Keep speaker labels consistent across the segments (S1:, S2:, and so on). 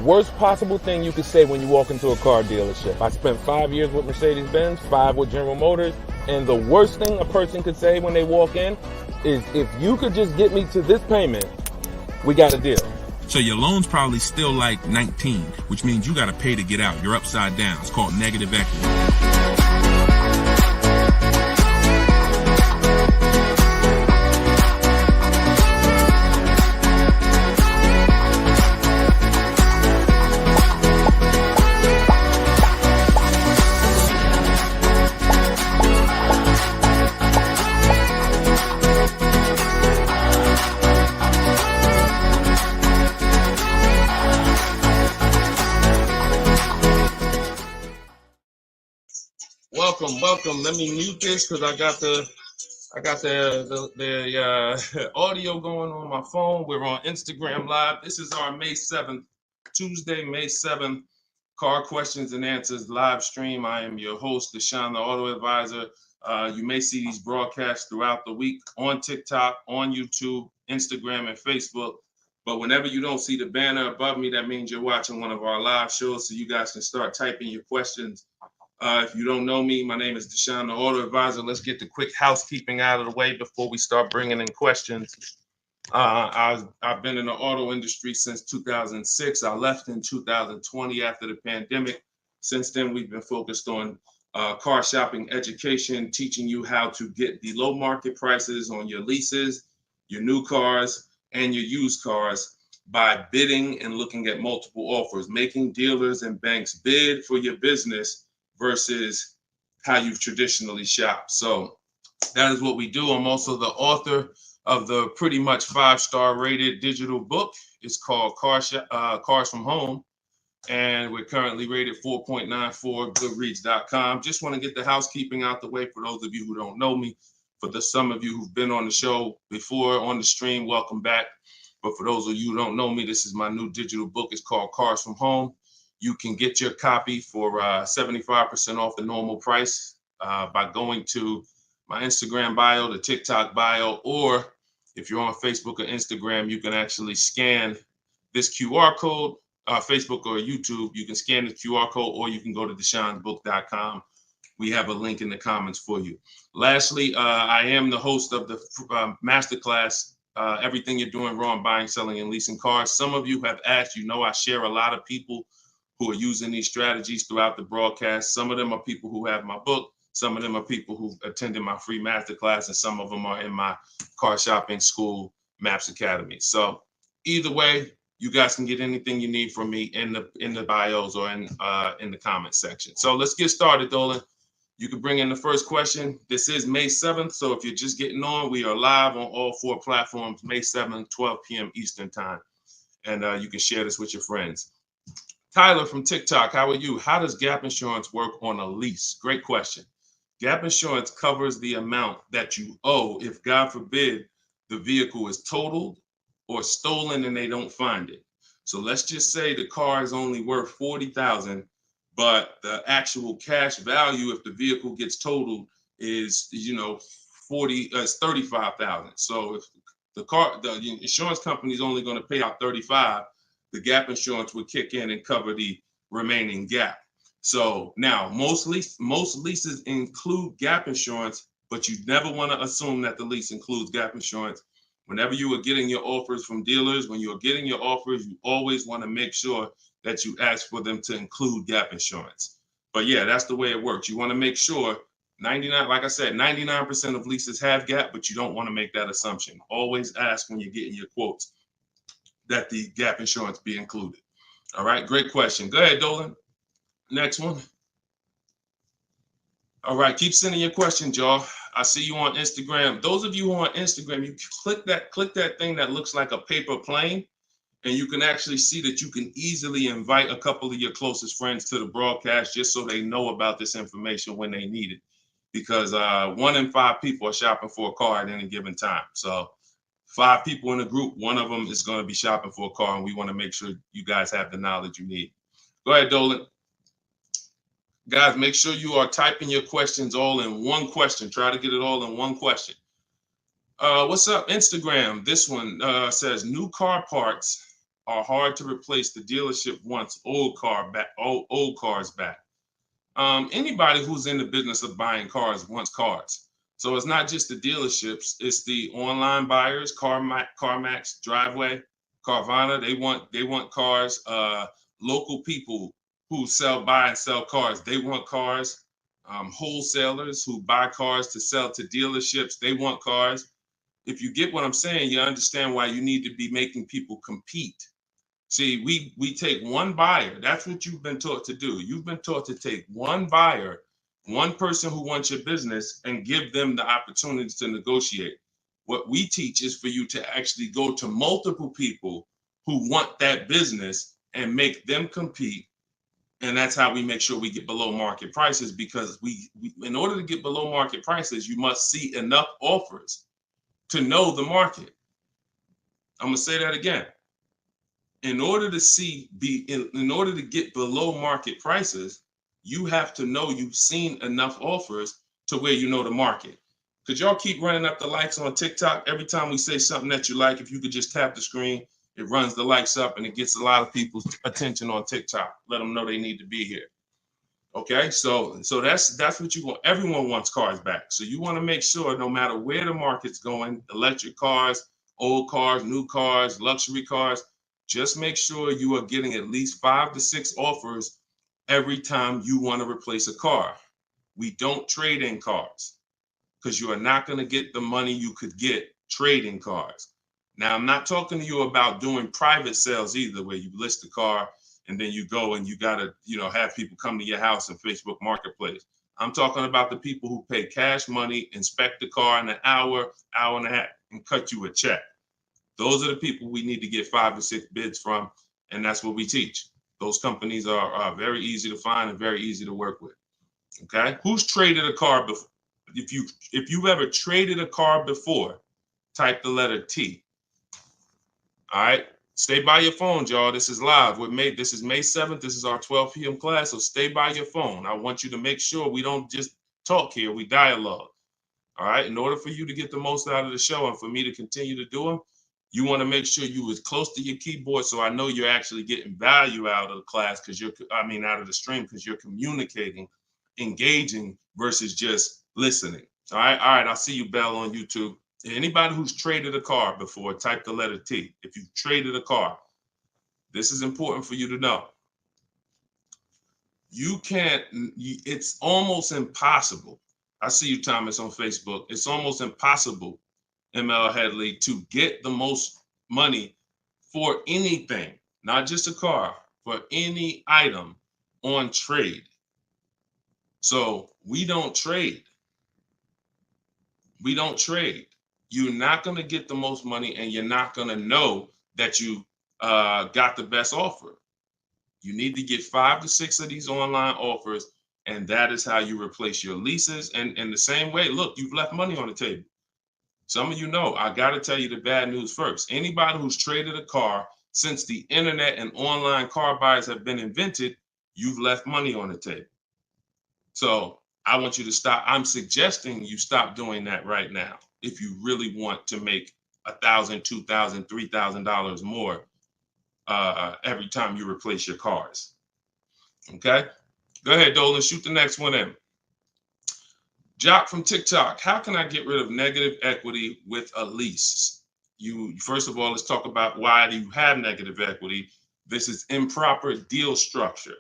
S1: worst possible thing you could say when you walk into a car dealership. I spent 5 years with Mercedes-Benz, 5 with General Motors, and the worst thing a person could say when they walk in is, if you could just get me to this payment, we got a deal.
S2: So your loan's probably still like 19, which means you got to pay to get out. You're upside down. It's called negative equity.
S1: Welcome. Let me mute this because I got the audio going on my phone. We're on Instagram Live. This is our May 7th, Tuesday, May 7th, Car Questions and Answers live stream. I am your host, Deshone the Auto Advisor. You may see these broadcasts throughout the week on TikTok, on YouTube, Instagram, and Facebook. But whenever you don't see the banner above me, that means you're watching one of our live shows, so you guys can start typing your questions. If you don't know me, my name is Deshone the Auto Advisor. Let's get the quick housekeeping out of the way before we start bringing in questions. I've been in the auto industry since 2006. I left in 2020 after the pandemic. Since then, we've been focused on car shopping education, teaching you how to get the low market prices on your leases, your new cars, and your used cars by bidding and looking at multiple offers, making dealers and banks bid for your business versus how you've traditionally shopped. So that is what we do. I'm also the author of the pretty much 5-star rated digital book. It's called Cars from Home, and we're currently rated 4.94, goodreads.com. Just want to get the housekeeping out the way for those of you who don't know me. For some of you who've been on the show before on the stream, welcome back. But for those of you who don't know me, this is my new digital book. It's called Cars from Home. You can get your copy for 75% off the normal price by going to my Instagram bio, the TikTok bio, or if you're on Facebook or Instagram, you can actually scan this QR code, Facebook or YouTube. You can scan the QR code, or you can go to Deshone'sBook.com. We have a link in the comments for you. Lastly, I am the host of the masterclass, Everything You're Doing Wrong, Buying, Selling, and Leasing Cars. Some of you have asked, I share a lot of people who are using these strategies throughout the broadcast. Some of them are people who have my book. Some of them are people who attended my free masterclass, and some of them are in my car shopping school, Maps Academy. So either way, you guys can get anything you need from me in the bios or in the comment section. So let's get started, Dolan. You can bring in the first question. This is May 7th. So if you're just getting on, we are live on all 4 platforms, May 7th, 12 p.m. Eastern time. And you can share this with your friends. Tyler from TikTok, how are you? How does gap insurance work on a lease? Great question. Gap insurance covers the amount that you owe if, God forbid, the vehicle is totaled or stolen and they don't find it. So let's just say the car is only worth $40,000, but the actual cash value if the vehicle gets totaled is, $35,000. So if the insurance company is only going to pay out $35,000, the gap insurance would kick in and cover the remaining gap. So now most leases include gap insurance, but you never want to assume that the lease includes gap insurance. Whenever you are getting your offers from dealers, when you're getting your offers, you always want to make sure that you ask for them to include gap insurance. But yeah, that's the way it works. You want to make sure 99% of leases have gap, but you don't want to make that assumption. Always ask when you're getting your quotes that the gap insurance be included. All right, great question. Go ahead, Dolan. Next one. All right, keep sending your questions, y'all. I see you on Instagram. Those of you who are on Instagram, you click that thing that looks like a paper plane, and you can actually see that you can easily invite a couple of your closest friends to the broadcast just so they know about this information when they need it. Because 1 in 5 people are shopping for a car at any given time. So 5 people in a group, 1 of them is going to be shopping for a car, and we want to make sure you guys have the knowledge you need. Go ahead, Dolan. Guys, make sure you are typing your questions all in one question. Try to get it all in one question. What's up, Instagram? This one says new car parts are hard to replace. The dealership wants old cars back. Anybody who's in the business of buying cars wants cars. So it's not just the dealerships, it's the online buyers, CarMax, Driveway, Carvana. They want cars. Local people who buy and sell cars, they want cars. Wholesalers who buy cars to sell to dealerships, they want cars. If you get what I'm saying, you understand why you need to be making people compete. See, we take one buyer. That's what you've been taught to do. You've been taught to take one buyer, one person who wants your business, and give them the opportunity to negotiate. What we teach is for you to actually go to multiple people who want that business and make them compete. And that's how we make sure we get below market prices, because we in order to get below market prices, you must see enough offers to know the market. I'm gonna say that again. In order to get below market prices, you have to know you've seen enough offers to where you know the market. Could y'all keep running up the likes on TikTok? Every time we say something that you like, if you could just tap the screen, it runs the likes up and it gets a lot of people's attention on TikTok. Let them know they need to be here. Okay, so that's what you want. Everyone wants cars back. So you want to make sure no matter where the market's going, electric cars, old cars, new cars, luxury cars, just make sure you are getting at least 5 to 6 offers every time you want to replace a car. We don't trade in cars because you are not going to get the money you could get trading cars. Now, I'm not talking to you about doing private sales either, where you list the car and then you go and you got to, have people come to your house in Facebook Marketplace. I'm talking about the people who pay cash money, inspect the car in an hour, hour and a half, and cut you a check. Those are the people we need to get 5 to 6 bids from, and that's what we teach. Those companies are very easy to find and very easy to work with. Okay, who's traded a car before? If you've ever traded a car before, type the letter T. All right, stay by your phone, y'all. This is live. This is May 7th. This is our 12 p.m. class, so stay by your phone. I want you to make sure we don't just talk here, we dialogue. All right, in order for you to get the most out of the show and for me to continue to do them, you want to make sure you as close to your keyboard so I know you're actually getting value out of the class, out of the stream, because you're communicating, engaging versus just listening. All right, I'll see you, Bell, on YouTube. Anybody who's traded a car before, type the letter T. If you've traded a car, this is important for you to know. It's almost impossible. I see you, Thomas, on Facebook. It's almost impossible, ML Headley, to get the most money for anything, not just a car, for any item on trade. So we don't trade. We don't trade. You're not going to get the most money, and you're not going to know that you got the best offer. You need to get 5 to 6 of these online offers, and that is how you replace your leases. And in the same way, look, you've left money on the table. Some of you know, I got to tell you the bad news first. Anybody who's traded a car since the internet and online car buyers have been invented, you've left money on the table. So I want you to stop. I'm suggesting you stop doing that right now if you really want to make $1,000, $2,000, $3,000 more every time you replace your cars. Okay? Go ahead, Dolan. Shoot the next one in. Jock from TikTok. How can I get rid of negative equity with a lease? First of all, let's talk about why do you have negative equity. This is improper deal structure.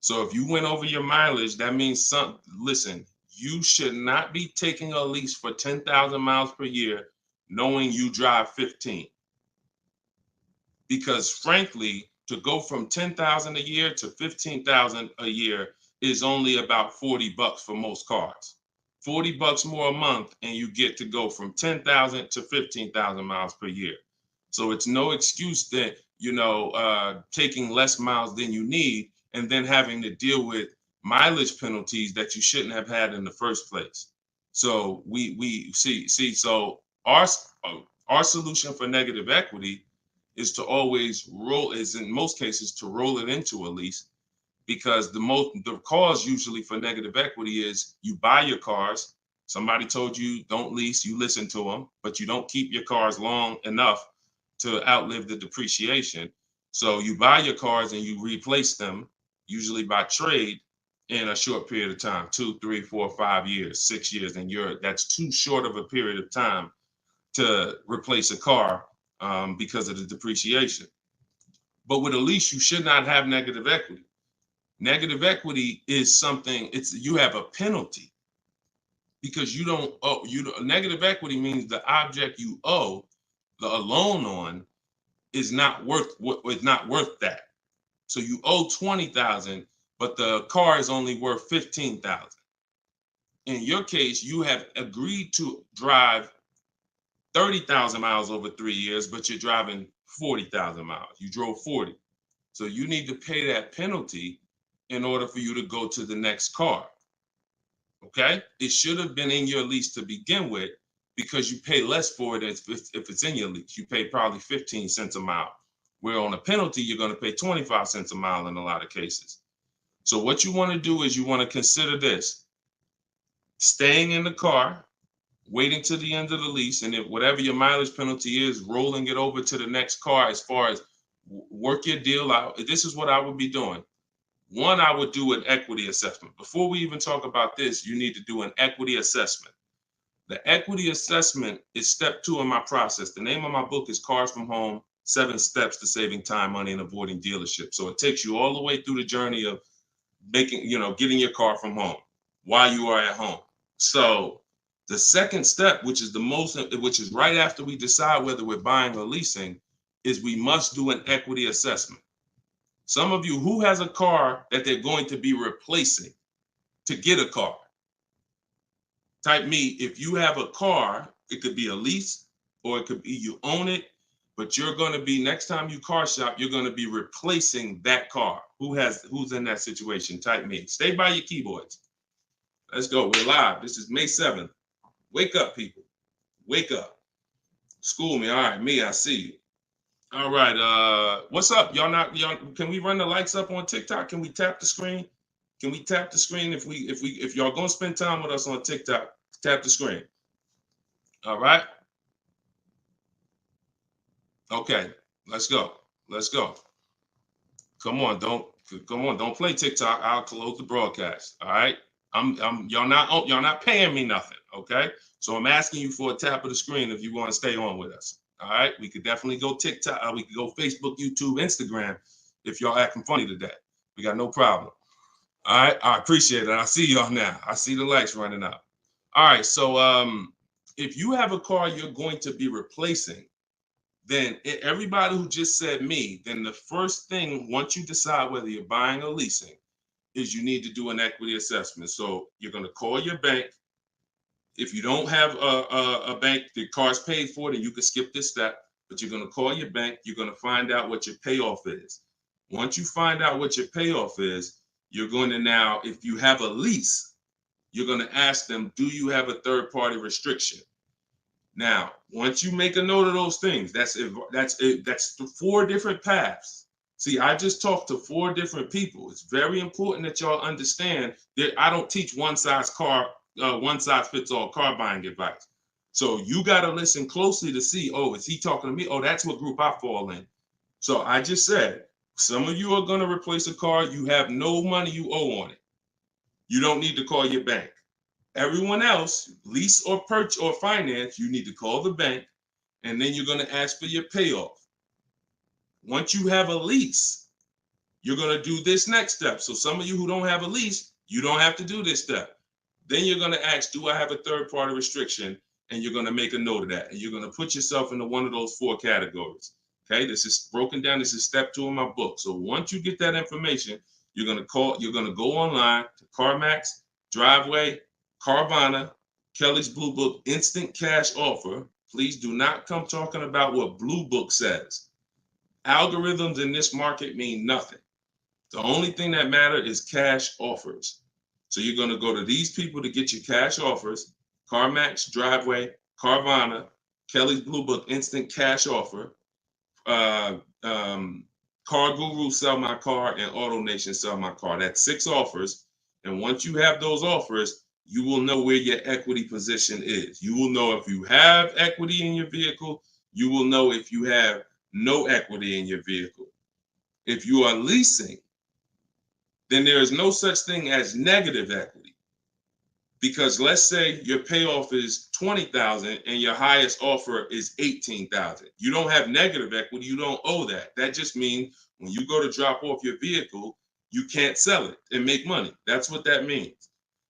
S1: So if you went over your mileage, that means listen, you should not be taking a lease for 10,000 miles per year knowing you drive 15. Because frankly, to go from 10,000 a year to 15,000 a year is only about $40 for most cars. $40 more a month, and you get to go from 10,000 to 15,000 miles per year. So it's no excuse that, taking less miles than you need and then having to deal with mileage penalties that you shouldn't have had in the first place. So we see. So our solution for negative equity is to always in most cases to roll it into a lease, because the cause usually for negative equity is you buy your cars. Somebody told you don't lease, you listen to them, but you don't keep your cars long enough to outlive the depreciation. So you buy your cars and you replace them, usually by trade, in a short period of time, 2, 3, 4, 5 years, 6 years, and that's too short of a period of time to replace a car because of the depreciation. But with a lease, you should not have negative equity. Negative equity is something, you have a penalty because you don't owe. Negative equity means the object you owe a loan on is not worth that. So you owe 20,000, but the car is only worth 15,000. In your case, you have agreed to drive 30,000 miles over 3 years, but you're driving 40,000 miles. You drove 40. So you need to pay that penalty in order for you to go to the next car. Okay? It should have been in your lease to begin with because you pay less for it if it's in your lease. You pay probably 15 cents a mile. Where on a penalty, you're going to pay 25 cents a mile in a lot of cases. So what you want to do is you want to consider this. Staying in the car, waiting to the end of the lease, and if whatever your mileage penalty is, rolling it over to the next car as far as work your deal out. This is what I would be doing. One, I would do an equity assessment. Before we even talk about this, you need to do an equity assessment. The equity assessment is step 2 in my process. The name of my book is Cars from Home, 7 Steps to Saving Time, Money, and Avoiding Dealership. So it takes you all the way through the journey of getting your car from home while you are at home. So the second step, which is right after we decide whether we're buying or leasing, is we must do an equity assessment. Some of you, who has a car that they're going to be replacing to get a car? Type me. If you have a car, it could be a lease or it could be you own it, but you're going to be, next time you car shop, you're going to be replacing that car. Who's in that situation? Type me. Stay by your keyboards. Let's go. We're live. This is May 7th. Wake up, people. Wake up. School me. All right, me, I see you. All right. What's up? Y'all can we run the likes up on TikTok? Can we tap the screen? Can we tap the screen if y'all gonna spend time with us on TikTok? Tap the screen. All right. Okay. Let's go. Let's go. Come on, don't play TikTok. I'll close the broadcast. All right. Y'all not paying me nothing. Okay. So I'm asking you for a tap of the screen if you want to stay on with us. All right. We could definitely go TikTok. We could go Facebook, YouTube, Instagram if y'all acting funny today. We got no problem. All right. I appreciate it. I see y'all now. I see the lights running up. All right. So if you have a car you're going to be replacing, then everybody who just said me, then the first thing, once you decide whether you're buying or leasing, is you need to do an equity assessment. So you're going to call your bank. If you don't have a bank, the car's paid for, then you can skip this step, but you're going to call your bank. You're going to find out what your payoff is. Once you find out what your payoff is, you're going to now, if you have a lease, you're going to ask them, do you have a third-party restriction? Now, once you make a note of those things, that's 4 different paths. See, I just talked to 4 different people. It's very important that y'all understand that I don't teach one size fits all car buying advice. So you got to listen closely to see, oh, is he talking to me? Oh, that's what group I fall in. So I just said, some of you are going to replace a car. You have no money you owe on it. You don't need to call your bank. Everyone else, lease or purchase or finance, you need to call the bank, and then you're going to ask for your payoff. Once you have a lease, you're going to do this next step. So some of you who don't have a lease, you don't have to do this step. Then you're going to ask, do I have a third-party restriction? And you're going to make a note of that. And you're going to put yourself into one of those 4 categories. Okay, this is broken down. This is step 2 in my book. So once you get that information, you're going to go online to CarMax, Driveway, Carvana, Kelly's Blue Book, Instant Cash Offer. Please do not come talking about what Blue Book says. Algorithms in this market mean nothing. The only thing that matters is cash offers. So you're going to go to these people to get your cash offers: CarMax, Driveway, Carvana, Kelly's Blue Book, Instant Cash Offer, Car Guru, Sell My Car, and AutoNation, Sell My Car. That's 6 offers. And once you have those offers, you will know where your equity position is. You will know if you have equity in your vehicle. You will know if you have no equity in your vehicle. If you are leasing, then there is no such thing as negative equity. Because let's say your payoff is $20,000 and your highest offer is $18,000. You don't have negative equity, you don't owe that. That just means when you go to drop off your vehicle, you can't sell it and make money. That's what that means.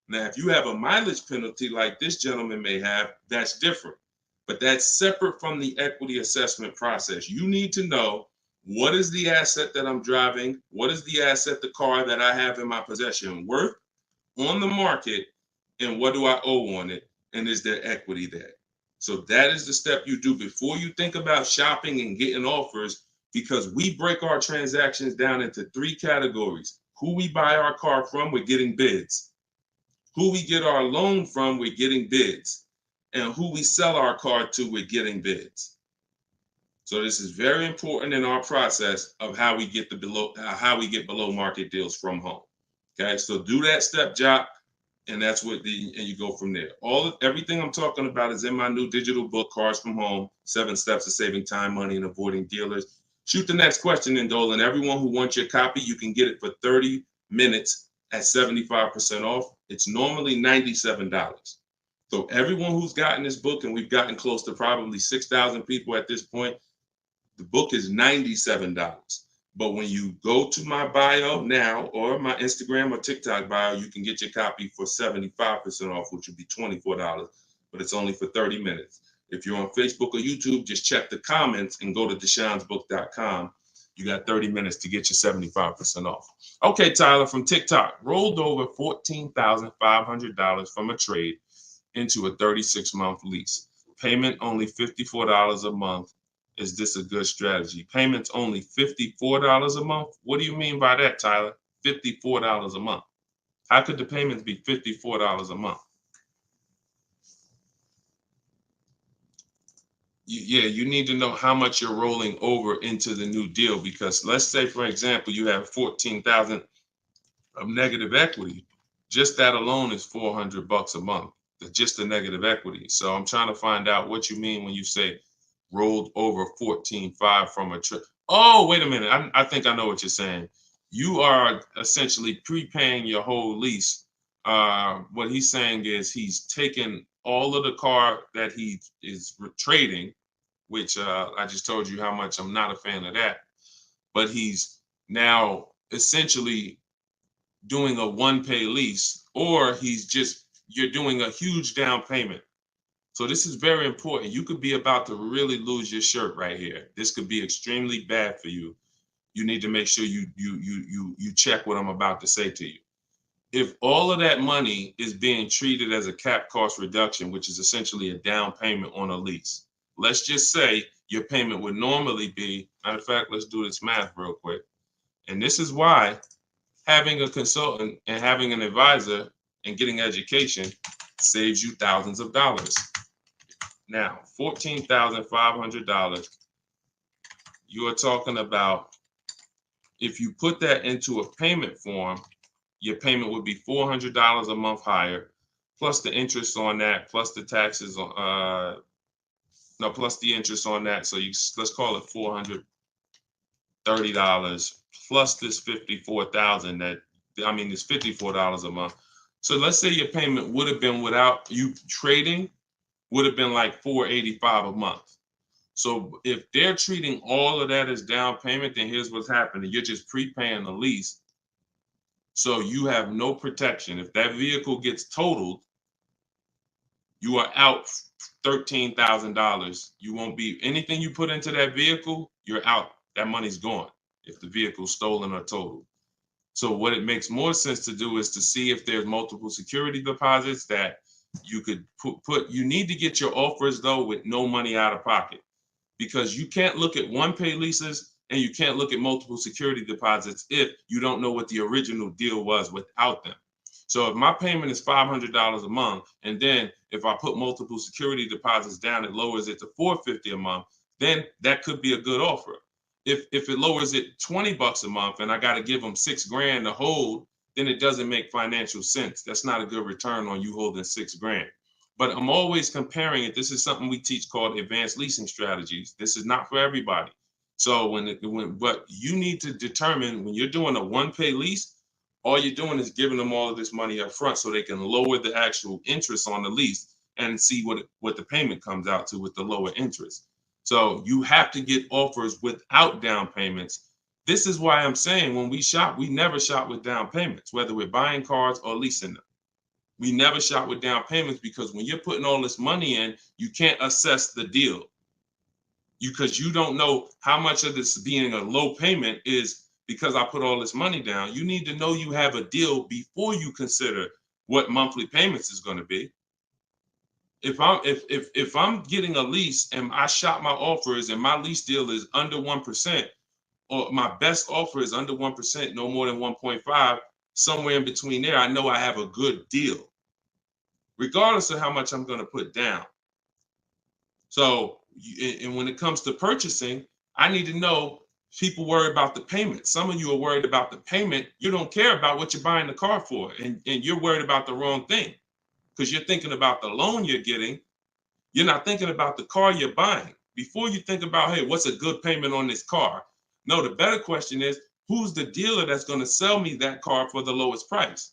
S1: Now, if you have a mileage penalty like this gentleman may have, that's different. But that's separate from the equity assessment process. You need to know, what is the asset that I'm driving? What is the asset, the car that I have in my possession, worth on the market? And what do I owe on it? And is there equity there? So that is the step you do before you think about shopping and getting offers, because we break our transactions down into 3 categories. Who we buy our car from, we're getting bids. Who we get our loan from, we're getting bids. And who we sell our car to, we're getting bids. So this is very important in our process of how we get below market deals from home. Okay, so do that step, Jock, and that's what and you go from there. Everything I'm talking about is in my new digital book, Cars from Home: 7 Steps to Saving Time, Money, and Avoiding Dealers. Shoot the next question in, Dolan. Everyone who wants your copy, you can get it for 30 minutes at 75% off. It's normally $97. So everyone who's gotten this book, and we've gotten close to probably 6,000 people at this point, the book is $97. But when you go to my bio now, or my Instagram or TikTok bio, you can get your copy for 75% off, which would be $24, but it's only for 30 minutes. If you're on Facebook or YouTube, just check the comments and go to deshonsbook.com. You got 30 minutes to get your 75% off. Okay, Tyler from TikTok, rolled over $14,500 from a trade into a 36-month lease. Payment only $54 a month. Is this a good strategy? Payments only $54 a month? What do you mean by that, Tyler? $54 a month. How could the payments be $54 a month? You need to know how much you're rolling over into the new deal, because let's say, for example, you have $14,000 of negative equity. Just that alone is $400 a month. Just the negative equity. So I'm trying to find out what you mean when you say rolled over 14.5 from a trip. Oh, wait a minute. I think I know what you're saying. You are essentially prepaying your whole lease. What he's saying is he's taken all of the car that he is trading, which I just told you how much I'm not a fan of that. But he's now essentially doing a one-pay lease, or you're doing a huge down payment. So this is very important. You could be about to really lose your shirt right here. This could be extremely bad for you. You need to make sure you check what I'm about to say to you. If all of that money is being treated as a cap cost reduction, which is essentially a down payment on a lease, let's just say your payment would normally be, matter of fact, let's do this math real quick. And this is why having a consultant and having an advisor and getting education saves you thousands of dollars. Now, $14,500, you are talking about, if you put that into a payment form, your payment would be $400 a month higher, plus the interest on that, plus the taxes, plus the interest on that. So let's call it $430 plus this $54,000 it's $54 a month. So let's say your payment would have been, without you trading, would have been like $485 a month. So if they're treating all of that as down payment, then here's what's happening. You're just prepaying the lease. So you have no protection. If that vehicle gets totaled, you are out $13,000. You won't be, anything you put into that vehicle, you're out. That money's gone if the vehicle's stolen or totaled. So what it makes more sense to do is to see if there's multiple security deposits that you could put. You need to get your offers, though, with no money out of pocket, because you can't look at one-pay leases and you can't look at multiple security deposits if you don't know what the original deal was without them. So if my payment is $500 a month, and then if I put multiple security deposits down, it lowers it to $450 a month, then that could be a good offer. If it lowers it $20 a month and I got to give them $6,000 to hold, then it doesn't make financial sense. That's not a good return on you holding $6,000. But I'm always comparing it. This is something we teach called advanced leasing strategies. This is not for everybody. So but you need to determine when you're doing a one-pay lease, all you're doing is giving them all of this money up front so they can lower the actual interest on the lease and see what the payment comes out to with the lower interest. So you have to get offers without down payments. This is why I'm saying when we shop, we never shop with down payments, whether we're buying cars or leasing them. We never shop with down payments because when you're putting all this money in, you can't assess the deal because you don't know how much of this being a low payment is because I put all this money down. You need to know you have a deal before you consider what monthly payments is going to be. If I'm getting a lease and I shop my offers and my lease deal is under 1%, or my best offer is under 1%, no more than 1.5, somewhere in between there, I know I have a good deal, regardless of how much I'm going to put down. So, and when it comes to purchasing, I need to know people worry about the payment. Some of you are worried about the payment. You don't care about what you're buying the car for, and you're worried about the wrong thing because you're thinking about the loan you're getting. You're not thinking about the car you're buying. Before you think about, hey, what's a good payment on this car? No, the better question is, who's the dealer that's going to sell me that car for the lowest price?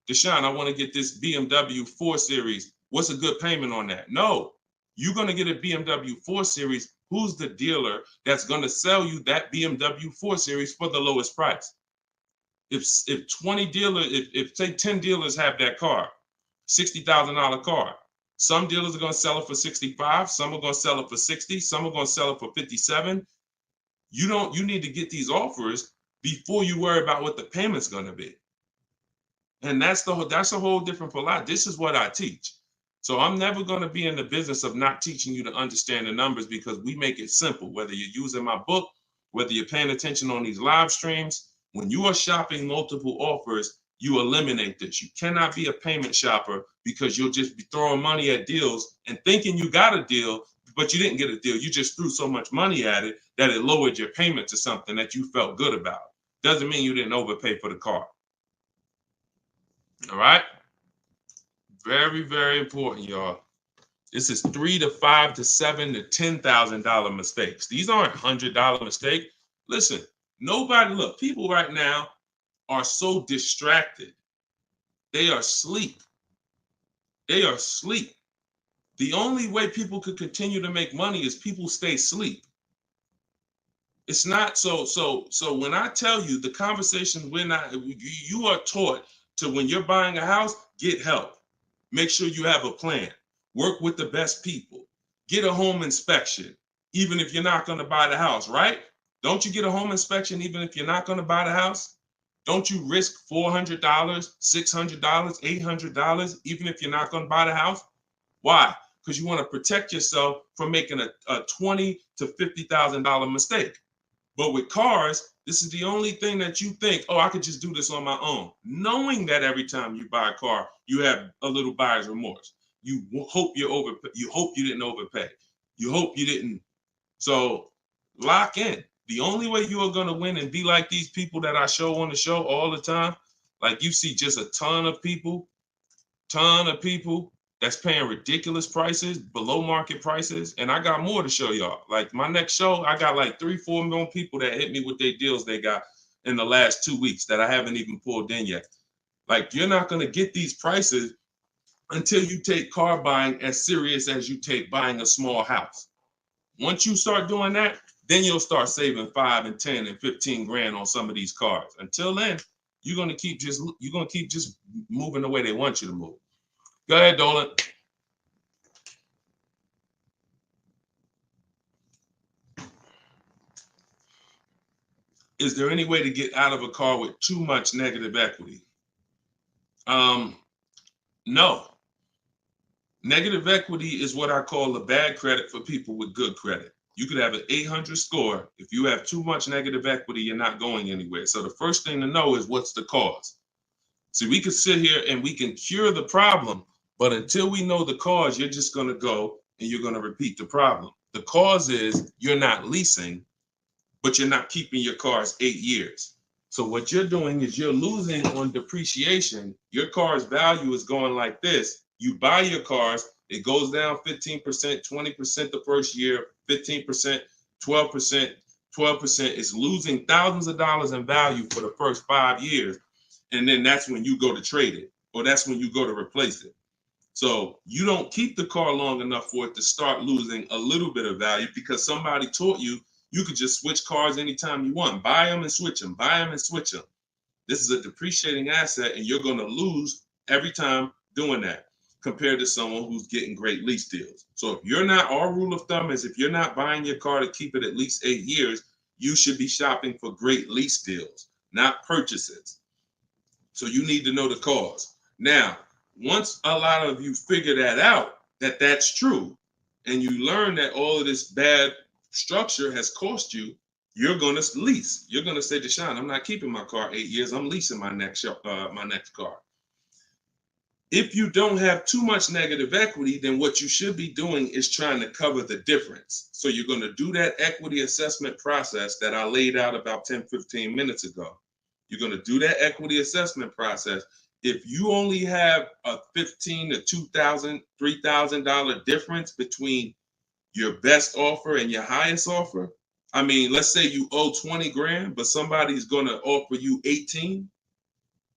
S1: Deshone, I want to get this BMW 4 Series. What's a good payment on that? No, you're going to get a BMW 4 Series. Who's the dealer that's going to sell you that BMW 4 Series for the lowest price? If 20 dealers, if say 10 dealers have that car, $60,000 car, some dealers are going to sell it for 65, some are going to sell it for 60, some are going to sell it for 57. You need to get these offers before you worry about what the payment's going to be. And that's a whole different philosophy. This is what I teach. So I'm never going to be in the business of not teaching you to understand the numbers because we make it simple. Whether you're using my book, whether you're paying attention on these live streams, when you are shopping multiple offers, you eliminate this. You cannot be a payment shopper because you'll just be throwing money at deals and thinking you got a deal, but you didn't get a deal. You just threw so much money at it that it lowered your payment to something that you felt good about. Doesn't mean you didn't overpay for the car. All right? Very, very important, y'all. This is $3,000 to $5,000 to $7,000 to $10,000 mistakes. These aren't $100 mistakes. Listen, look, people right now are so distracted. They are asleep. They are asleep. The only way people could continue to make money is people stay asleep. It's not so when I tell you the conversation, you are taught to, when you're buying a house, get help. Make sure you have a plan. Work with the best people. Get a home inspection, even if you're not going to buy the house, right? Don't you get a home inspection even if you're not going to buy the house? Don't you risk $400, $600, $800, even if you're not going to buy the house? Why? Because you want to protect yourself from making a $20,000 to $50,000 mistake. But with cars, this is the only thing that you think, oh, I could just do this on my own. Knowing that every time you buy a car, you have a little buyer's remorse. You hope you hope you didn't overpay. You hope you didn't. So lock in. The only way you are going to win and be like these people that I show on the show all the time, like you see just a ton of people that's paying ridiculous prices, below market prices. And I got more to show y'all. Like my next show, I got like 3-4 million people that hit me with their deals they got in the last 2 weeks that I haven't even pulled in yet. Like you're not going to get these prices until you take car buying as serious as you take buying a small house. Once you start doing that, then you'll start saving 5 and 10 and 15 grand on some of these cars. Until then, you're gonna keep just moving the way they want you to move. Go ahead, Dolan. Is there any way to get out of a car with too much negative equity? No. Negative equity is what I call a bad credit for people with good credit. You could have an 800 score. If you have too much negative equity, you're not going anywhere. So the first thing to know is what's the cause. See, we could sit here and we can cure the problem, but until we know the cause, you're just going to go and you're going to repeat the problem. The cause is you're not leasing, but you're not keeping your cars 8 years. So what you're doing is you're losing on depreciation. Your car's value is going like this. You buy your cars, it goes down 15%, 20% the first year, 15%, 12%, 12% is losing thousands of dollars in value for the first 5 years. And then that's when you go to trade it, or that's when you go to replace it. So you don't keep the car long enough for it to start losing a little bit of value because somebody taught you you could just switch cars anytime you want. Buy them and switch them, buy them and switch them. This is a depreciating asset, and you're going to lose every time doing that compared to someone who's getting great lease deals. So if you're not, our rule of thumb is if you're not buying your car to keep it at least 8 years, you should be shopping for great lease deals, not purchases. So you need to know the cause. Now, once a lot of you figure that out, that that's true, and you learn that all of this bad structure has cost you, you're going to lease. You're going to say, Deshone, I'm not keeping my car 8 years. I'm leasing my next car. If you don't have too much negative equity, then what you should be doing is trying to cover the difference. So you're going to do that equity assessment process that I laid out about 10, 15 minutes ago. You're going to do that equity assessment process. If you only have a $1,500 to $2,000, $3,000 difference between your best offer and your highest offer, I mean, let's say you owe 20 grand, but somebody's going to offer you 18,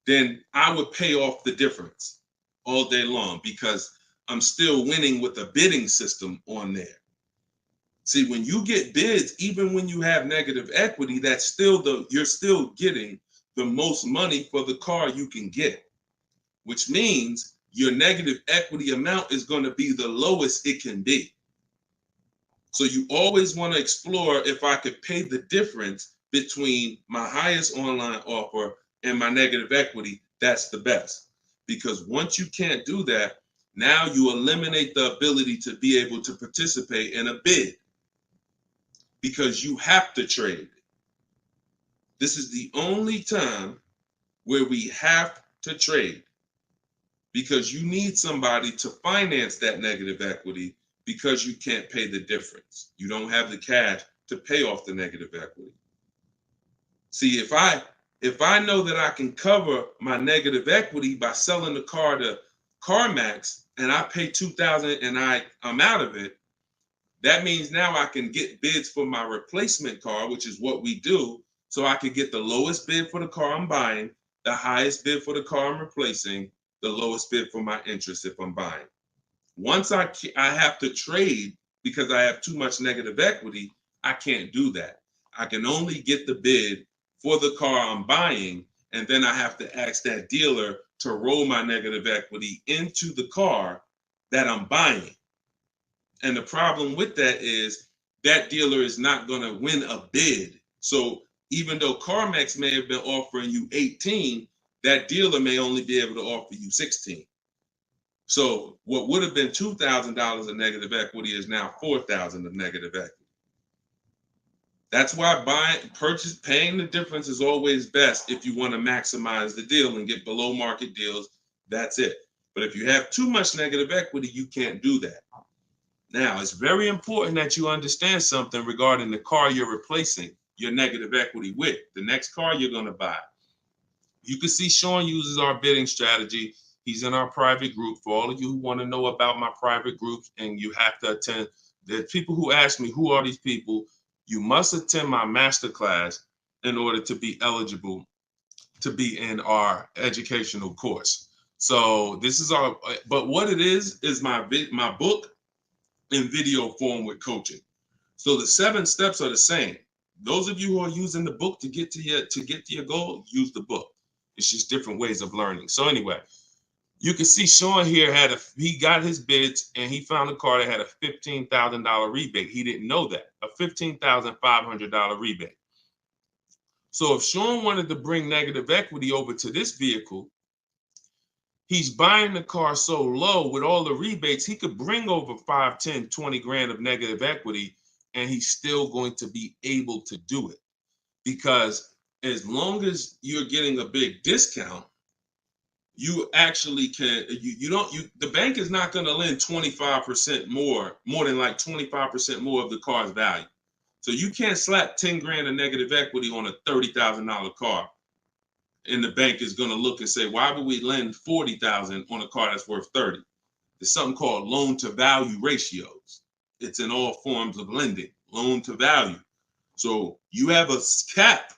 S1: then I would pay off the difference all day long because I'm still winning with a bidding system on there. See, when you get bids, even when you have negative equity, that's still you're still getting the most money for the car you can get, which means your negative equity amount is going to be the lowest it can be. So you always want to explore if I could pay the difference between my highest online offer and my negative equity, that's the best. Because once you can't do that, now you eliminate the ability to be able to participate in a bid because you have to trade. This is the only time where we have to trade because you need somebody to finance that negative equity because you can't pay the difference. You don't have the cash to pay off the negative equity. See, if I know that I can cover my negative equity by selling the car to CarMax and I pay $2,000 and I'm out of it, that means now I can get bids for my replacement car, which is what we do. So I can get the lowest bid for the car I'm buying, the highest bid for the car I'm replacing, the lowest bid for my interest if I'm buying. Once I have to trade because I have too much negative equity, I can't do that. I can only get the bid for the car I'm buying, and then I have to ask that dealer to roll my negative equity into the car that I'm buying. And the problem with that is that dealer is not going to win a bid. So even though CarMax may have been offering you 18, that dealer may only be able to offer you 16. So what would have been $2,000 of negative equity is now $4,000 of negative equity. That's why paying the difference is always best if you want to maximize the deal and get below market deals. That's it. But if you have too much negative equity, you can't do that. Now, it's very important that you understand something regarding the car you're replacing your negative equity with, the next car you're going to buy. You can see Sean uses our bidding strategy. He's in our private group. For all of you who want to know about my private groups and you have to attend, there's people who ask me, who are these people? You must attend my masterclass in order to be eligible to be in our educational course. So this is but what it is my book in video form with coaching. So the 7 steps are the same. Those of you who are using the book to get to your goal, use the book. It's just different ways of learning. So anyway, you can see Sean here he got his bids and he found a car that had a $15,000 rebate. He didn't know that, a $15,500 rebate. So if Sean wanted to bring negative equity over to this vehicle, he's buying the car so low with all the rebates, he could bring over 5, 10, 20 grand of negative equity and he's still going to be able to do it. Because as long as you're getting a big discount, you actually can, the bank is not going to lend 25% more than like 25% more of the car's value. So you can't slap 10 grand of negative equity on a $30,000 car. And the bank is going to look and say, why would we lend $40,000 on a car that's worth 30? There's something called loan to value ratios. It's in all forms of lending, loan to value. So you have a cap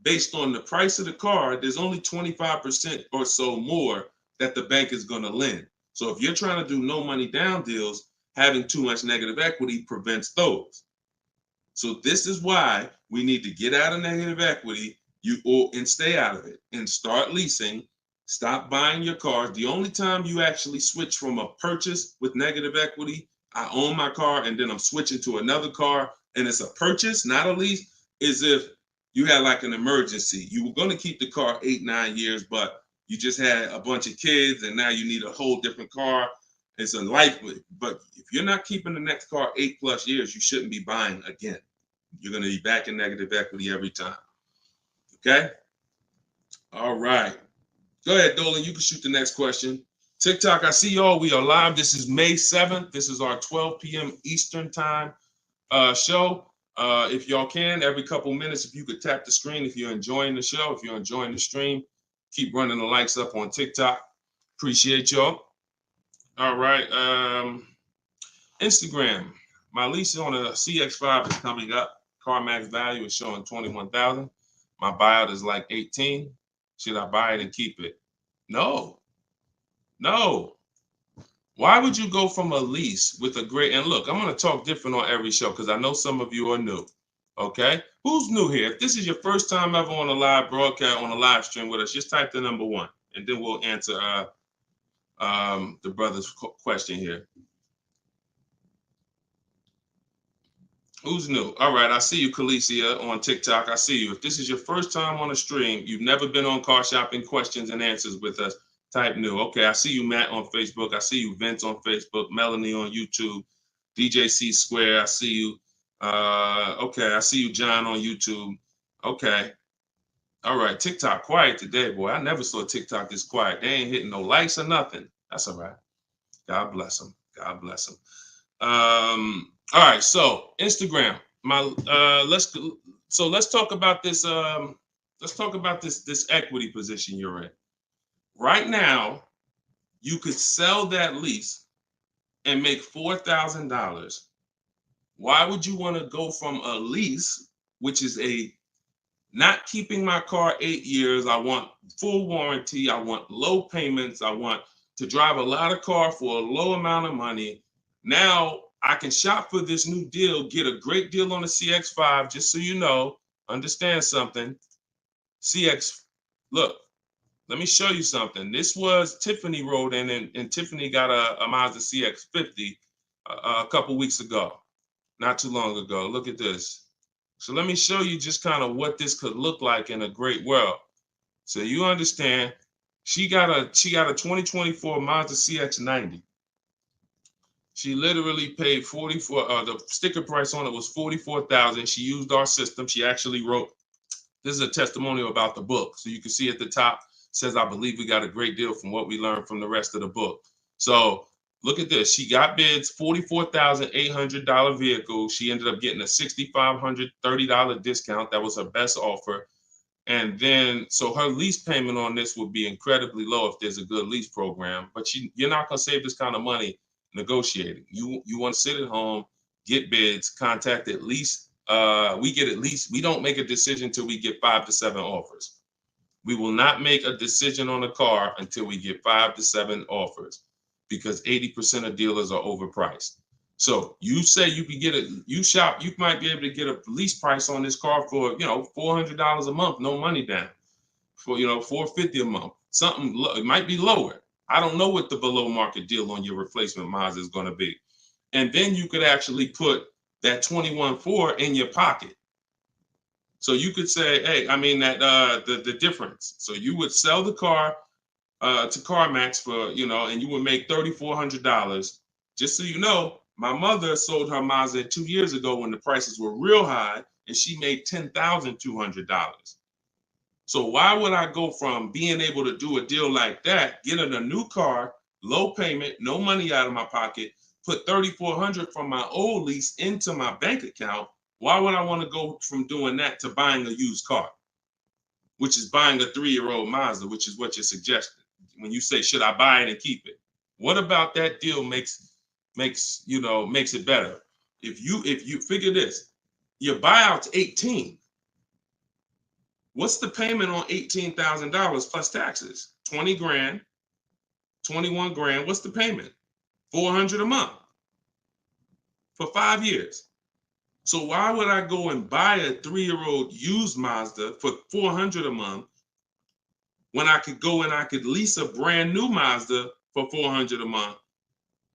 S1: based on the price of the car. There's only 25% or so more that the bank is going to lend. So if you're trying to do no money down deals, having too much negative equity prevents those. So this is why we need to get out of negative equity and stay out of it and start leasing. Stop buying your cars. The only time you actually switch from a purchase with negative equity, I own my car and then I'm switching to another car and it's a purchase, not a lease, is if you had like an emergency. You were going to keep the car 8-9 years, but you just had a bunch of kids and now you need a whole different car. It's a life, but if you're not keeping the next car 8+ years, you shouldn't be buying again. You're going to be back in negative equity every time. Okay? All right. Go ahead, Dolan. You can shoot the next question. TikTok, I see y'all. We are live. This is May 7th. This is our 12 p.m. Eastern time show. If y'all can, every couple minutes, if you could tap the screen, if you're enjoying the show, if you're enjoying the stream, keep running the likes up on TikTok. Appreciate y'all. All right. Instagram. My lease on a CX5 is coming up. CarMax value is showing 21,000. My buyout is like 18. Should I buy it and keep it? No. Why would you go from a lease with a great, and look, I'm going to talk different on every show because I know some of you are new. Okay? Who's new here? If this is your first time ever on a live broadcast, on a live stream with us, just type the number 1 and then we'll answer the brother's question here. Who's new? All right, I see you, Khaleesi, on TikTok. I see you. If this is your first time on a stream, you've never been on Car Shopping Questions and Answers with us, type new. Okay, I see you, Matt, on Facebook. I see you, Vince, on Facebook. Melanie on YouTube. DJC Square, I see you. Okay, I see you, John, on YouTube. Okay. All right, TikTok quiet today, boy. I never saw TikTok this quiet. They ain't hitting no likes or nothing. That's all right. God bless them. God bless them. All right, so Instagram. Let's talk about this. Let's talk about this equity position you're in. Right now, you could sell that lease and make $4,000. Why would you want to go from a lease, which is a not keeping my car 8 years? I want full warranty. I want low payments. I want to drive a lot of car for a low amount of money. Now I can shop for this new deal, get a great deal on the CX5. Just so you know, understand something. CX, look, let me show you something. This was Tiffany rode in, and Tiffany got a Mazda CX50 a couple weeks ago, not too long ago. Look at this. So let me show you just kind of what this could look like in a great world. So you understand, she got a 2024 Mazda CX90. She literally paid 44. The sticker price on it was 44,000. She used our system. She actually wrote. This is a testimonial about the book. So you can see at the top says, "I believe we got a great deal from what we learned from the rest of the book." So look at this. She got bids, $44,800 vehicle. She ended up getting a $6,530 discount. That was her best offer. And then, so her lease payment on this would be incredibly low if there's a good lease program. But you're not going to save this kind of money negotiating. You want to sit at home, get bids, contact at least. We don't make a decision until we get 5 to 7 offers. We will not make a decision on a car until we get 5 to 7 offers, because 80% of dealers are overpriced. So you say you can get you might be able to get a lease price on this car for, $400 a month, no money down, for, $450 a month. Something, it might be lower. I don't know what the below market deal on your replacement Mazda is going to be. And then you could actually put that 21.4 in your pocket. So you could say, hey, the difference. So you would sell the car to CarMax for, and you would make $3,400. Just so you know, my mother sold her Mazda 2 years ago when the prices were real high, and she made $10,200. So why would I go from being able to do a deal like that, getting a new car, low payment, no money out of my pocket, put $3,400 from my old lease into my bank account? Why would I want to go from doing that to buying a used car, which is buying a 3-year-old Mazda, which is what you're suggesting when you say, should I buy it and keep it? What about that deal makes it better? If you figure this, Your buyout's 18. What's the payment on $18,000 plus taxes? 20 grand, 21 grand. What's the payment? 400 a month for 5 years. So why would I go and buy a 3-year-old used Mazda for 400 a month when I could go and I could lease a brand new Mazda for 400 a month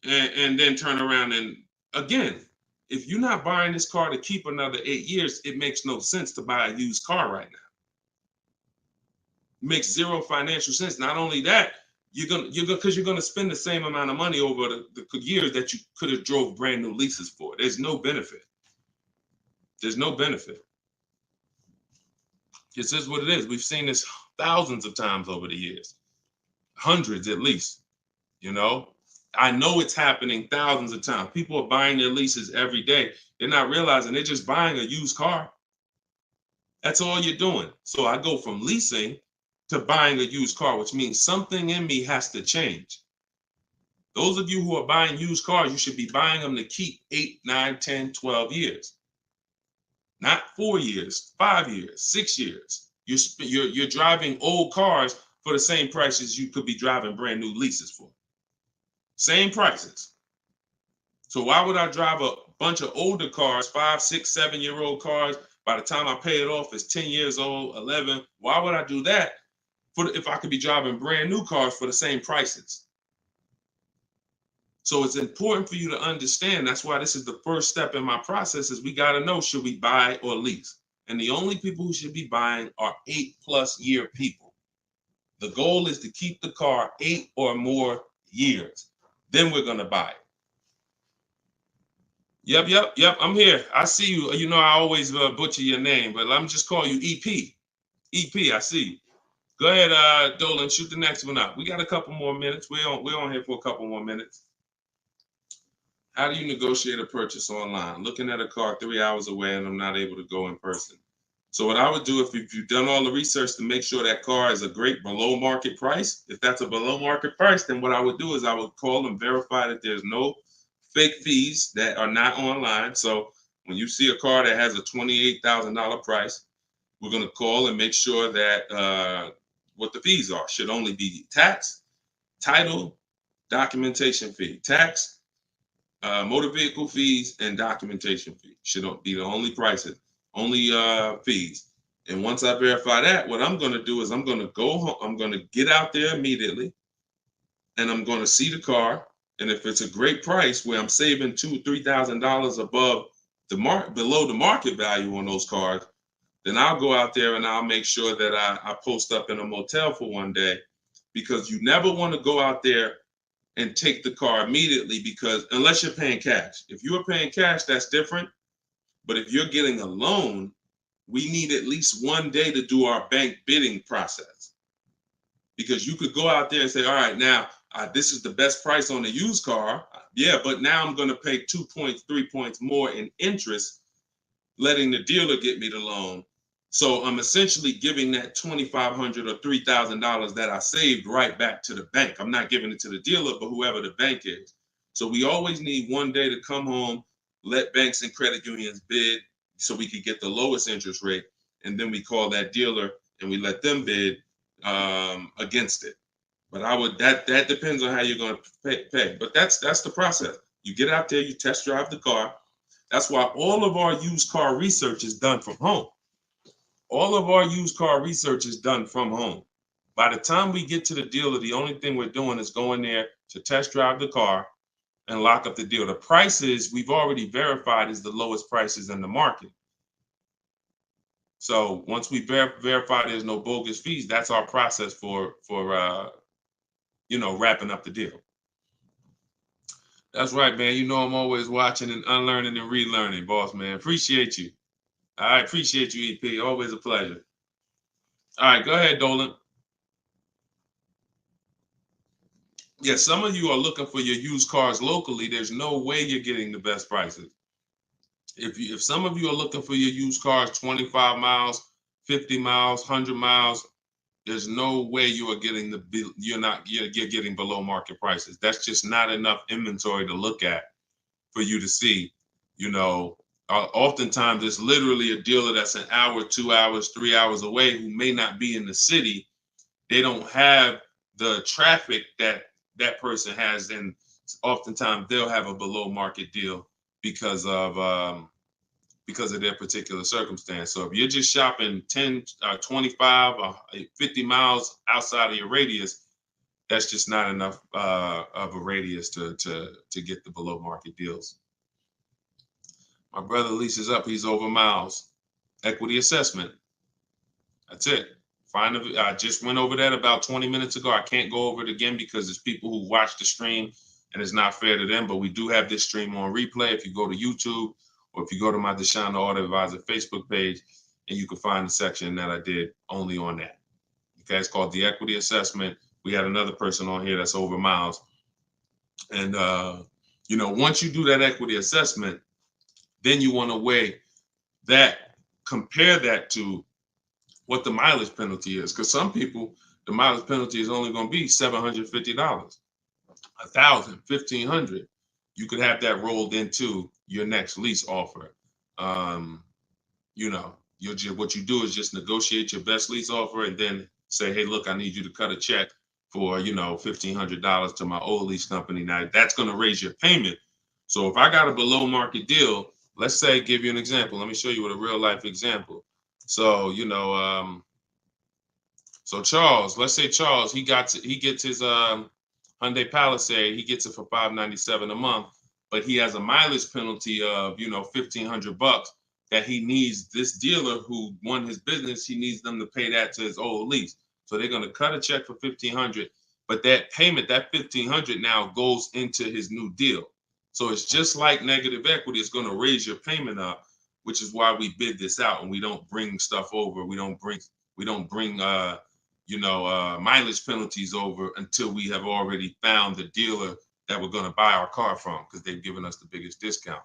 S1: and then turn around and again, if you're not buying this car to keep another 8 years, it makes no sense to buy a used car right now. It makes zero financial sense. Not only that, you're gonna spend the same amount of money over the years that you could have drove brand new leases for. There's no benefit. There's no benefit. This is what it is. We've seen this thousands of times over the years, hundreds at least. You know, I know it's happening thousands of times. People are buying their leases every day. They're not realizing they're just buying a used car. That's all you're doing. So I go from leasing to buying a used car, which means something in me has to change. Those of you who are buying used cars, you should be buying them to keep 8, 9, 10, 12 years. Not 4 years, 5 years, 6 years. You're driving old cars for the same prices you could be driving brand new leases for. Same prices. So why would I drive a bunch of older cars, 5, 6, 7-year-old cars? By the time I pay it off, it's 10 years old, 11. Why would I do that if I could be driving brand new cars for the same prices? So it's important for you to understand. That's why this is the first step in my process is we got to know, should we buy or lease? And the only people who should be buying are 8+ year people. The goal is to keep the car 8 or more years. Then we're going to buy it. Yep. I'm here. I see you. You know, I always butcher your name, but let me just call you EP. EP, I see you. Go ahead, Dolan, shoot the next one up. We got a couple more minutes. We're on here for a couple more minutes. How do you negotiate a purchase online? Looking at a car 3 hours away and I'm not able to go in person. So what I would do, if you've done all the research to make sure that car is a great below market price, if that's a below market price, then what I would do is I would call and verify that there's no fake fees that are not online. So when you see a car that has a $28,000 price, we're going to call and make sure that what the fees are should only be tax, title, documentation fee. Tax, motor vehicle fees, and documentation fee should be the only prices, only fees. And once I verify that, what I'm going to do is I'm going to go home. I'm going to get out there immediately, and I'm going to see the car. And if it's a great price where I'm saving $2,000-3,000 above below the market value on those cars, then I'll go out there and I'll make sure that I post up in a motel for one day, because you never want to go out there and take the car immediately, because unless you're paying cash. If you are paying cash, that's different. But if you're getting a loan, we need at least one day to do our bank bidding process. Because you could go out there and say, all right, now this is the best price on a used car. Yeah, but now I'm going to pay 2 points, 3 points more in interest, letting the dealer get me the loan. So I'm essentially giving that $2,500 or $3,000 that I saved right back to the bank. I'm not giving it to the dealer, but whoever the bank is. So we always need one day to come home, let banks and credit unions bid so we can get the lowest interest rate. And then we call that dealer and we let them bid against it. But that depends on how you're going to pay. But that's the process. You get out there, you test drive the car. That's why all of our used car research is done from home. All of our used car research is done from home. By the time we get to the dealer, the only thing we're doing is going there to test drive the car and lock up the deal. The prices we've already verified is the lowest prices in the market. So once we verify there's no bogus fees, that's our process for wrapping up the deal. That's right, man. You know I'm always watching and unlearning and relearning, boss man. Appreciate you. I appreciate you, EP. Always a pleasure. All right, go ahead, Dolan. Yeah, some of you are looking for your used cars locally. There's no way you're getting the best prices. If some of you are looking for your used cars 25 miles, 50 miles, 100 miles, there's no way you are getting you're getting below market prices. That's just not enough inventory to look at for you to see, Oftentimes, it's literally a dealer that's an hour, 2 hours, 3 hours away who may not be in the city. They don't have the traffic that that person has, and oftentimes they'll have a below market deal because of their particular circumstance. So if you're just shopping 10, 25, 50 miles outside of your radius, that's just not enough of a radius to get the below market deals. My brother leases up, he's over miles. Equity assessment. That's it. I just went over that about 20 minutes ago. I can't go over it again because there's people who watch the stream and it's not fair to them, but we do have this stream on replay. If you go to YouTube or if you go to my Deshone the Auto Advisor Facebook page, and you can find the section that I did only on that. Okay, it's called the equity assessment. We had another person on here that's over miles. And, once you do that equity assessment, then you want to weigh that, compare that to what the mileage penalty is. Because some people, the mileage penalty is only going to be $750, $1,000, $1,500. You could have that rolled into your next lease offer. What you do is just negotiate your best lease offer and then say, hey, look, I need you to cut a check for, $1,500 to my old lease company. Now that's going to raise your payment. So if I got a below market deal, let's say, give you an example. Let me show you with a real life example. So, so Charles, let's say Charles, he gets his Hyundai Palisade, he gets it for $597 a month, but he has a mileage penalty of, $1,500 that he needs. This dealer who won his business, he needs them to pay that to his old lease. So they're going to cut a check for $1,500, but that payment, that $1,500 now goes into his new deal. So it's just like negative equity. It's going to raise your payment up, which is why we bid this out and we don't bring stuff over. We don't bring mileage penalties over until we have already found the dealer that we're going to buy our car from, because they've given us the biggest discount.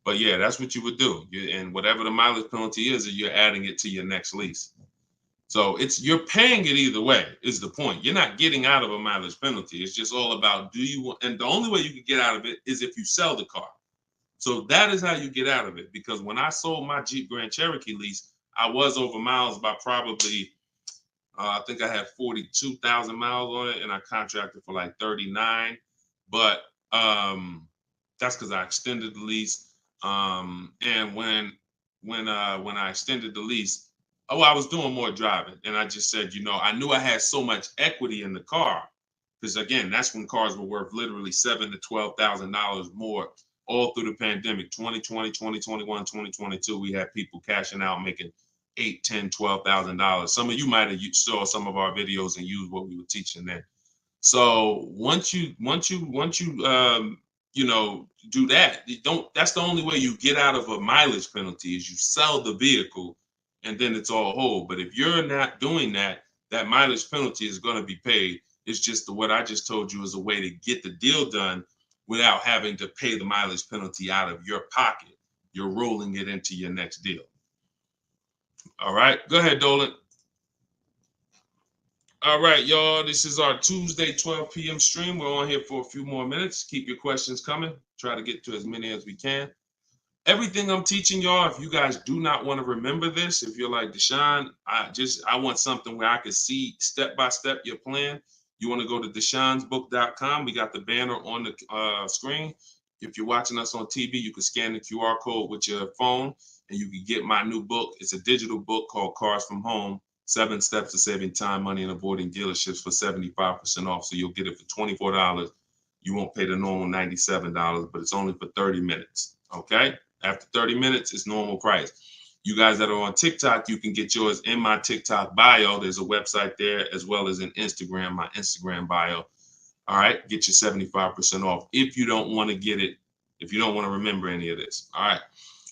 S1: But yeah, that's what you would do. And whatever the mileage penalty is, you're adding it to your next lease. So you're paying it either way is the point. You're not getting out of a mileage penalty. It's just all about and the only way you can get out of it is if you sell the car. So that is how you get out of it. Because when I sold my Jeep Grand Cherokee lease, I was over miles by probably, I think I had 42,000 miles on it, and I contracted for like 39. But that's because I extended the lease. And when I extended the lease, I was doing more driving, and I just said, I knew I had so much equity in the car, because again, that's when cars were worth literally $7,000 to $12,000 more all through the pandemic. 2020, 2021, 2022, we had people cashing out, making $8,000, $10,000, $12,000. Some of you might have saw some of our videos and used what we were teaching there. So once you do that, that's the only way you get out of a mileage penalty is you sell the vehicle, and then it's all whole. But if you're not doing that, that mileage penalty is going to be paid. It's just what I just told you is a way to get the deal done without having to pay the mileage penalty out of your pocket. You're rolling it into your next deal. All right, go ahead, Dolan. All right, y'all, this is our Tuesday 12 p.m. stream. We're on here for a few more minutes. Keep your questions coming. Try to get to as many as we can. Everything I'm teaching y'all, if you guys do not want to remember this, if you're like, Deshone, I want something where I can see step-by-step your plan, you want to go to deshonesbook.com. We got the banner on the screen. If you're watching us on TV, you can scan the QR code with your phone, and you can get my new book. It's a digital book called Cars from Home, 7 Steps to Saving Time, Money, and Avoiding Dealerships for 75% off. So you'll get it for $24. You won't pay the normal $97, but it's only for 30 minutes, okay? After 30 minutes, it's normal price. You guys that are on TikTok, you can get yours in my TikTok bio. There's a website there, as well as an Instagram, my Instagram bio. All right, get your 75% off if you don't want to get it, if you don't want to remember any of this. All right,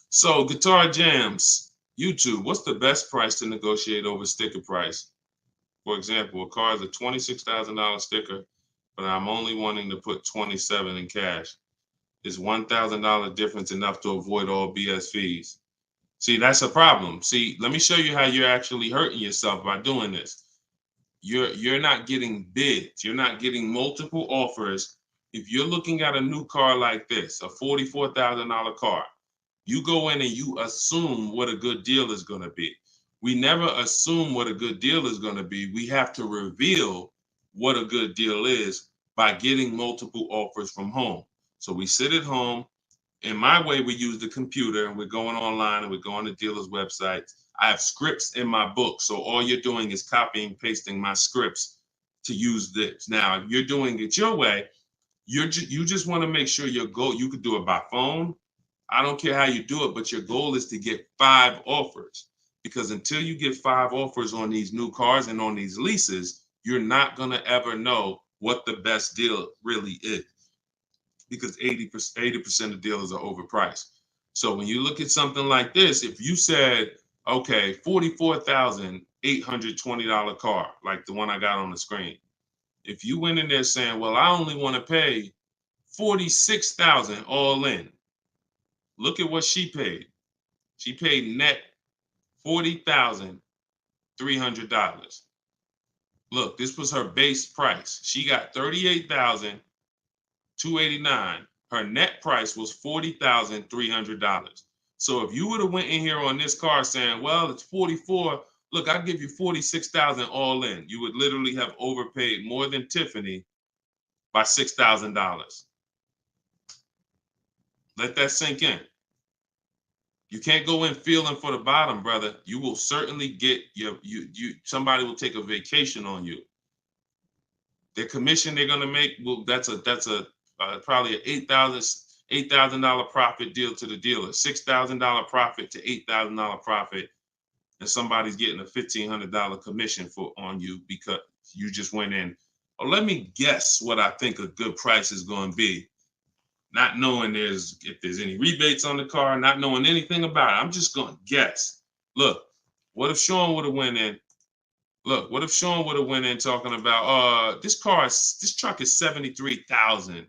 S1: so Guitar Jams, YouTube, what's the best price to negotiate over sticker price? For example, a car is a $26,000 sticker, but I'm only wanting to put $27,000 in cash. Is $1,000 difference enough to avoid all BS fees? See, that's a problem. See, let me show you how you're actually hurting yourself by doing this. You're not getting bids. You're not getting multiple offers. If you're looking at a new car like this, a $44,000 car, You go in and you assume what a good deal is going to be. We never assume what a good deal is going to be. We have to reveal what a good deal is by getting multiple offers from home. So we sit at home. In my way, we use the computer and we're going online and we're going to dealers' websites. I have scripts in my book. So all you're doing is copying, pasting my scripts to use this. Now, if you're doing it your way, you just want to make sure your goal, you could do it by phone. I don't care how you do it, but your goal is to get 5 offers, because until you get 5 offers on these new cars and on these leases, you're not going to ever know what the best deal really is, because 80% of dealers are overpriced. So when you look at something like this, if you said, okay, $44,820 car, like the one I got on the screen, if you went in there saying, well, I only want to pay $46,000 all in, look at what she paid. She paid net $40,300. Look, this was her base price. She got $38,289. Her net price was $40,300. So if you would have went in here on this car saying, well, it's 44, look, I'll give you 46,000 all in, you would literally have overpaid more than Tiffany by $6,000. Let that sink in. You can't go in feeling for the bottom, brother. You will certainly get somebody will take a vacation on you. Their commission they're gonna make, well, that's probably an $8,000 profit deal to the dealer, $6,000 profit to $8,000 profit, and somebody's getting a $1,500 commission on you because you just went in. Oh, let me guess what I think a good price is going to be. Not knowing if there's any rebates on the car, not knowing anything about it. I'm just going to guess. Look, what if Sean would have went in? Look, what if Sean would have went in talking about, this truck is $73,000.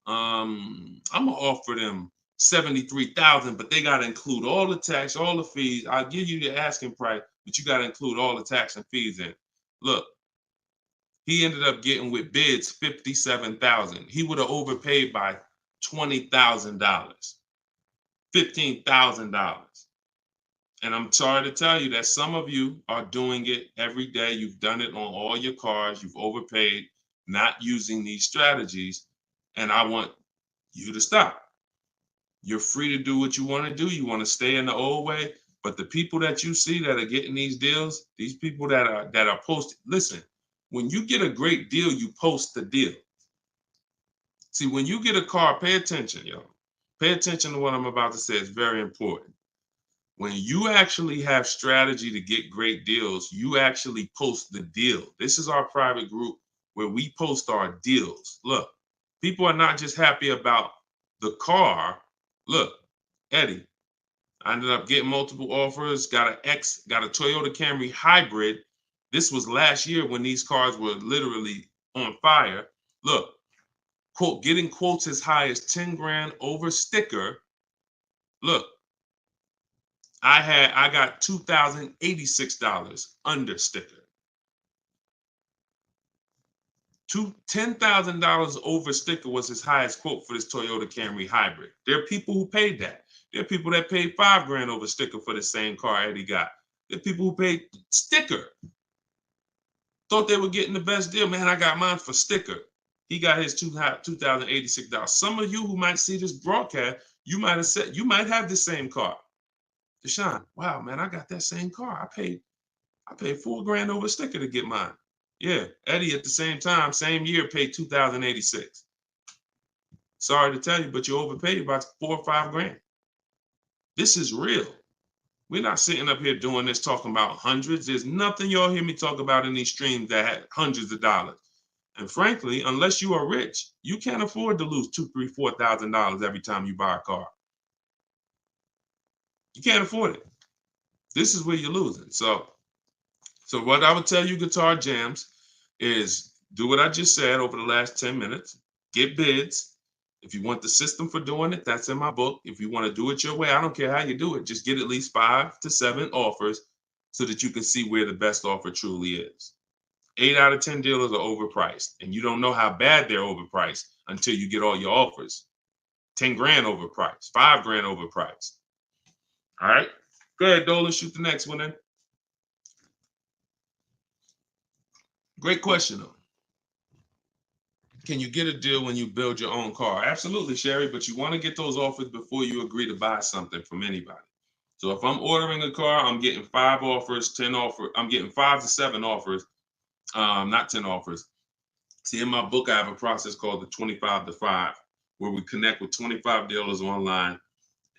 S1: I'm gonna offer them $73,000, but they gotta include all the tax, all the fees. I'll give you the asking price, but you gotta include all the tax and fees in. Look, he ended up getting with bids $57,000. He would have overpaid by $20,000, $15,000. And I'm sorry to tell you that some of you are doing it every day. You've done it on all your cars. You've overpaid, not using these strategies. And I want you to stop. You're free to do what you want to do. You want to stay in the old way. But the people that you see that are getting these deals, these people that are posting, listen, when you get a great deal, you post the deal. See, when you get a car, pay attention, y'all. Pay attention to what I'm about to say. It's very important. When you actually have strategy to get great deals, you actually post the deal. This is our private group where we post our deals. Look, people are not just happy about the car. Look, Eddie, I ended up getting multiple offers, got a Toyota Camry hybrid. This was last year when these cars were literally on fire. Look, quote, getting quotes as high as 10 grand over sticker. Look, I got $2,086 under sticker. $10,000 over sticker was his highest quote for this Toyota Camry hybrid. There are people who paid that. There are people that paid 5 grand over sticker for the same car Eddie got. There are people who paid sticker. Thought they were getting the best deal. Man, I got mine for sticker. He got his $2,086. Some of you who might see this broadcast, you might have the same car. Deshone, wow, man, I got that same car. I paid 4 grand over sticker to get mine. Yeah, Eddie at the same time, same year, paid $2,086. Sorry to tell you, but you overpaid about 4 or 5 grand. This is real. We're not sitting up here doing this talking about hundreds. There's nothing y'all hear me talk about in these streams that had hundreds of dollars. And frankly, unless you are rich, you can't afford to lose $2,000, $3,000, $4,000 every time you buy a car. You can't afford it. This is where you're losing. So what I would tell you, Guitar Jams, is do what I just said over the last 10 minutes. Get bids. If you want the system for doing it, that's in my book. If you want to do it your way, I don't care how you do it. Just get at least 5 to 7 offers so that you can see where the best offer truly is. 8 out of 10 dealers are overpriced, and you don't know how bad they're overpriced until you get all your offers. 10 grand overpriced, 5 grand overpriced. All right. Go ahead, Dolan. Shoot the next one in. Great question, though. Can you get a deal when you build your own car? Absolutely, Sherry, but you want to get those offers before you agree to buy something from anybody. So if I'm ordering a car, I'm getting 5 offers, 10 offers. I'm getting 5 to 7 offers, not 10 offers. See, in my book, I have a process called the 25 to 5, where we connect with 25 dealers online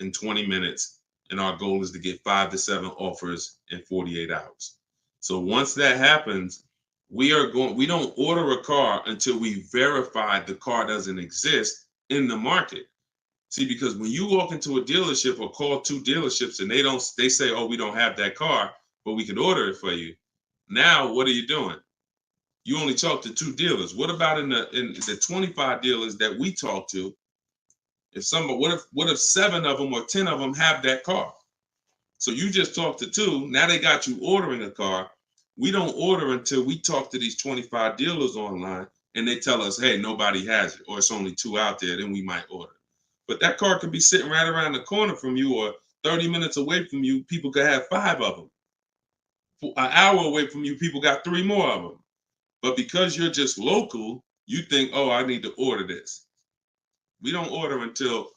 S1: in 20 minutes. And our goal is to get 5 to 7 offers in 48 hours. So once that happens, we don't order a car until we verify the car doesn't exist in the market. See, because when you walk into a dealership or call 2 dealerships and they say, oh, we don't have that car, but we could order it for you. Now, what are you doing? You only talk to 2 dealers. What about in the 25 dealers that we talk to? What if 7 of them or 10 of them have that car? So you just talked to 2. Now they got you ordering a car. We don't order until we talk to these 25 dealers online and they tell us, hey, nobody has it, or it's only 2 out there, then we might order. But that car could be sitting right around the corner from you, or 30 minutes away from you. People could have 5 of them. An hour away from you, people got 3 more of them. But because you're just local, you think, oh, I need to order this. We don't order until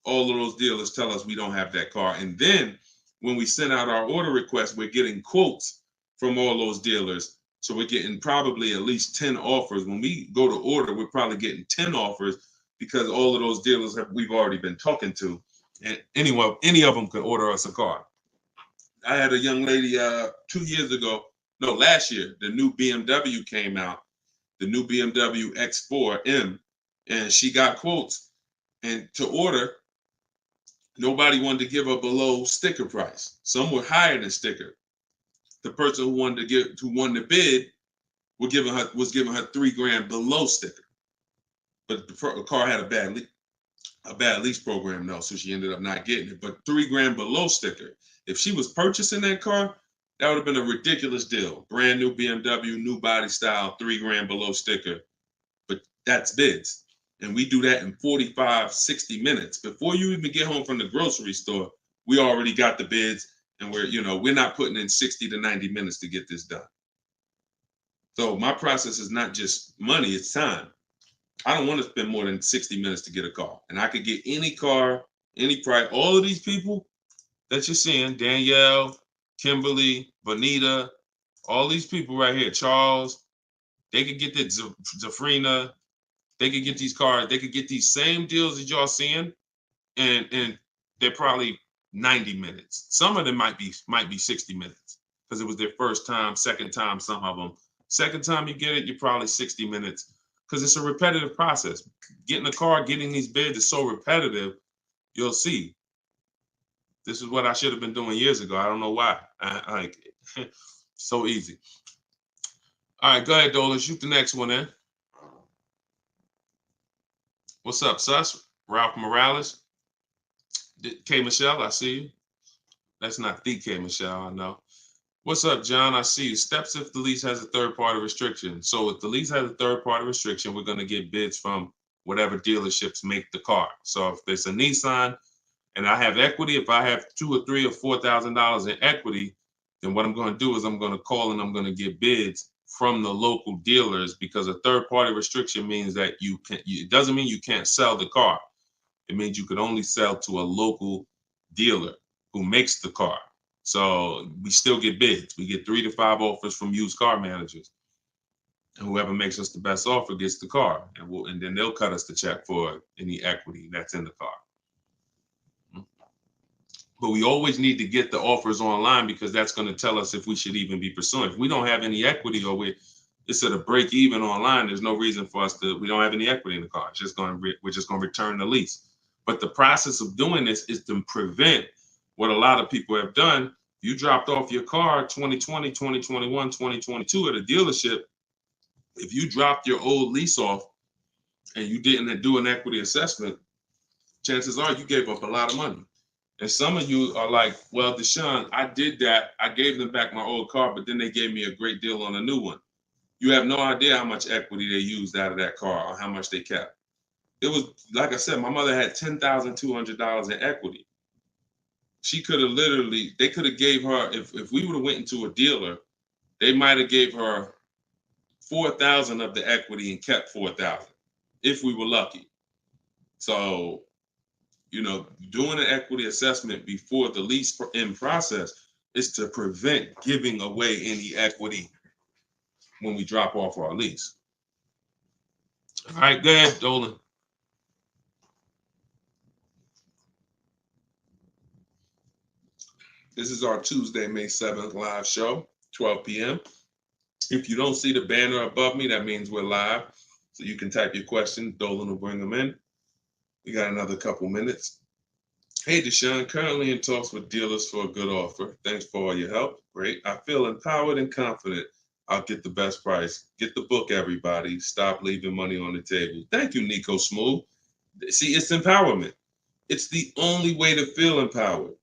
S1: all of those dealers tell us we don't have that car. And then when we send out our order request, we're getting quotes from all those dealers. So we're getting probably at least 10 offers. When we go to order, we're probably getting 10 offers because all of those dealers we've already been talking to. And any of them could order us a car. I had a young lady 2 years ago, no, last year, the new BMW came out, the new BMW X4M, and she got quotes. And to order, nobody wanted to give her below sticker price. Some were higher than sticker. The person who won the bid was giving her $3,000 below sticker. But the car had a bad lease program though, so she ended up not getting it. But $3,000 below sticker. If she was purchasing that car, that would have been a ridiculous deal. Brand new BMW, new body style, $3,000 below sticker. But that's bids. And we do that in 45, 60 minutes. Before you even get home from the grocery store, we already got the bids, and we're not putting in 60 to 90 minutes to get this done. So my process is not just money, it's time. I don't want to spend more than 60 minutes to get a car. And I could get any car, any price. All of these people that you're seeing, Danielle, Kimberly, Bonita, all these people right here, Charles, they could get that Zafrina, they could get these cars, they could get these same deals that y'all seeing, and they're probably 90 minutes. Some of them might be 60 minutes because it was their first time, second time, some of them. Second time you get it, you're probably 60 minutes because it's a repetitive process. Getting a car, getting these bids is so repetitive, you'll see. This is what I should have been doing years ago. I don't know why. So easy. All right, go ahead, Dola. Shoot the next one in. What's up, Sus? Ralph Morales. K. Michelle, I see you. That's not the K. Michelle, I know. What's up, John? I see you. Steps if the lease has a third-party restriction. So if the lease has a third-party restriction, we're going to get bids from whatever dealerships make the car. So if there's a Nissan and I have equity, if I have $2,000 or $3,000 or $4,000 in equity, then what I'm going to do is I'm going to call and I'm going to get bids from the local dealers, because a third-party restriction means that it doesn't mean you can't sell the car. It means you could only sell to a local dealer who makes the car. So we still get bids. We get 3 to 5 offers from used car managers. And whoever makes us the best offer gets the car. And then they'll cut us the check for any equity that's in the car. But we always need to get the offers online, because that's going to tell us if we should even be pursuing. If we don't have any equity, or it's at a break even online, there's no reason for us we don't have any equity in the car. We're just going to return the lease. But the process of doing this is to prevent what a lot of people have done. You dropped off your car 2020, 2021, 2022 at a dealership. If you dropped your old lease off and you didn't do an equity assessment, chances are you gave up a lot of money. And some of you are like, well, Deshone, I did that. I gave them back my old car, but then they gave me a great deal on a new one. You have no idea how much equity they used out of that car or how much they kept. It was, like I said, my mother had $10,200 in equity. She could have literally, they could have gave her, if we would have went into a dealer, they might have gave her 4,000 of the equity and kept 4,000 if we were lucky. So, doing an equity assessment before the lease in process is to prevent giving away any equity when we drop off our lease. All right, go ahead, Dolan. This is our Tuesday, May 7th live show, 12 p.m. If you don't see the banner above me, that means we're live. So you can type your question. Dolan will bring them in. We got another couple minutes. Hey, Deshone, currently in talks with dealers for a good offer. Thanks for all your help. Great. I feel empowered and confident I'll get the best price. Get the book, everybody. Stop leaving money on the table. Thank you, Nico Smooth. See, it's empowerment. It's the only way to feel empowered.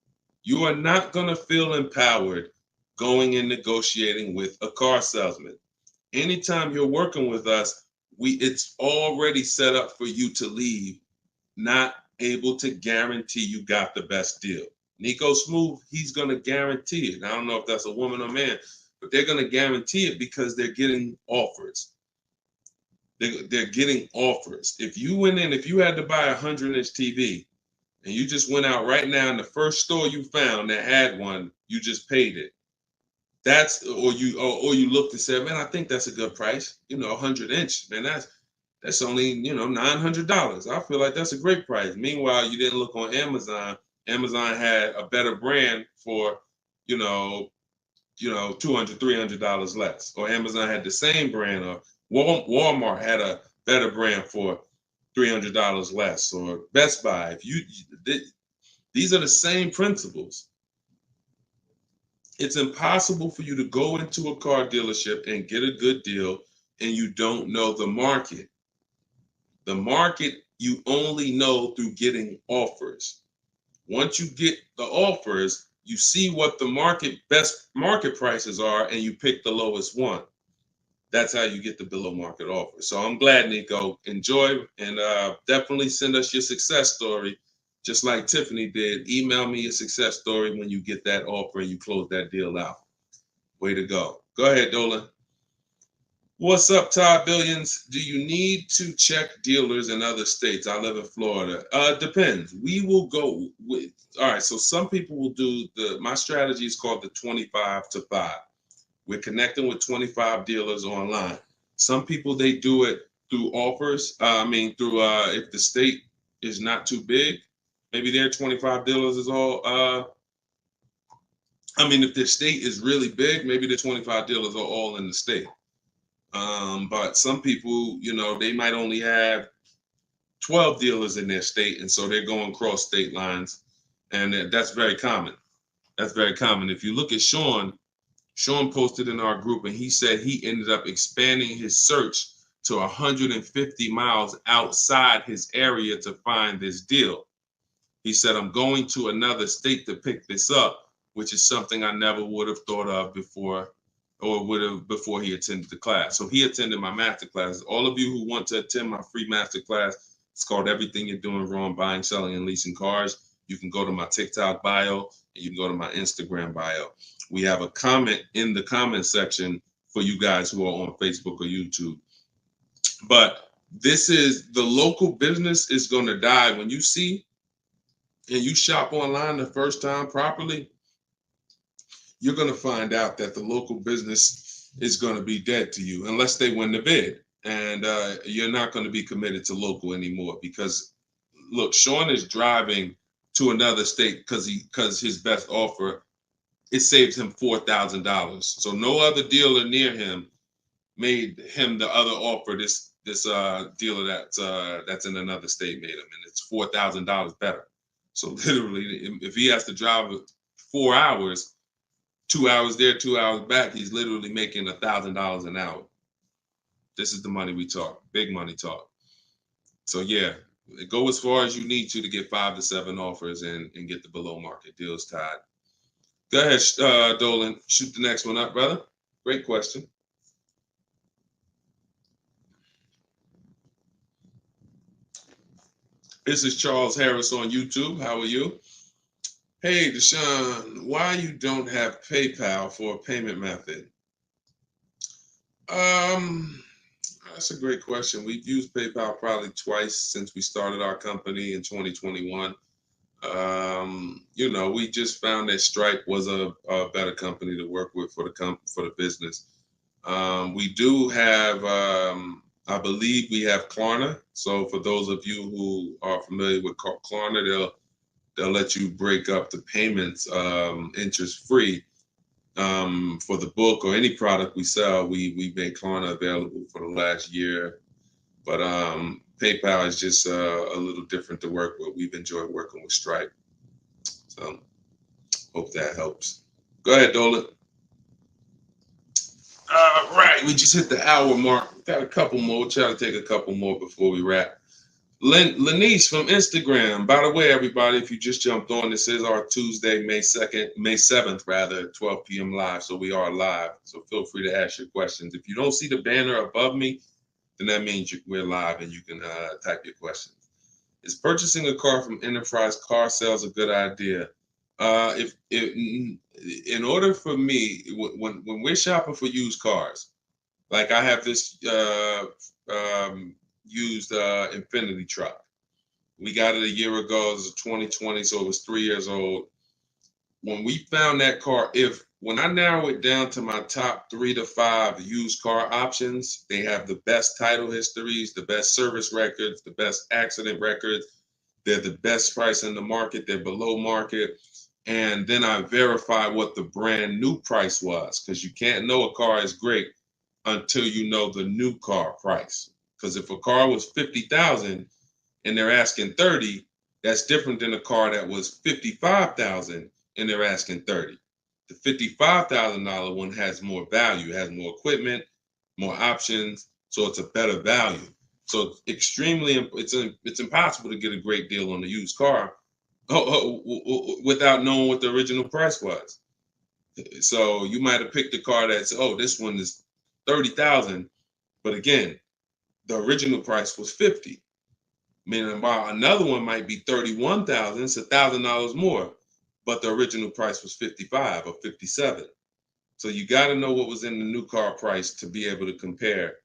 S1: You are not going to feel empowered going and negotiating with a car salesman. Anytime you're working with us, it's already set up for you to leave not able to guarantee you got the best deal. Nico Smooth, he's going to guarantee it. I don't know if that's a woman or man, but they're going to guarantee it because they're getting offers. They're getting offers. If you went in, if you had to buy a 100-inch TV and you just went out right now in the first store you found that had one, you just paid it. Or you looked and said, man, I think that's a good price. 100-inch, man, that's only, $900. I feel like that's a great price. Meanwhile, you didn't look on Amazon. Amazon had a better brand for, $200, $300 less. Or Amazon had the same brand, or Walmart had a better brand for $300 less, or Best Buy. These are the same principles. It's impossible for you to go into a car dealership and get a good deal and you don't know the market. The market you only know through getting offers. Once you get the offers, you see what the best market prices are and you pick the lowest one. That's how you get the below market offer. So I'm glad, Nico. Enjoy, and definitely send us your success story. Just like Tiffany did, email me your success story when you get that offer and you close that deal out. Way to go. Go ahead, Dolan. What's up, Todd Billions? Do you need to check dealers in other states? I live in Florida. Depends. We will go with, all right, so some people will do my strategy is called the 25 to 5. We're connecting with 25 dealers online. Some people, they do it through offers. If the state is not too big, maybe their 25 dealers is all, if the state is really big, maybe the 25 dealers are all in the state. But some people, they might only have 12 dealers in their state, and so they're going cross state lines, and that's very common. That's very common. If you look at Sean posted in our group, and he said he ended up expanding his search to 150 miles outside his area to find this deal. He said, I'm going to another state to pick this up, which is something I never would have thought of before, or would have before he attended the class. So he attended my master class. All of you who want to attend my free master class, it's called Everything You're Doing Wrong, Buying, Selling, and Leasing Cars. You can go to my TikTok bio, and you can go to my Instagram bio. We have a comment in the comment section for you guys who are on Facebook or YouTube. But this is, the local business is going to die. When you see and you shop online the first time properly, you're going to find out that the local business is going to be dead to you unless they win the bid. And you're not going to be committed to local anymore, because look, Sean is driving to another state because his best offer, it saves him $4,000. So no other dealer near him made him the other offer. This dealer that's in another state made him, and it's $4,000 better. So literally, if he has to drive 4 hours, 2 hours there, 2 hours back, he's literally making $1,000 an hour. This is the money we talk, big money talk. So yeah, go as far as you need to get 5 to 7 offers and get the below market deals tied. Go ahead, Dolan, shoot the next one up, brother. Great question. This is Charles Harris on YouTube. How are you? Hey, Deshone, why you don't have PayPal for a payment method? Um, that's a great question. We've used PayPal probably twice since we started our company in 2021. We just found that Stripe was a better company to work with for the business. We do have, I believe we have Klarna. So for those of you who are familiar with Klarna, they'll let you break up the payments interest free. For the book or any product we sell, we make Klarna available for the last year. But PayPal is just a little different to work with. We've enjoyed working with Stripe. So hope that helps. Go ahead, Dolan. Right, we just hit the hour mark. Got a couple more. We'll try to take a couple more before we wrap. Lenice from Instagram. By the way, everybody, if you just jumped on, this is our Tuesday, May 7th, rather, 12 p.m. live. So we are live. So feel free to ask your questions. If you don't see the banner above me, then that means we're live and you can type your questions. Is purchasing a car from Enterprise Car Sales a good idea? If in order for me, when we're shopping for used cars, like I have this used Infinity truck. We got it a year ago. It was 2020, so it was 3 years old. When we found that car, when I narrow it down to my top 3 to 5 used car options, they have the best title histories, the best service records, the best accident records. They're the best price in the market. They're below market. And then I verify what the brand new price was, because you can't know a car is great until you know the new car price. Because if a car was 50,000 and they're asking 30, that's different than a car that was 55,000 and they're asking 30. The $55,000 one has more value, has more equipment, more options, so it's a better value. So it's impossible to get a great deal on a used car without knowing what the original price was. So you might have picked a car that's, this one is 30,000, but again, the original price was 50. Meaning, while another one might be 31,000, it's $1,000 more, but the original price was 55 or 57. So you got to know what was in the new car price to be able to compare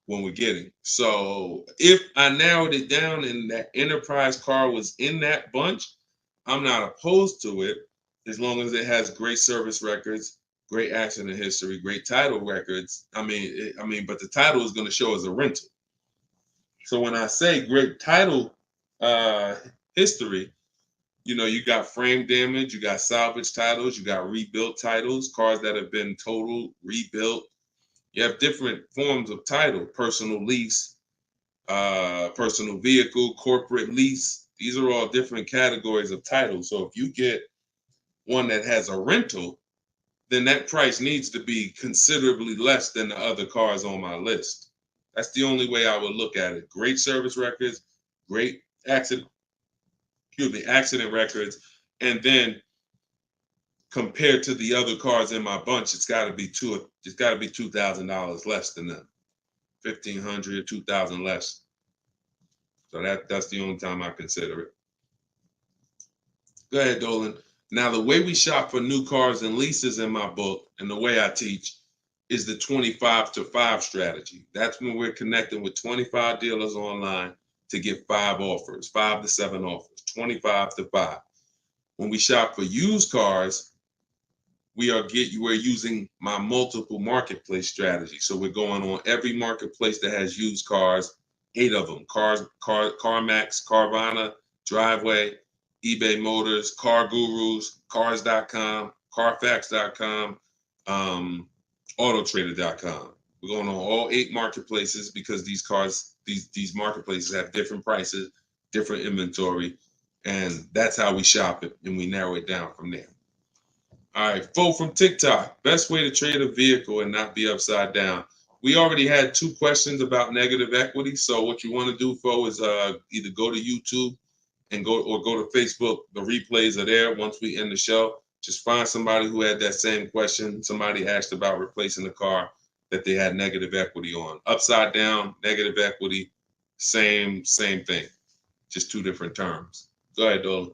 S1: when we're getting. So if I narrowed it down and that Enterprise car was in that bunch, I'm not opposed to it as long as it has great service records, great accident history, great title records. But the title is going to show as a rental. So when I say great title history, you got frame damage, you got salvage titles, you got rebuilt titles, cars that have been totaled, rebuilt. You have different forms of title: personal lease, personal vehicle, corporate lease. These are all different categories of title. So if you get one that has a rental, then that price needs to be considerably less than the other cars on my list. That's the only way I would look at it. Great service records, great accident records, and then compared to the other cars in my bunch, it's got to be $2,000 less than them. 1,500, 2,000 less. So that's the only time I consider it. Go ahead, Dolan. Now, the way we shop for new cars and leases in my book, and the way I teach, is the 25 to 5 strategy. That's when we're connecting with 25 dealers online to get 5 offers, 5 to 7 offers, 25 to 5. When we shop for used cars, we're using my multiple marketplace strategy. So we're going on every marketplace that has used cars, 8 of them: CarMax, Carvana, Driveway, eBay Motors, Car Gurus, Cars.com, Carfax.com, Autotrader.com. We're going on all 8 marketplaces because these marketplaces have different prices, different inventory, and that's how we shop it, and we narrow it down from there. All right, Fo from TikTok. Best way to trade a vehicle and not be upside down. We already had 2 questions about negative equity. So what you want to do, Fo, is either go to YouTube and go to Facebook. The replays are there once we end the show. Just find somebody who had that same question. Somebody asked about replacing the car that they had negative equity on. Upside down, negative equity, same thing. Just 2 different terms. Go ahead, Dolan.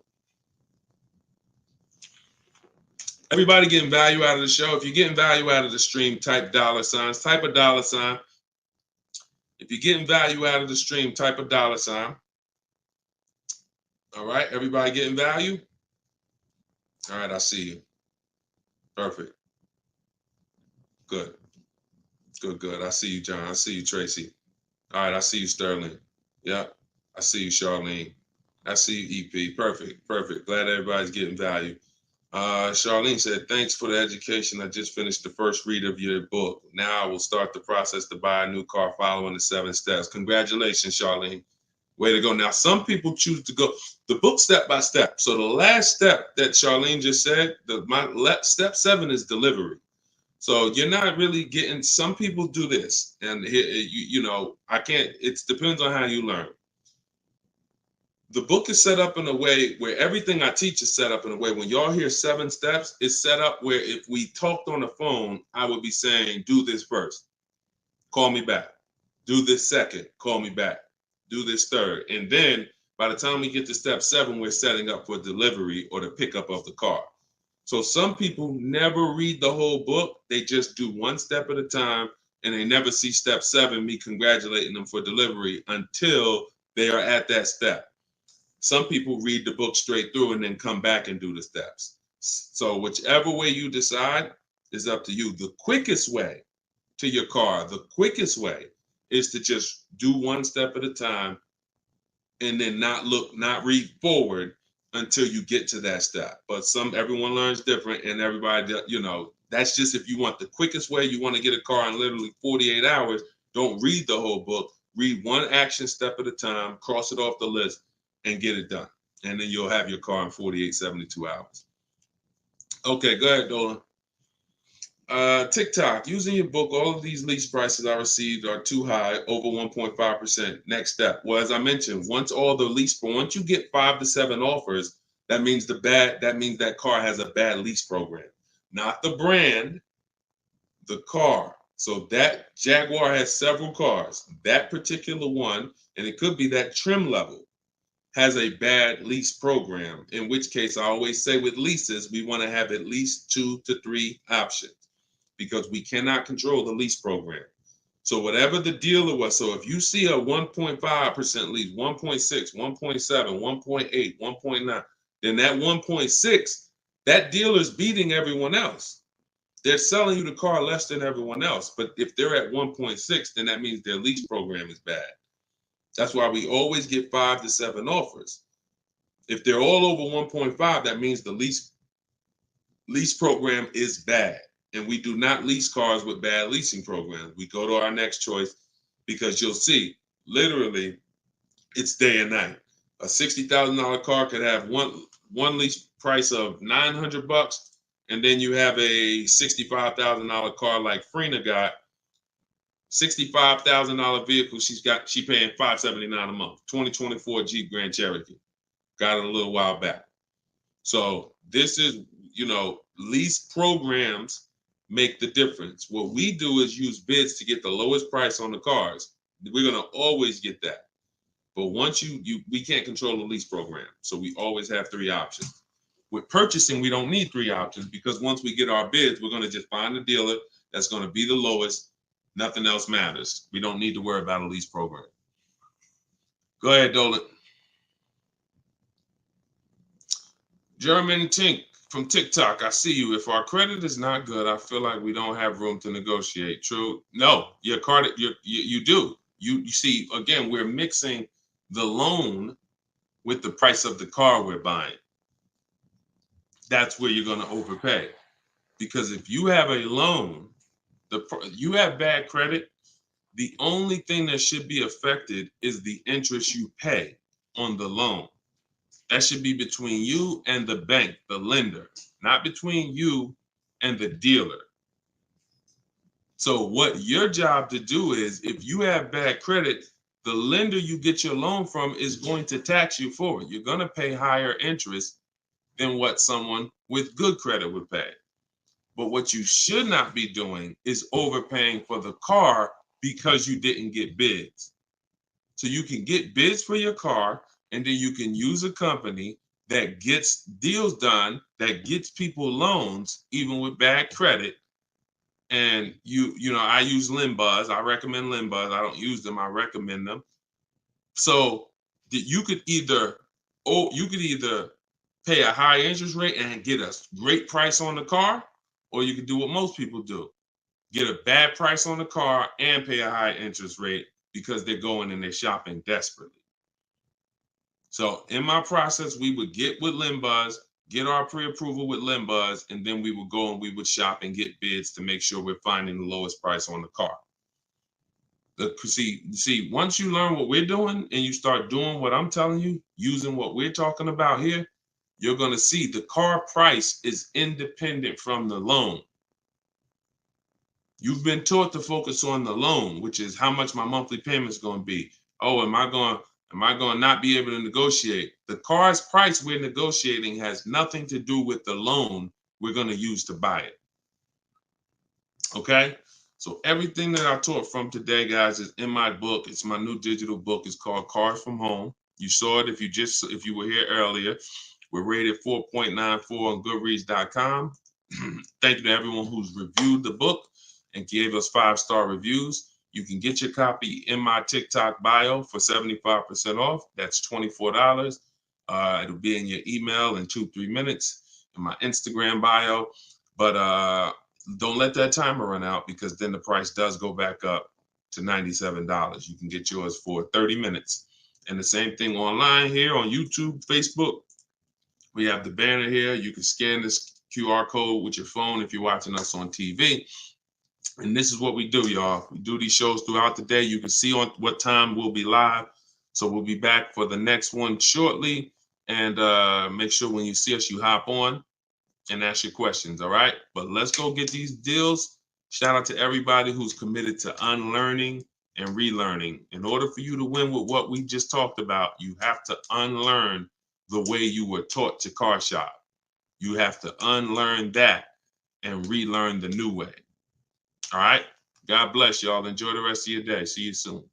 S1: Everybody getting value out of the show. If you're getting value out of the stream, type $signs, type a $sign. If you're getting value out of the stream, type a $sign. All right, everybody getting value? All right, I see you. Perfect. Good. Good. I see you, John. I see you, Tracy. All right, I see you, Sterling. Yep. I see you, Charlene. I see you, EP. Perfect. Glad everybody's getting value. Charlene said, thanks for the education. I just finished the first read of your book. Now I will start the process to buy a new car following the 7 steps. Congratulations, Charlene. Way to go. Now, some people choose to go the book step by step. So the last step that Charlene just said, step 7 is delivery. So you're not really getting, some people do this. And I can't, it depends on how you learn. The book is set up in a way where everything I teach is set up in a way when y'all hear 7 steps, it's set up where if we talked on the phone, I would be saying, do this first, call me back. Do this second, call me back. Do this third. And then by the time we get to step 7, we're setting up for delivery or the pickup of the car. So some people never read the whole book. They just do 1 step at a time and they never see step 7, me congratulating them for delivery until they are at that step. Some people read the book straight through and then come back and do the steps. So whichever way you decide is up to you. The quickest way to your car, the quickest way is to just do 1 step at a time and then not read forward until you get to that step. But everyone learns different, and everybody, that's just if you want the quickest way, you want to get a car in literally 48 hours, don't read the whole book. Read 1 action step at a time, cross it off the list, and get it done. And then you'll have your car in 48, 72 hours. Okay, go ahead, Dolan. TikTok, using your book, all of these lease prices I received are too high, over 1.5%. Next step. Well, as I mentioned, once you get 5 to 7 offers, that means that car has a bad lease program. Not the brand, the car. So that Jaguar has several cars. That particular one, and it could be that trim level, has a bad lease program, in which case I always say with leases, we want to have at least 2 to 3 options, because we cannot control the lease program. So whatever the dealer was, so if you see a 1.5% lease, 1.6, 1.7, 1.8, 1.9, then that 1.6, that dealer's beating everyone else. They're selling you the car less than everyone else. But if they're at 1.6, then that means their lease program is bad. That's why we always get 5 to 7 offers. If they're all over 1.5, that means the lease program is bad. And we do not lease cars with bad leasing programs. We go to our next choice, because you'll see, literally, it's day and night. A $60,000 car could have one lease price of $900, and then you have a $65,000 car like Frena got, $65,000 vehicle. She paying $579 a month. 2024 Jeep Grand Cherokee. Got it a little while back. So this is, lease programs make the difference. What we do is use bids to get the lowest price on the cars. We're gonna always get that. But once we can't control the lease program. So we always have 3 options. With purchasing, we don't need 3 options, because once we get our bids, we're gonna just find a dealer that's gonna be the lowest. Nothing else matters. We don't need to worry about a lease program. Go ahead, Dolan. German Tink from TikTok, I see you. If our credit is not good, I feel like we don't have room to negotiate. True? No, your credit, you do. You see, again, we're mixing the loan with the price of the car we're buying. That's where you're going to overpay. Because if you have a loan, you have bad credit, the only thing that should be affected is the interest you pay on the loan. That should be between you and the bank, the lender, not between you and the dealer. So what your job to do is, if you have bad credit, the lender you get your loan from is going to tax you for it. You're going to pay higher interest than what someone with good credit would pay. But what you should not be doing is overpaying for the car because you didn't get bids. So you can get bids for your car, and then you can use a company that gets deals done, that gets people loans, even with bad credit. And you know, I use Limbuzz. I recommend Limbuzz. I don't use them. I recommend them. So you could either, pay a high interest rate and get a great price on the car, or you could do what most people do: get a bad price on the car and pay a high interest rate because they're going and they're shopping desperately. So in my process, we would get with Limbuzz, get our pre-approval with Limbuzz, and then we would go and we would shop and get bids to make sure we're finding the lowest price on the car. See, once you learn what we're doing and you start doing what I'm telling you, using what we're talking about here, you're going to see the car price is independent from the loan. You've been taught to focus on the loan, which is how much my monthly payment is going to be. Oh, am I going to not be able to negotiate? The car's price we're negotiating has nothing to do with the loan we're going to use to buy it. Okay? So everything that I taught from today, guys, is in my book. It's my new digital book. It's called Cars from Home. You saw it if you were here earlier. We're rated 4.94 on Goodreads.com. Thank you to everyone who's reviewed the book and gave us 5-star reviews. You can get your copy in my TikTok bio for 75% off. That's $24. It'll be in your email in 2-3 minutes, in my Instagram bio. But don't let that timer run out, because then the price does go back up to $97. You can get yours for 30 minutes. And the same thing online here on YouTube, Facebook. We have the banner here. You can scan this QR code with your phone if you're watching us on TV. And this is what we do, y'all. We do these shows throughout the day. You can see on what time we'll be live. So we'll be back for the next one shortly. And make sure when you see us, you hop on and ask your questions, all right? But let's go get these deals. Shout out to everybody who's committed to unlearning and relearning. In order for you to win with what we just talked about, you have to unlearn the way you were taught to car shop. You have to unlearn that and relearn the new way. All right? God bless y'all. Enjoy the rest of your day. See you soon.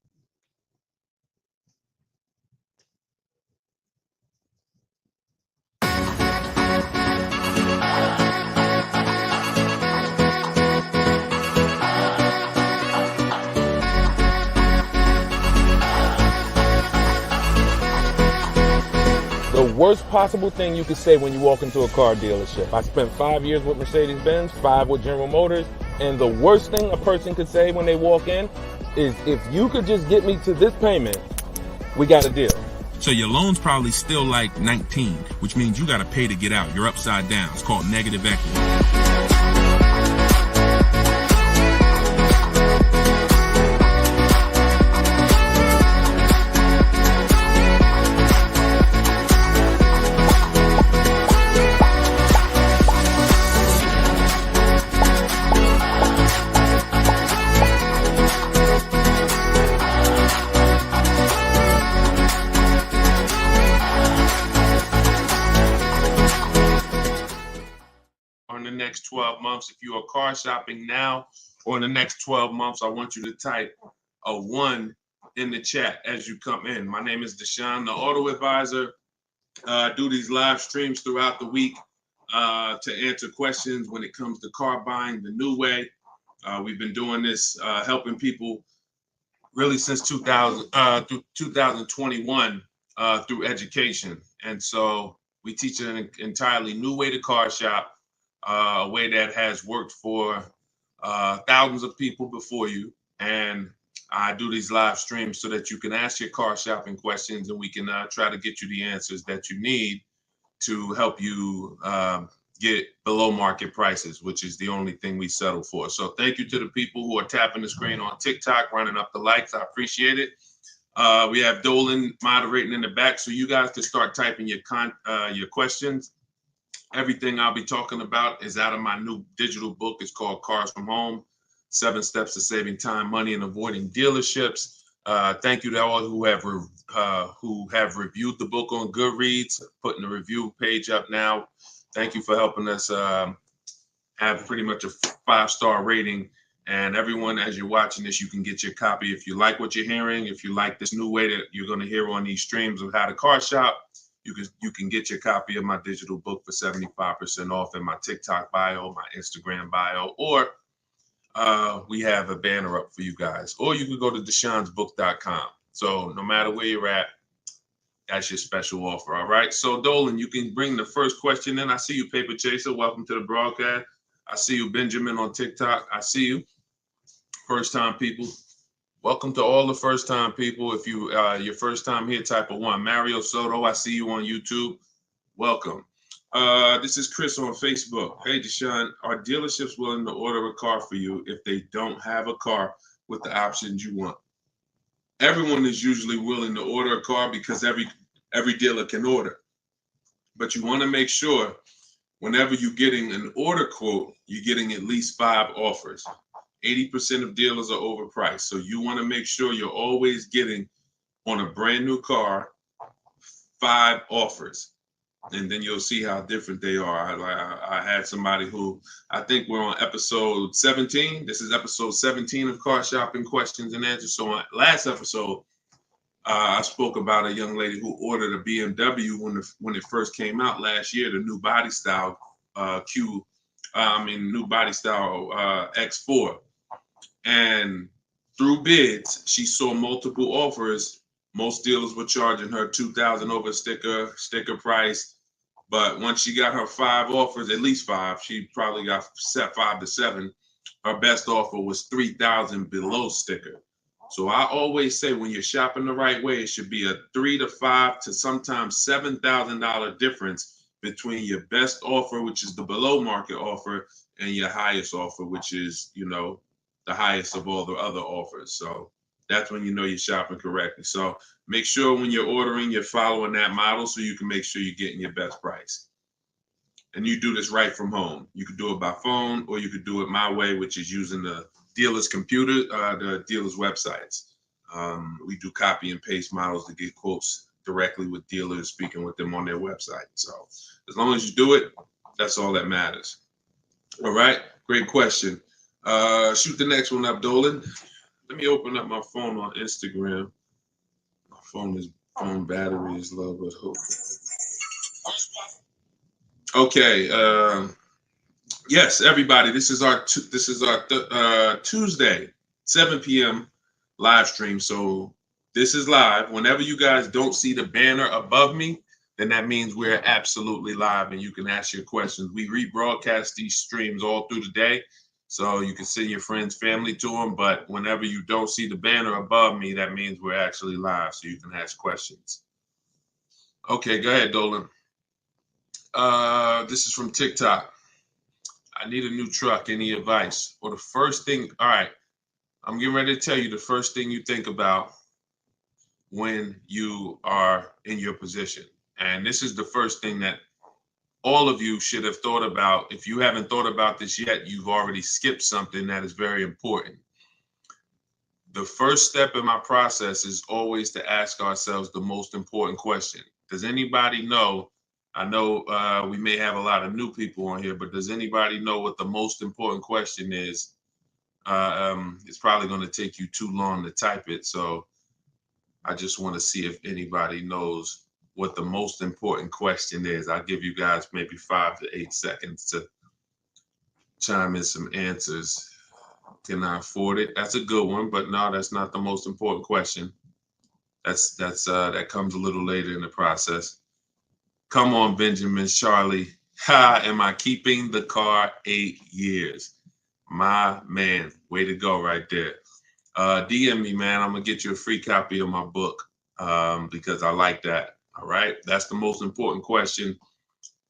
S2: The worst possible thing you could say when you walk into a car dealership. I spent 5 years with Mercedes-Benz, 5 with General Motors, and the worst thing a person could say when they walk in is, if you could just get me to this payment, we got a deal.
S3: So your loan's probably still like 19, which means you got to pay to get out. You're upside down. It's called negative equity.
S1: Next 12 months, if you are car shopping now, or in the next 12 months, I want you to type a 1 in the chat as you come in. My name is Deshone the Auto Advisor. I do these live streams throughout the week to answer questions when it comes to car buying the new way. We've been doing this, helping people really since 2021 through education. And so we teach an entirely new way to car shop, a way that has worked for thousands of people before you. And I do these live streams so that you can ask your car shopping questions, and we can try to get you the answers that you need to help you get below market prices, which is the only thing we settle for. So thank you to the people who are tapping the screen on TikTok, running up the likes. I appreciate it. We have Dolan moderating in the back, so you guys can start typing your questions. Everything I'll be talking about is out of my new digital book. It's called Cars from Home, 7 Steps to Saving Time, Money, and Avoiding Dealerships. Thank you to all who have reviewed the book on Goodreads, putting the review page up now. Thank you for helping us have pretty much a 5-star rating. And everyone, as you're watching this, you can get your copy. If you like what you're hearing, if you like this new way that you're going to hear on these streams of how to car shop, you can get your copy of my digital book for 75% off in my TikTok bio, my Instagram bio, or we have a banner up for you guys. Or you can go to deshonsbook.com. So no matter where you're at, that's your special offer. All right. So Dolan, you can bring the first question in. I see you, Paper Chaser. Welcome to the broadcast. I see you, Benjamin, on TikTok. I see you. First time people. Welcome to all the first time people. If you your first time here, type of 1. Mario Soto, I see you on YouTube. Welcome. This is Chris on Facebook. Hey, Deshone, are dealerships willing to order a car for you if they don't have a car with the options you want? Everyone is usually willing to order a car because every dealer can order. But you want to make sure whenever you're getting an order quote, you're getting at least 5 offers. 80% of dealers are overpriced. So you want to make sure you're always getting on a brand new car 5 offers. And then you'll see how different they are. I had somebody who, I think we're on episode 17. This is episode 17 of Car Shopping Questions and Answers. So on last episode, I spoke about a young lady who ordered a BMW when it first came out last year, the new body style new body style X4. And through bids, she saw multiple offers. Most dealers were charging her $2,000 over sticker price. But once she got her 5 offers, at least 5, she probably got set 5 to 7. Her best offer was $3,000 below sticker. So I always say when you're shopping the right way, it should be a $3,000 to $5,000 to sometimes $7,000 difference between your best offer, which is the below market offer, and your highest offer, which is, the highest of all the other offers. So that's when you know you're shopping correctly. So make sure when you're ordering, you're following that model so you can make sure you're getting your best price. And you do this right from home. You could do it by phone, or you could do it my way, which is using the dealer's computer, the dealer's websites. We do copy and paste models to get quotes directly with dealers, speaking with them on their website. So as long as you do it, that's all that matters. All right, great question. Shoot the next one up, Dolan. Let me open up my phone on Instagram. My phone battery is low, but hope. Okay. Yes, everybody. This is our Tuesday, 7 p.m. live stream. So this is live. Whenever you guys don't see the banner above me, then that means we're absolutely live, and you can ask your questions. We rebroadcast these streams all through the day, so you can send your friends, family to them. But whenever you don't see the banner above me, that means we're actually live, so you can ask questions. Okay, go ahead, Dolan. This is from TikTok. I need a new truck. Any advice? Or the first thing, all right, I'm getting ready to tell you the first thing you think about when you are in your position. And this is the first thing that all of you should have thought about. If you haven't thought about this yet, you've already skipped something that is very important. The first step in my process is always to ask ourselves the most important question. Does anybody know? I know we may have a lot of new people on here, but does anybody know what the most important question is? It's probably going to take you too long to type it. So I just want to see if anybody knows what the most important question is. I'll give you guys maybe 5 to 8 seconds to chime in some answers. Can I afford it? That's a good one, but no, that's not the most important question. That comes a little later in the process. Come on, Benjamin, Charlie. Am I keeping the car 8 years? My man, way to go right there. DM me, man. I'm gonna get you a free copy of my book because I like that. All right, that's the most important question.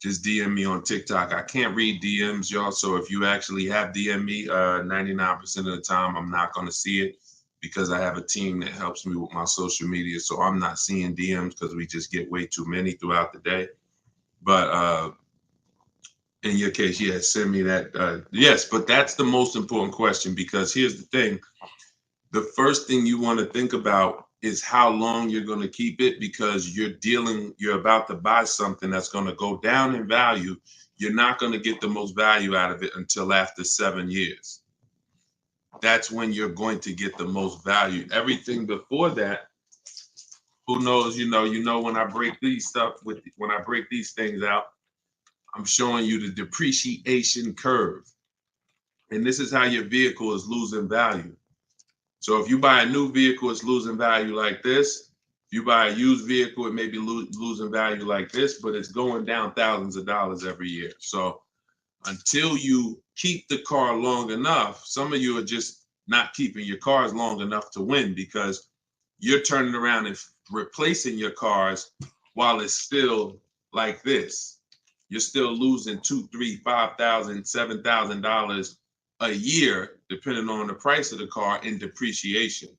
S1: Just DM me on TikTok. I can't read DMs, y'all. So if you actually have DM me, 99% of the time, I'm not gonna see it because I have a team that helps me with my social media. So I'm not seeing DMs because we just get way too many throughout the day. But in your case, yeah, send me that. Yes, but that's the most important question because here's the thing. The first thing you want to think about is how long you're going to keep it because you're about to buy something that's going to go down in value. You're not going to get the most value out of it until after 7 years. That's when you're going to get the most value. Everything before that, who knows, you know, when I break these things out, I'm showing you the depreciation curve. And this is how your vehicle is losing value. So if you buy a new vehicle, it's losing value like this. If you buy a used vehicle, it may be losing value like this, but it's going down thousands of dollars every year. So until you keep the car long enough, some of you are just not keeping your cars long enough to win, because you're turning around and replacing your cars while it's still like this. You're still losing $2,000, $3,000, $5,000, $7,000 a year, depending on the price of the car, in depreciation.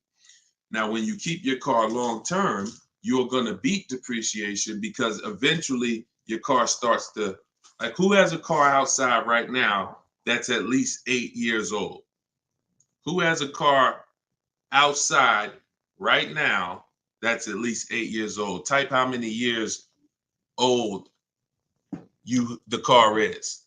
S1: Now, when you keep your car long term, you're going to beat depreciation, because eventually your car starts to, like, who has a car outside right now that's at least 8 years old? Who has a car outside right now that's at least 8 years old? Type how many years old the car is.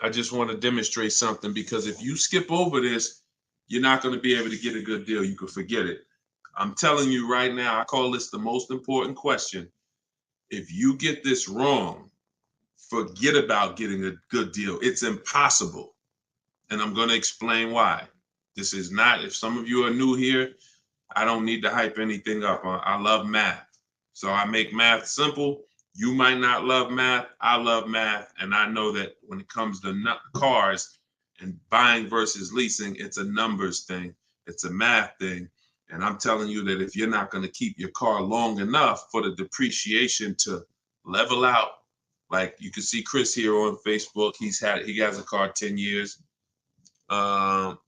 S1: I just want to demonstrate something, because if you skip over this, you're not going to be able to get a good deal. You can forget it. I'm telling you right now, I call this the most important question. If you get this wrong, forget about getting a good deal. It's impossible. And I'm going to explain why. This is not, if some of you are new here, I don't need to hype anything up. I love math. So I make math simple. You might not love math. I love math. And I know that when it comes to cars and buying versus leasing, it's a numbers thing. It's a math thing. And I'm telling you that if you're not going to keep your car long enough for the depreciation to level out, like you can see Chris here on Facebook, he has a car 10 years. Carlos,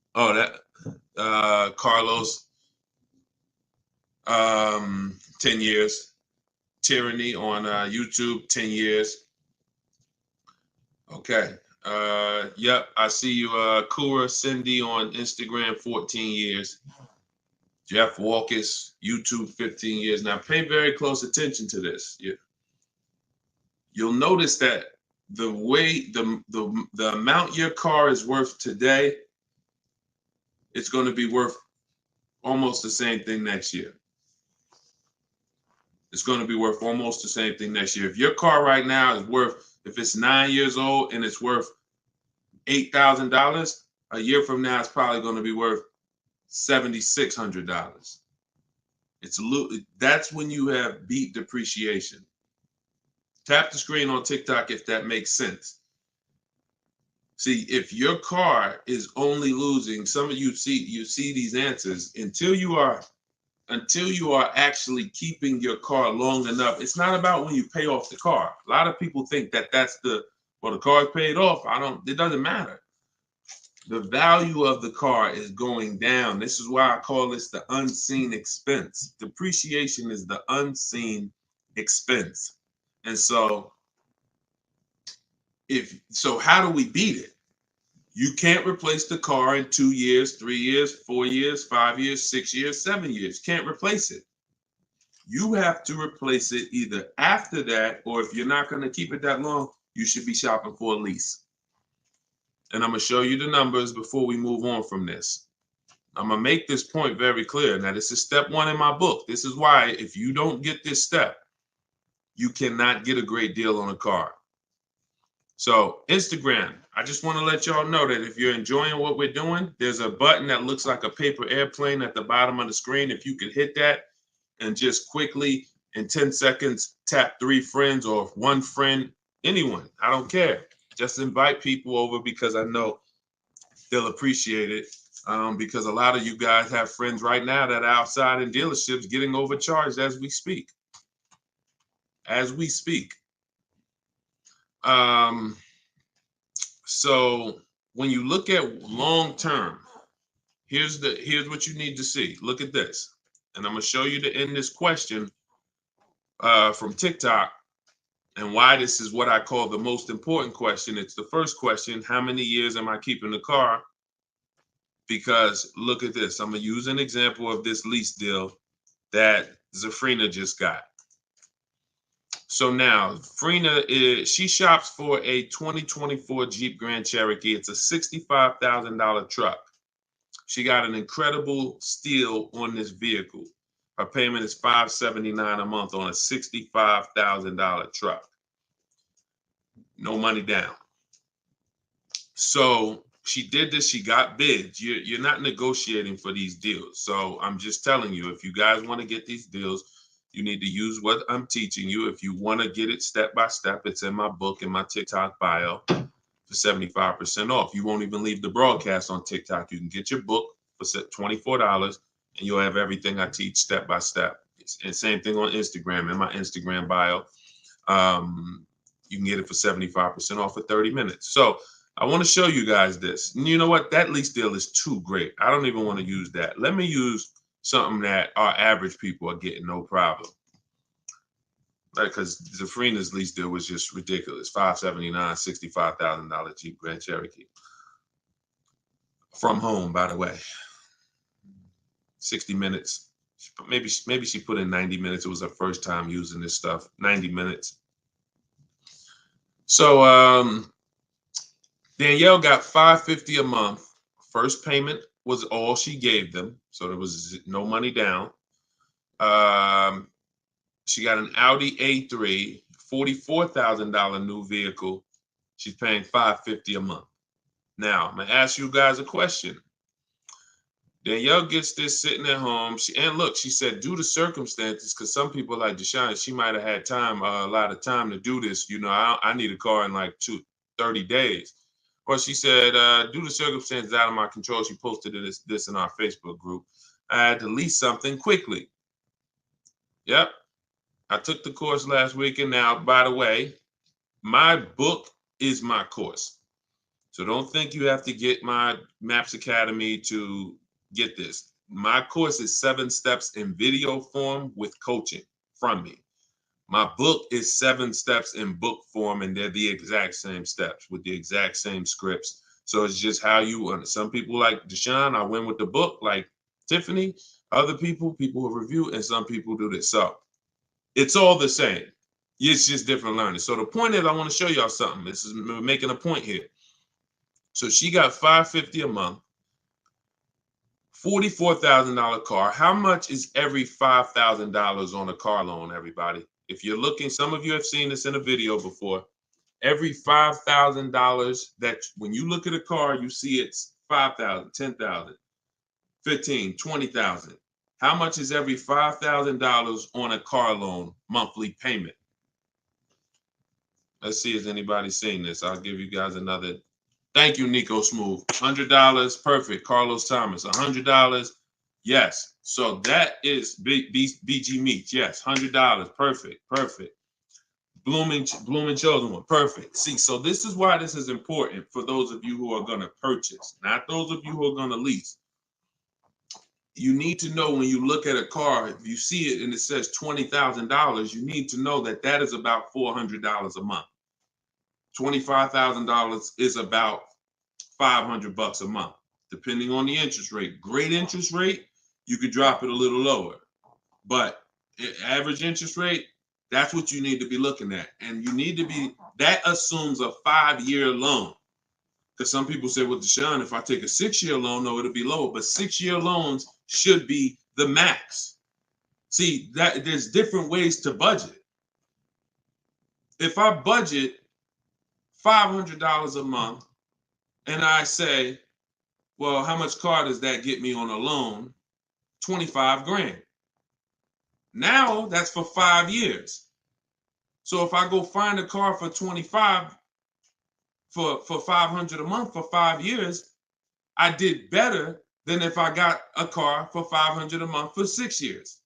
S1: 10 years. Tyranny on YouTube, 10 years. Okay. Yep, I see you. Kura Cindy on Instagram, 14 years. Jeff Walkus, YouTube, 15 years. Now pay very close attention to this. You'll notice that the way the amount your car is worth today, it's going to be worth almost the same thing next year. It's going to be worth almost the same thing next year. If your car right now is worth, if it's 9 years old and it's worth $8,000, a year from now it's probably going to be worth $7,600. That's when you have beat depreciation. Tap the screen on TikTok if that makes sense. See, if your car is only losing, some of you see these answers, until you are actually keeping your car long enough. It's not about when you pay off the car. A lot of people think that that's the car is paid off. It doesn't matter. The value of the car is going down. This is why I call this the unseen expense. Depreciation is the unseen expense. And so how do we beat it? You can't replace the car in 2 years, 3 years, 4 years, 5 years, 6 years, 7 years. Can't replace it. You have to replace it either after that, or if you're not going to keep it that long, you should be shopping for a lease. And I'm going to show you the numbers before we move on from this. I'm going to make this point very clear. Now, this is step 1 in my book. This is why if you don't get this step, you cannot get a great deal on a car. So Instagram, I just want to let y'all know that if you're enjoying what we're doing, there's a button that looks like a paper airplane at the bottom of the screen. If you could hit that and just quickly in 10 seconds, tap 3 friends or 1 friend, anyone, I don't care. Just invite people over, because I know they'll appreciate it. Because a lot of you guys have friends right now that are outside in dealerships getting overcharged as we speak. So when you look at long term, here's what you need to see. Look at this, and I'm gonna show you to end this question from TikTok, and why this is what I call the most important question. It's the first question: how many years am I keeping the car? Because look at this. I'm gonna use an example of this lease deal that Zafrina just got. So now, Frina she shops for a 2024 Jeep Grand Cherokee. It's a $65,000 truck. She got an incredible steal on this vehicle. Her payment is $579 a month on a $65,000 truck. No money down. So she did this. She got bids. You're not negotiating for these deals. So I'm just telling you, if you guys want to get these deals, you need to use what I'm teaching you. If you want to get it step by step, it's in my book, in my TikTok bio for 75% off. You won't even leave the broadcast on TikTok. You can get your book for $24 and you'll have everything I teach step by step. And same thing on Instagram, in my Instagram bio. You can get it for 75% off for 30 minutes. So I want to show you guys this. And you know what? That lease deal is too great. I don't even want to use that. Let me use something that our average people are getting no problem. Because Zafrina's lease deal was just ridiculous. $579, $65,000 Jeep Grand Cherokee. From home, by the way. 60 minutes. Maybe she put in 90 minutes. It was her first time using this stuff. 90 minutes. So Danielle got $550 a month. First payment was all she gave them, so there was no money down. She got an Audi A3, $44,000 new vehicle. She's paying $550 a month. Now I'm gonna ask you guys a question. Danielle gets this sitting at home. She said, due to circumstances, because some people like Deshone, she might have had time, a lot of time to do this. You know, I need a car in like 30 days. But she said, due to circumstances out of my control, she posted this in our Facebook group. I had to lease something quickly. Yep. I took the course last week. And now, by the way, my book is my course. So don't think you have to get my Maps Academy to get this. My course is 7 steps in video form with coaching from me. My book is 7 steps in book form, and they're the exact same steps with the exact same scripts. So it's just how you want it. Some people like Deshone, I went with the book, like Tiffany. Other people who review, and some people do this. So it's all the same. It's just different learning. So the point is, I want to show y'all something. This is making a point here. So she got $550 a month, $44,000 car. How much is every $5,000 on a car loan, everybody? If you're looking, some of you have seen this in a video before. Every $5,000 that when you look at a car, you see it's $5,000, $10,000, $15,000, $20,000. How much is every $5,000 on a car loan monthly payment? Let's see if anybody's seen this. I'll give you guys another. Thank you, Nico Smooth. $100, perfect. Carlos Thomas, $100. Yes. So that is BG Meats. Yes, $100. Perfect. Perfect. Blooming Chosen One. Perfect. See, so this is why this is important for those of you who are going to purchase, not those of you who are going to lease. You need to know when you look at a car, if you see it and it says $20,000, you need to know that that is about $400 a month. $25,000 is about $500 a month, depending on the interest rate. Great interest rate, you could drop it a little lower. But average interest rate, that's what you need to be looking at. And you need to be, that assumes a 5-year loan. Because some people say, well, Deshone, if I take a 6-year loan, no, it'll be lower. But 6-year loans should be the max. See, that there's different ways to budget. If I budget $500 a month, and I say, well, how much car does that get me on a loan? 25 grand. Now that's for 5 years. So if I go find a car for 25 for $500 a month for 5 years, I did better than if I got a car for $500 a month for 6 years.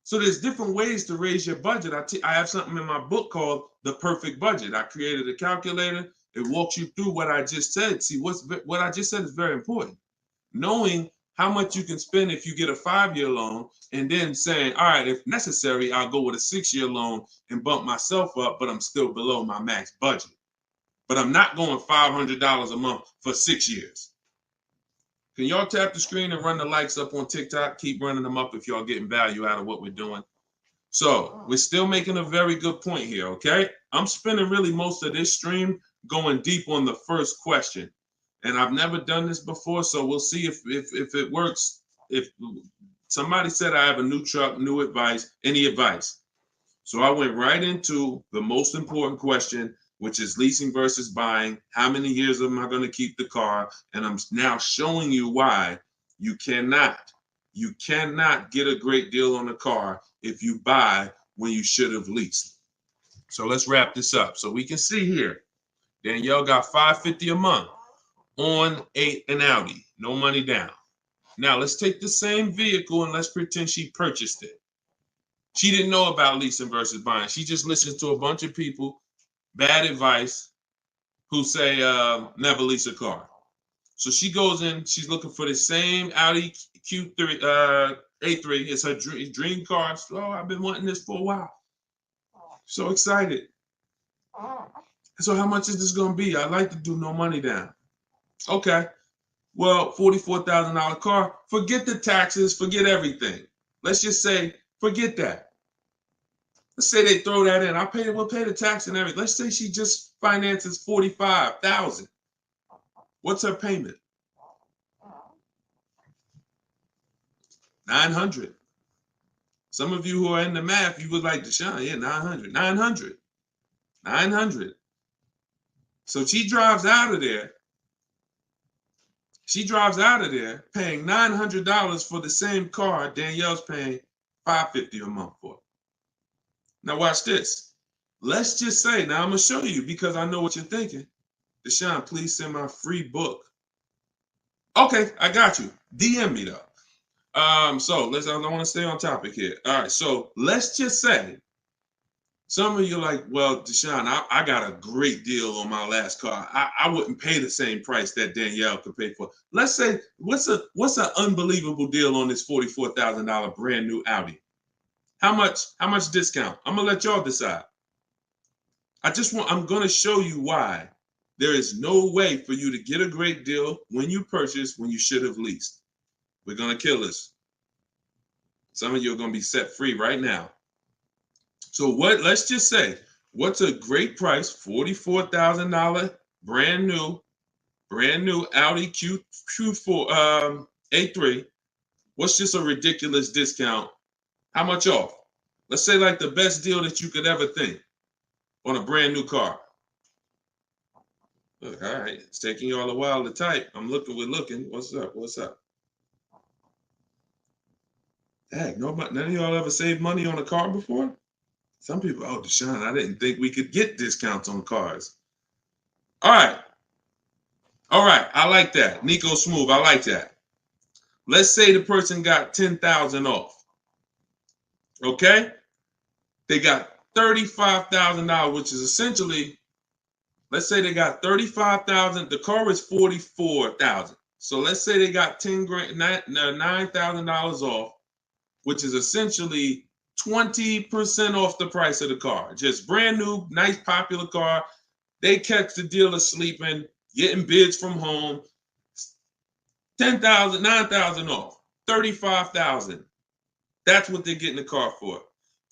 S1: So there's different ways to raise your budget. I have something in my book called The Perfect Budget. I created a calculator. It walks you through what I just said. See, what I just said is very important. Knowing how much you can spend if you get a 5-year loan, and then saying, all right, if necessary, I'll go with a 6-year loan and bump myself up, but I'm still below my max budget. But I'm not going $500 a month for 6 years. Can y'all tap the screen and run the likes up on TikTok? Keep running them up if y'all getting value out of what we're doing. So we're still making a very good point here, okay? I'm spending really most of this stream going deep on the first question. And I've never done this before, so we'll see if it works. If Somebody said I have a new truck, new advice, any advice? So I went right into the most important question, which is leasing versus buying. How many years am I going to keep the car? And I'm now showing you why you cannot get a great deal on a car if you buy when you should have leased. So let's wrap this up. So we can see here, Danielle got $550 a month on an Audi, no money down. Now let's take the same vehicle and let's pretend she purchased it. She didn't know about leasing versus buying. She just listened to a bunch of people, bad advice, who say never lease a car. So she goes in, she's looking for the same Audi Q3, A3. It's her dream car. Oh, I've been wanting this for a while. So excited. So how much is this going to be? I'd like to do no money down. Okay. Well, $44,000 car. Forget the taxes. Forget everything. Let's just say, forget that. Let's say they throw that in. We'll pay the tax and everything. Let's say she just finances $45,000. What's her payment? $900. Some of you who are in the math, you would like Deshone, yeah, $900. $900. So she drives out of there. She drives out of there paying $900 for the same car Danielle's paying $550 a month for. Now watch this. Let's just say, now I'm going to show you because I know what you're thinking. Deshone, please send my free book. Okay, I got you. DM me though. So I want to stay on topic here. All right, so let's just say some of you are like, well, Deshone, I got a great deal on my last car. I wouldn't pay the same price that Danielle could pay for. Let's say, what's an unbelievable deal on this $44,000 brand new Audi? How much discount? I'm gonna let y'all decide. I'm gonna show you why there is no way for you to get a great deal when you purchase when you should have leased. We're gonna kill this. Some of you are gonna be set free right now. So let's just say, what's a great price? $44,000 brand new Audi Q4 A3. What's just a ridiculous discount? How much off? Let's say like the best deal that you could ever think on a brand new car. Look, all right, it's taking you all a while to type. We're looking. What's up? Heck, none of y'all ever saved money on a car before? Some people, oh, Deshone, I didn't think we could get discounts on cars. All right, I like that. Nico Smooth, I like that. Let's say the person got $10,000 off. Okay? They got $35,000, which is essentially, let's say they got $35,000. The car is $44,000. So let's say they got $9,000 off, which is essentially 20% off the price of the car. Just brand new, nice, popular car. They catch the dealer sleeping, getting bids from home. $10,000, $9,000 off, $35,000. That's what they're getting the car for.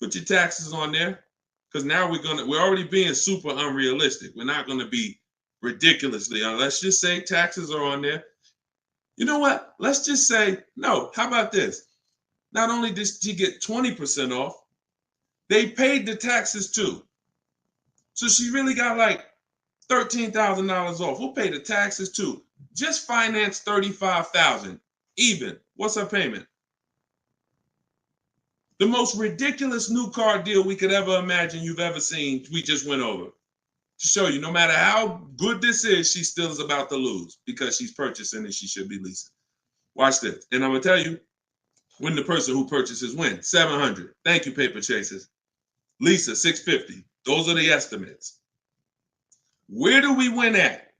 S1: Put your taxes on there, because now we're already being super unrealistic. We're not gonna be ridiculously. Let's just say taxes are on there. You know what? Let's just say no. How about this? Not only did she get 20% off, they paid the taxes too. So she really got like $13,000 off. We'll pay the taxes too. Just finance $35,000 even. What's her payment? The most ridiculous new car deal we could ever imagine you've ever seen, we just went over. To show you, no matter how good this is, she still is about to lose because she's purchasing and she should be leasing. Watch this. And I'm going to tell you, when the person who purchases wins, $700. Thank you, paper chasers. Lisa, $650. Those are the estimates. Where do we win at?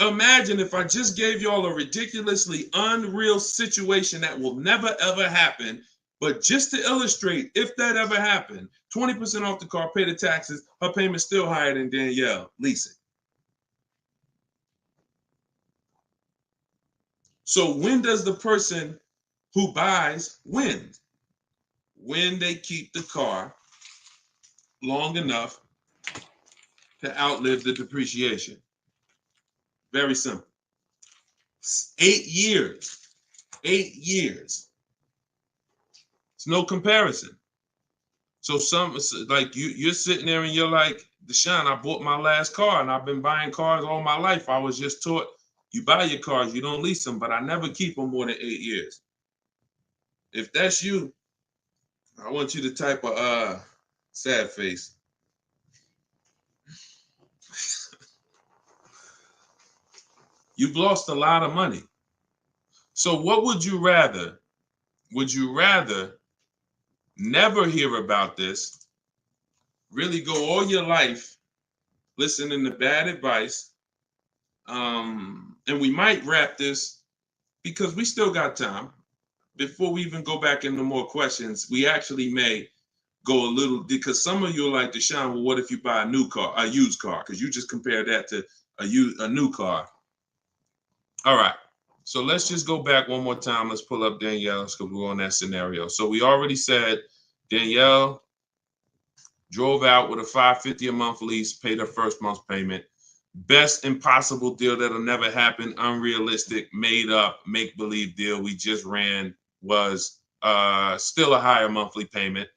S1: Imagine if I just gave y'all a ridiculously unreal situation that will never ever happen, but just to illustrate, if that ever happened, 20% off the car, pay the taxes, her payment's still higher than Danielle leasing. So when does the person who buys win? When they keep the car long enough to outlive the depreciation. Very simple. 8 years. 8 years. It's no comparison. So like you're sitting there and you're like, Deshone, I bought my last car and I've been buying cars all my life. I was just taught you buy your cars, you don't lease them, but I never keep them more than 8 years. If that's you, I want you to type a sad face. You've lost a lot of money. So what would you rather? Would you rather never hear about this, really go all your life listening to bad advice? And we might wrap this because we still got time. Before we even go back into more questions, we actually may go a little, because some of you are like, Deshone, well, what if you buy a new car, a used car? Because you just compared that to a new car. All right. So let's just go back one more time. Let's pull up Danielle's because we're on that scenario. So we already said Danielle drove out with a $550 a month lease, paid her first month's payment. Best impossible deal that'll never happen, unrealistic, made up, make-believe deal we just ran was still a higher monthly payment.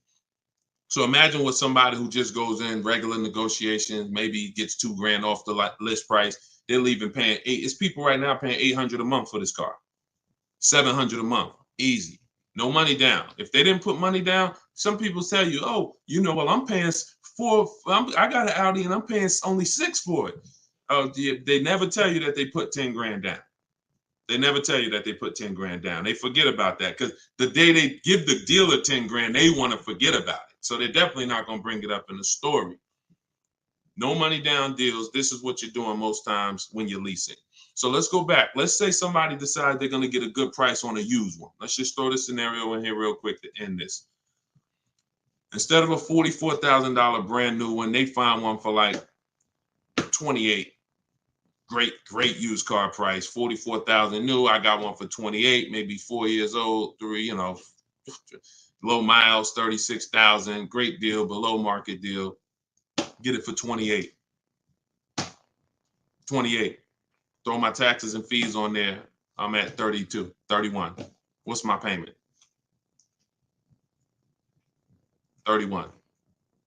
S1: So imagine with somebody who just goes in regular negotiations, maybe gets $2,000 off the list price. They're leaving paying it's people right now paying $800 a month for this car, $700 a month, easy, no money down. If they didn't put money down, some people tell you, oh, you know, well, I'm paying I got an Audi and I'm paying only $6 for it. They never tell you that they put 10 grand down. They never tell you that they put 10 grand down. They forget about that because the day they give the dealer 10 grand, they want to forget about it. So they're definitely not going to bring it up in the story. No money down deals. This is what you're doing most times when you're leasing. So let's go back. Let's say somebody decides they're going to get a good price on a used one. Let's just throw this scenario in here real quick to end this. Instead of a $44,000 brand new one, they find one for like 28. Great used car price, 44,000 new. I got one for 28, maybe 4 years old, low miles, 36,000. Great deal, below market deal. Get it for 28. 28. Throw my taxes and fees on there. I'm at 32, 31. What's my payment? 31,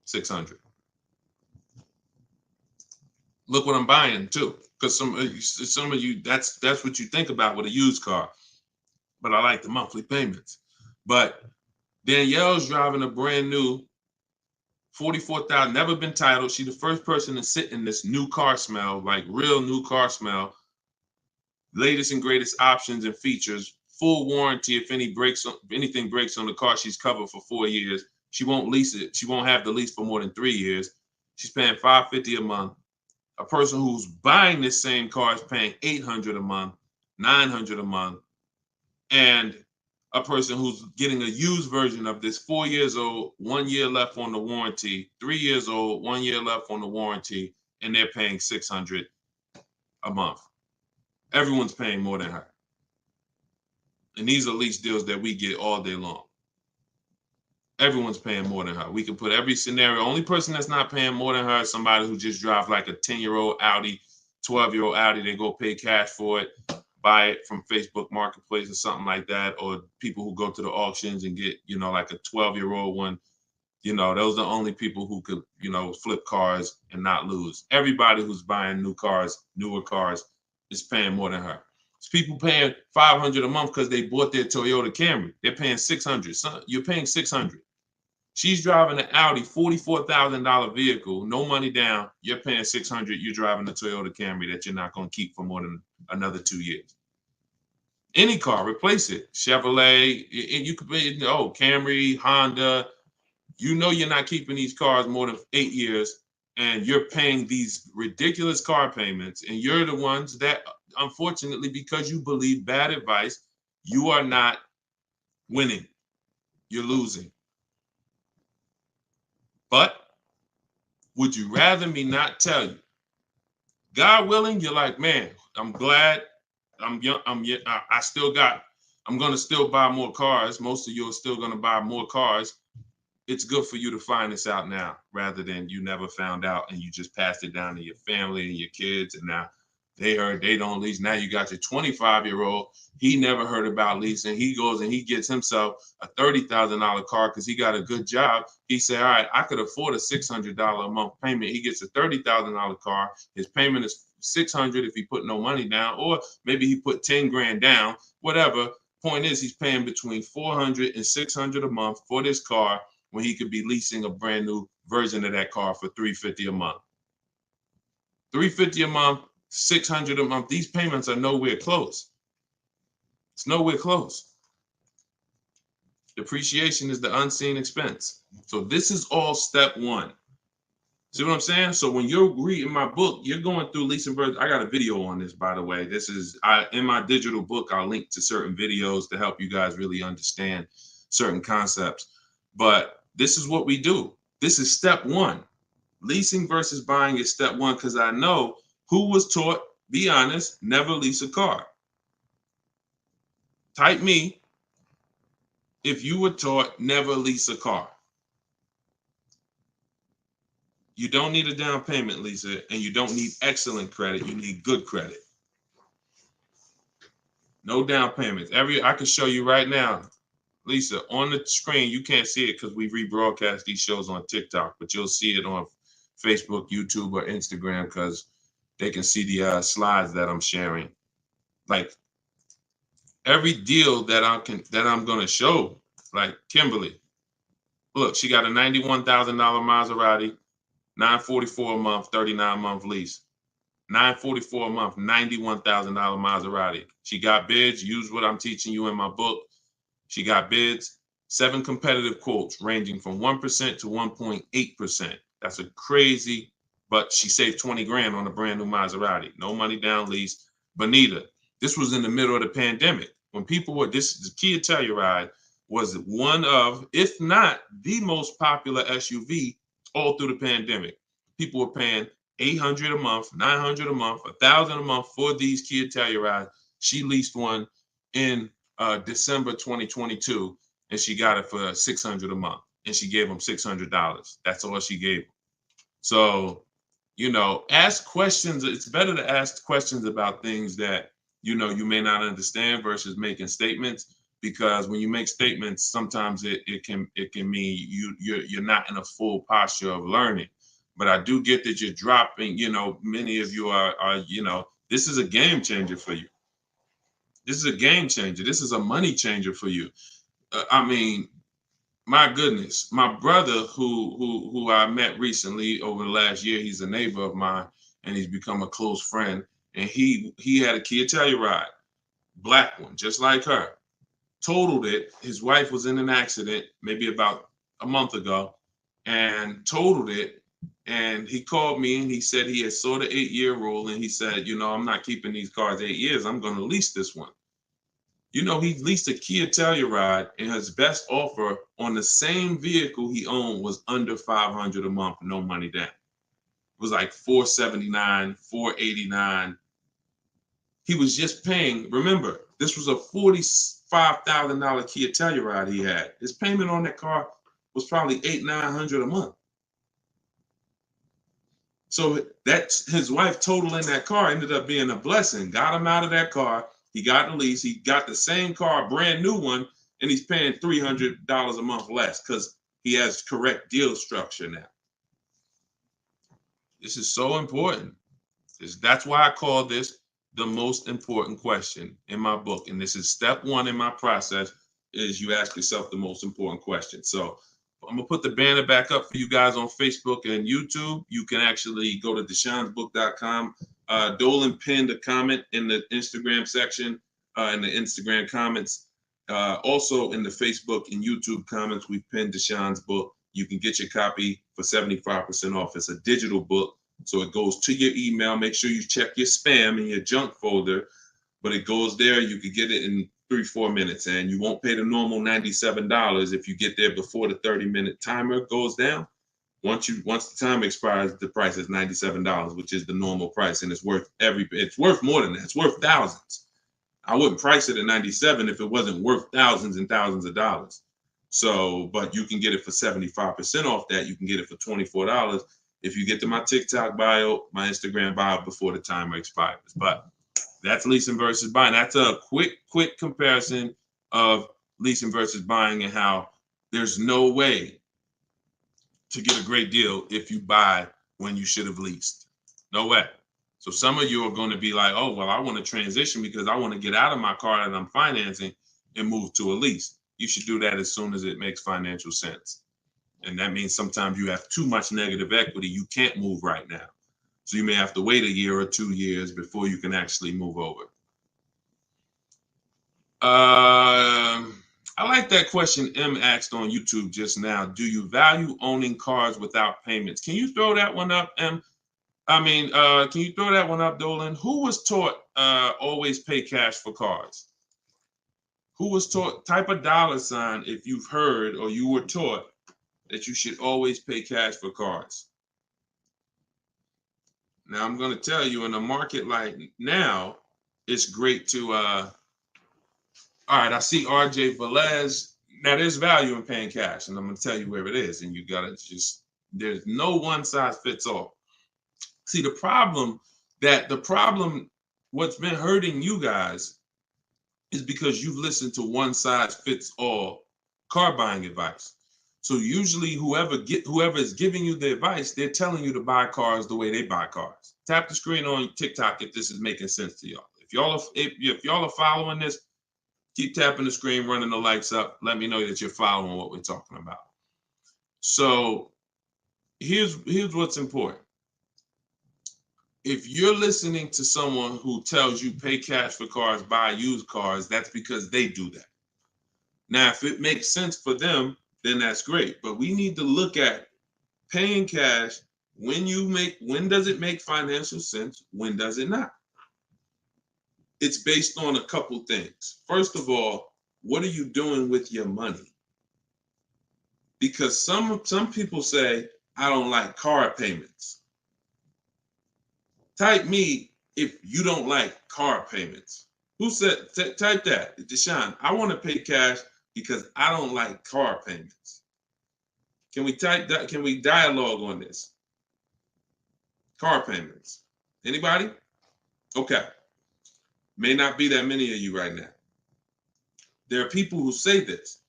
S1: 600. Look what I'm buying too, because some of you that's what you think about with a used car. But I like the monthly payments. But Danielle's driving a brand new 44,000, never been titled. She's the first person to sit in this new car smell, like real new car smell. Latest and greatest options and features, full warranty. If anything breaks on the car, she's covered for 4 years. She won't lease it. She won't have the lease for more than 3 years. She's paying $550 a month. A person who's buying this same car is paying $800 a month, $900 a month. And a person who's getting a used version of this, 4 years old, 1 year left on the warranty, 3 years old, 1 year left on the warranty, and they're paying $600 a month. Everyone's paying more than her. And these are lease deals that we get all day long. Everyone's paying more than her. We can put every scenario. Only person that's not paying more than her is somebody who just drives like a 10-year-old Audi, 12-year-old Audi. They go pay cash for it, buy it from Facebook Marketplace or something like that, or people who go to the auctions and get, like a 12-year-old one. Those are the only people who could, flip cars and not lose. Everybody who's buying newer cars, is paying more than her. It's people paying $500 a month because they bought their Toyota Camry. They're paying $600. So you're paying $600. She's driving an Audi, $44,000 vehicle, no money down. You're paying $600. You're driving a Toyota Camry that you're not going to keep for more than another 2 years. Any car, replace it. Chevrolet, you could pay, Camry, Honda. You're not keeping these cars more than 8 years, and you're paying these ridiculous car payments, and you're the ones that, unfortunately, because you believe bad advice, you are not winning. You're losing. But would you rather me not tell you? God willing, you're like, man, I'm glad I'm young. I'm going to still buy more cars. Most of you are still going to buy more cars. It's good for you to find this out now rather than you never found out and you just passed it down to your family and your kids. And now They heard they don't lease. Now you got your 25-year-old. He never heard about leasing. He goes and he gets himself a $30,000 car because he got a good job. He said, all right, I could afford a $600 a month payment. He gets a $30,000 car. His payment is $600 if he put no money down, or maybe he put 10 grand down, whatever. Point is, he's paying between $400 and $600 a month for this car when he could be leasing a brand new version of that car for $350 a month. $350 a month, $600 a month. These payments are nowhere close. It's nowhere close. Depreciation is the unseen expense. So this is all step one. See what I'm saying? So when you're reading my book, you're going through leasing versions. I got a video on this, by the way. This is in my digital book. I'll link to certain videos to help you guys really understand certain concepts. But this is what we do. This is step one. Leasing versus buying is step one, because I know who was taught, be honest, never lease a car. Type me if you were taught never lease a car. You don't need a down payment, Lisa, and you don't need excellent credit. You need good credit. No down payments. I can show you right now, Lisa, on the screen. You can't see it because we rebroadcast these shows on TikTok, but you'll see it on Facebook, YouTube, or Instagram because they can see the slides that I'm sharing. Like every deal that I'm gonna show, like Kimberly. Look, she got a $91,000 Maserati, $944 a month, 39-month lease. $944 a month, $91,000 Maserati. She got bids. Use what I'm teaching you in my book. She got bids. 7 competitive quotes ranging from 1% to 1.8%. That's a crazy, but she saved 20 grand on a brand new Maserati. No money down lease. Bonita, this was in the middle of the pandemic. When people were, the Kia Telluride was one of, if not the most popular SUV all through the pandemic. People were paying $800 a month, $900 a month, $1,000 a month for these Kia Tellurides. She leased one in December 2022, and she got it for $600 a month, and she gave him $600. That's all she gave him. So, ask questions. It's better to ask questions about things that you may not understand versus making statements, because when you make statements, sometimes it can mean you're not in a full posture of learning. But I do get that you're dropping. Many of you are this is a game changer for you. This is a game changer. This is a money changer for you. My goodness, my brother who I met recently over the last year, he's a neighbor of mine, and he's become a close friend. And he had a Kia Telluride, black one, just like her. Totaled it. His wife was in an accident maybe about a month ago, and totaled it. And he called me and he said he had saw the 8-year rule, and he said, I'm not keeping these cars 8 years. I'm going to lease this one. He leased a Kia Telluride, and his best offer on the same vehicle he owned was under $500 a month, no money down. It was like $479, $489. He was just paying. Remember, this was a $45,000 Kia Telluride he had. His payment on that car was probably $800-900 a month. So that's his wife totaling that car ended up being a blessing. Got him out of that car. He got the lease. He got the same car, brand new one, and he's paying $300 a month less because he has correct deal structure now. This is so important. That's why I call this the most important question in my book. And this is step one in my process, is you ask yourself the most important question. So I'm going to put the banner back up for you guys on Facebook and YouTube. You can actually go to Deshone'sBook.com. Dolan pinned a comment in the Instagram section, in the Instagram comments. Also in the Facebook and YouTube comments, we've pinned Deshone's book. You can get your copy for 75% off. It's a digital book, so it goes to your email. Make sure you check your spam and your junk folder, but it goes there. You can get it in 3-4 minutes, and you won't pay the normal $97 if you get there before the 30-minute timer goes down. Once the time expires, the price is $97, which is the normal price, and it's worth more than that. It's worth thousands. I wouldn't price it at $97 if it wasn't worth thousands and thousands of dollars. So, but you can get it for 75% off that. You can get it for $24, if you get to my TikTok bio, my Instagram bio before the timer expires. But that's leasing versus buying. That's a quick comparison of leasing versus buying and how there's no way to get a great deal if you buy when you should have leased. No way. So some of you are going to be like, oh, well, I want to transition because I want to get out of my car that I'm financing and move to a lease. You should do that as soon as it makes financial sense. And that means sometimes you have too much negative equity. You can't move right now. So you may have to wait a year or 2 years before you can actually move over. I like that question M asked on YouTube just now. Do you value owning cars without payments? Can you throw that one up, M? Can you throw that one up, Dolan? Who was taught always pay cash for cars? Who was taught, type a dollar sign if you've heard or you were taught that you should always pay cash for cars. Now, I'm going to tell you, in a market like now, it's great to, all right, I see RJ Velez. Now, there's value in paying cash, and I'm going to tell you where it is, and you got to just, there's no one size fits all. See, the problem, what's been hurting you guys is because you've listened to one size fits all car buying advice. So usually whoever is giving you the advice, they're telling you to buy cars the way they buy cars. Tap the screen on TikTok if this is making sense to y'all. If y'all are following this, keep tapping the screen, running the lights up. Let me know that you're following what we're talking about. So here's what's important. If you're listening to someone who tells you pay cash for cars, buy used cars, that's because they do that. Now, if it makes sense for them, then that's great. But we need to look at paying cash. When does it make financial sense? When does it not? It's based on a couple things. First of all, what are you doing with your money? Because some people say, I don't like car payments. Type me if you don't like car payments. Who said, type that, Deshone, I want to pay cash because I don't like car payments. Can we type that? Can we dialogue on this? Car payments. Anybody? Okay. May not be that many of you right now. There are people who say this,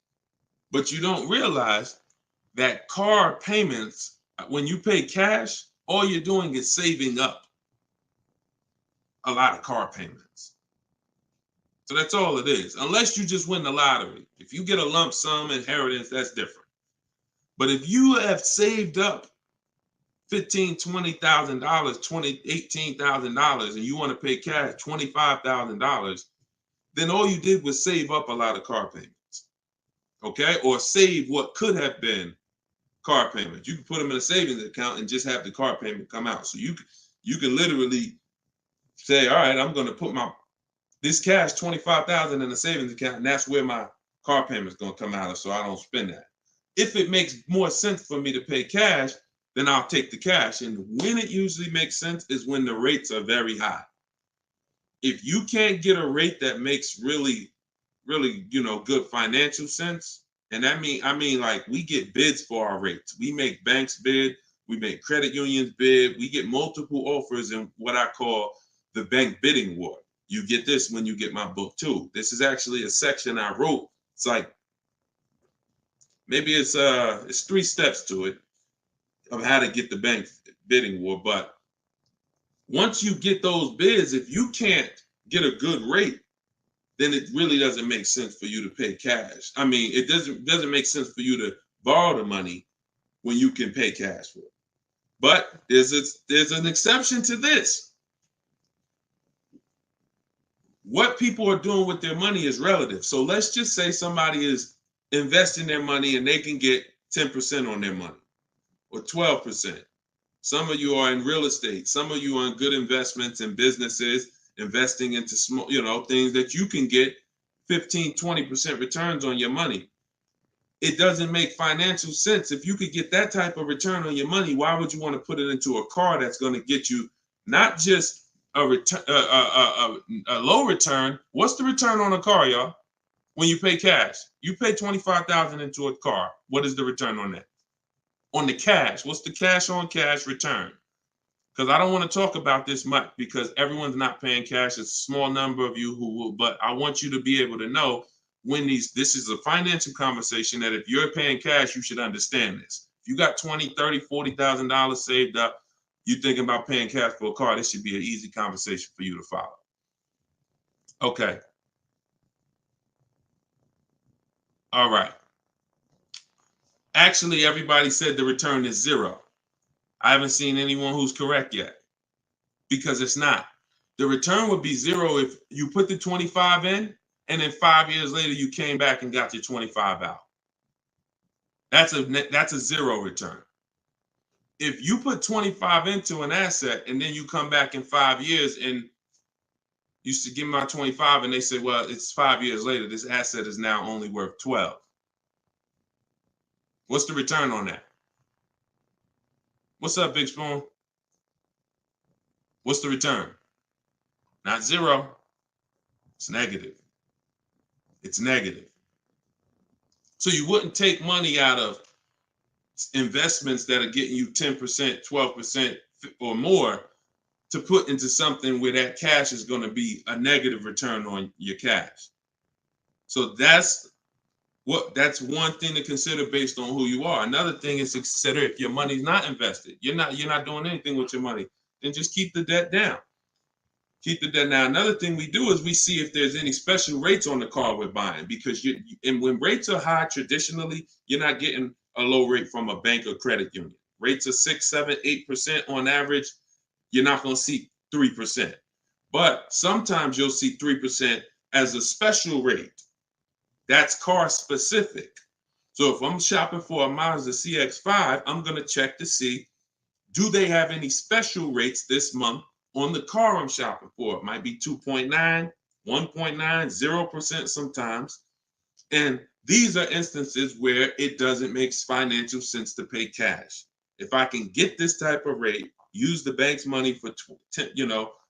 S1: but you don't realize that car payments, when you pay cash, all you're doing is saving up a lot of car payments. So that's all it is, unless you just win the lottery. If you get a lump sum inheritance, that's different. But if you have saved up $15,000, $20,000, $18,000, and you want to pay cash $25,000, then all you did was save up a lot of car payments, okay? Or save what could have been car payments. You can put them in a savings account and just have the car payment come out. So you can literally say, all right, I'm going to put this cash, $25,000 in a savings account, and that's where my car payment is going to come out of, so I don't spend that. If it makes more sense for me to pay cash, then I'll take the cash. And when it usually makes sense is when the rates are very high. If you can't get a rate that makes really, really, good financial sense, and I mean like we get bids for our rates. We make banks bid, we make credit unions bid, we get multiple offers in what I call the bank bidding war. You get this when you get my book too. This is actually a section I wrote. It's like, maybe it's 3 steps to it of how to get the bank bidding war. But once you get those bids, if you can't get a good rate, then it really doesn't make sense for you to pay cash. I mean, it doesn't make sense for you to borrow the money when you can pay cash for it. But there's an exception to this. What people are doing with their money is relative. So let's just say somebody is investing their money and they can get 10% on their money or 12%. Some of you are in real estate. Some of you are in good investments and businesses, investing into small, things that you can get 15, 20% returns on your money. It doesn't make financial sense. If you could get that type of return on your money, why would you want to put it into a car that's going to get you not just a low return? What's the return on a car, y'all? When you pay cash, you pay $25,000 into a car. What is the return on that? On the cash, what's the cash on cash return? Because I don't want to talk about this much because everyone's not paying cash. It's a small number of you who will, but I want you to be able to know when this is a financial conversation that if you're paying cash, you should understand this. If you got $20,000, $30,000, $40,000 saved up, you thinking about paying cash for a car, this should be an easy conversation for you to follow. Okay. All right. Actually, everybody said the return is 0. I haven't seen anyone who's correct yet because it's not. The return would be 0 if you put the 25 in and then 5 years later you came back and got your 25 out. That's a 0 return. If you put 25 into an asset and then you come back in 5 years and you should give me my 25 and they say, well, it's 5 years later, this asset is now only worth 12. What's the return on that? What's up, Big Spoon? What's the return? Not 0. It's negative. It's negative. So you wouldn't take money out of investments that are getting you 10%, 12% or more to put into something where that cash is going to be a negative return on your cash. So that's one thing to consider based on who you are. Another thing is to consider if your money's not invested, you're not doing anything with your money, then just keep the debt down. Keep the debt down. Another thing we do is we see if there's any special rates on the car we're buying, because and when rates are high, traditionally, you're not getting a low rate from a bank or credit union. Rates are 6, 7, 8% on average. You're not going to see 3%. But sometimes you'll see 3% as a special rate. That's car specific. So if I'm shopping for a Mazda CX-5, I'm going to check to see, do they have any special rates this month on the car I'm shopping for? It might be 2.9, 1.9, 0% sometimes. And these are instances where it doesn't make financial sense to pay cash. If I can get this type of rate, use the bank's money for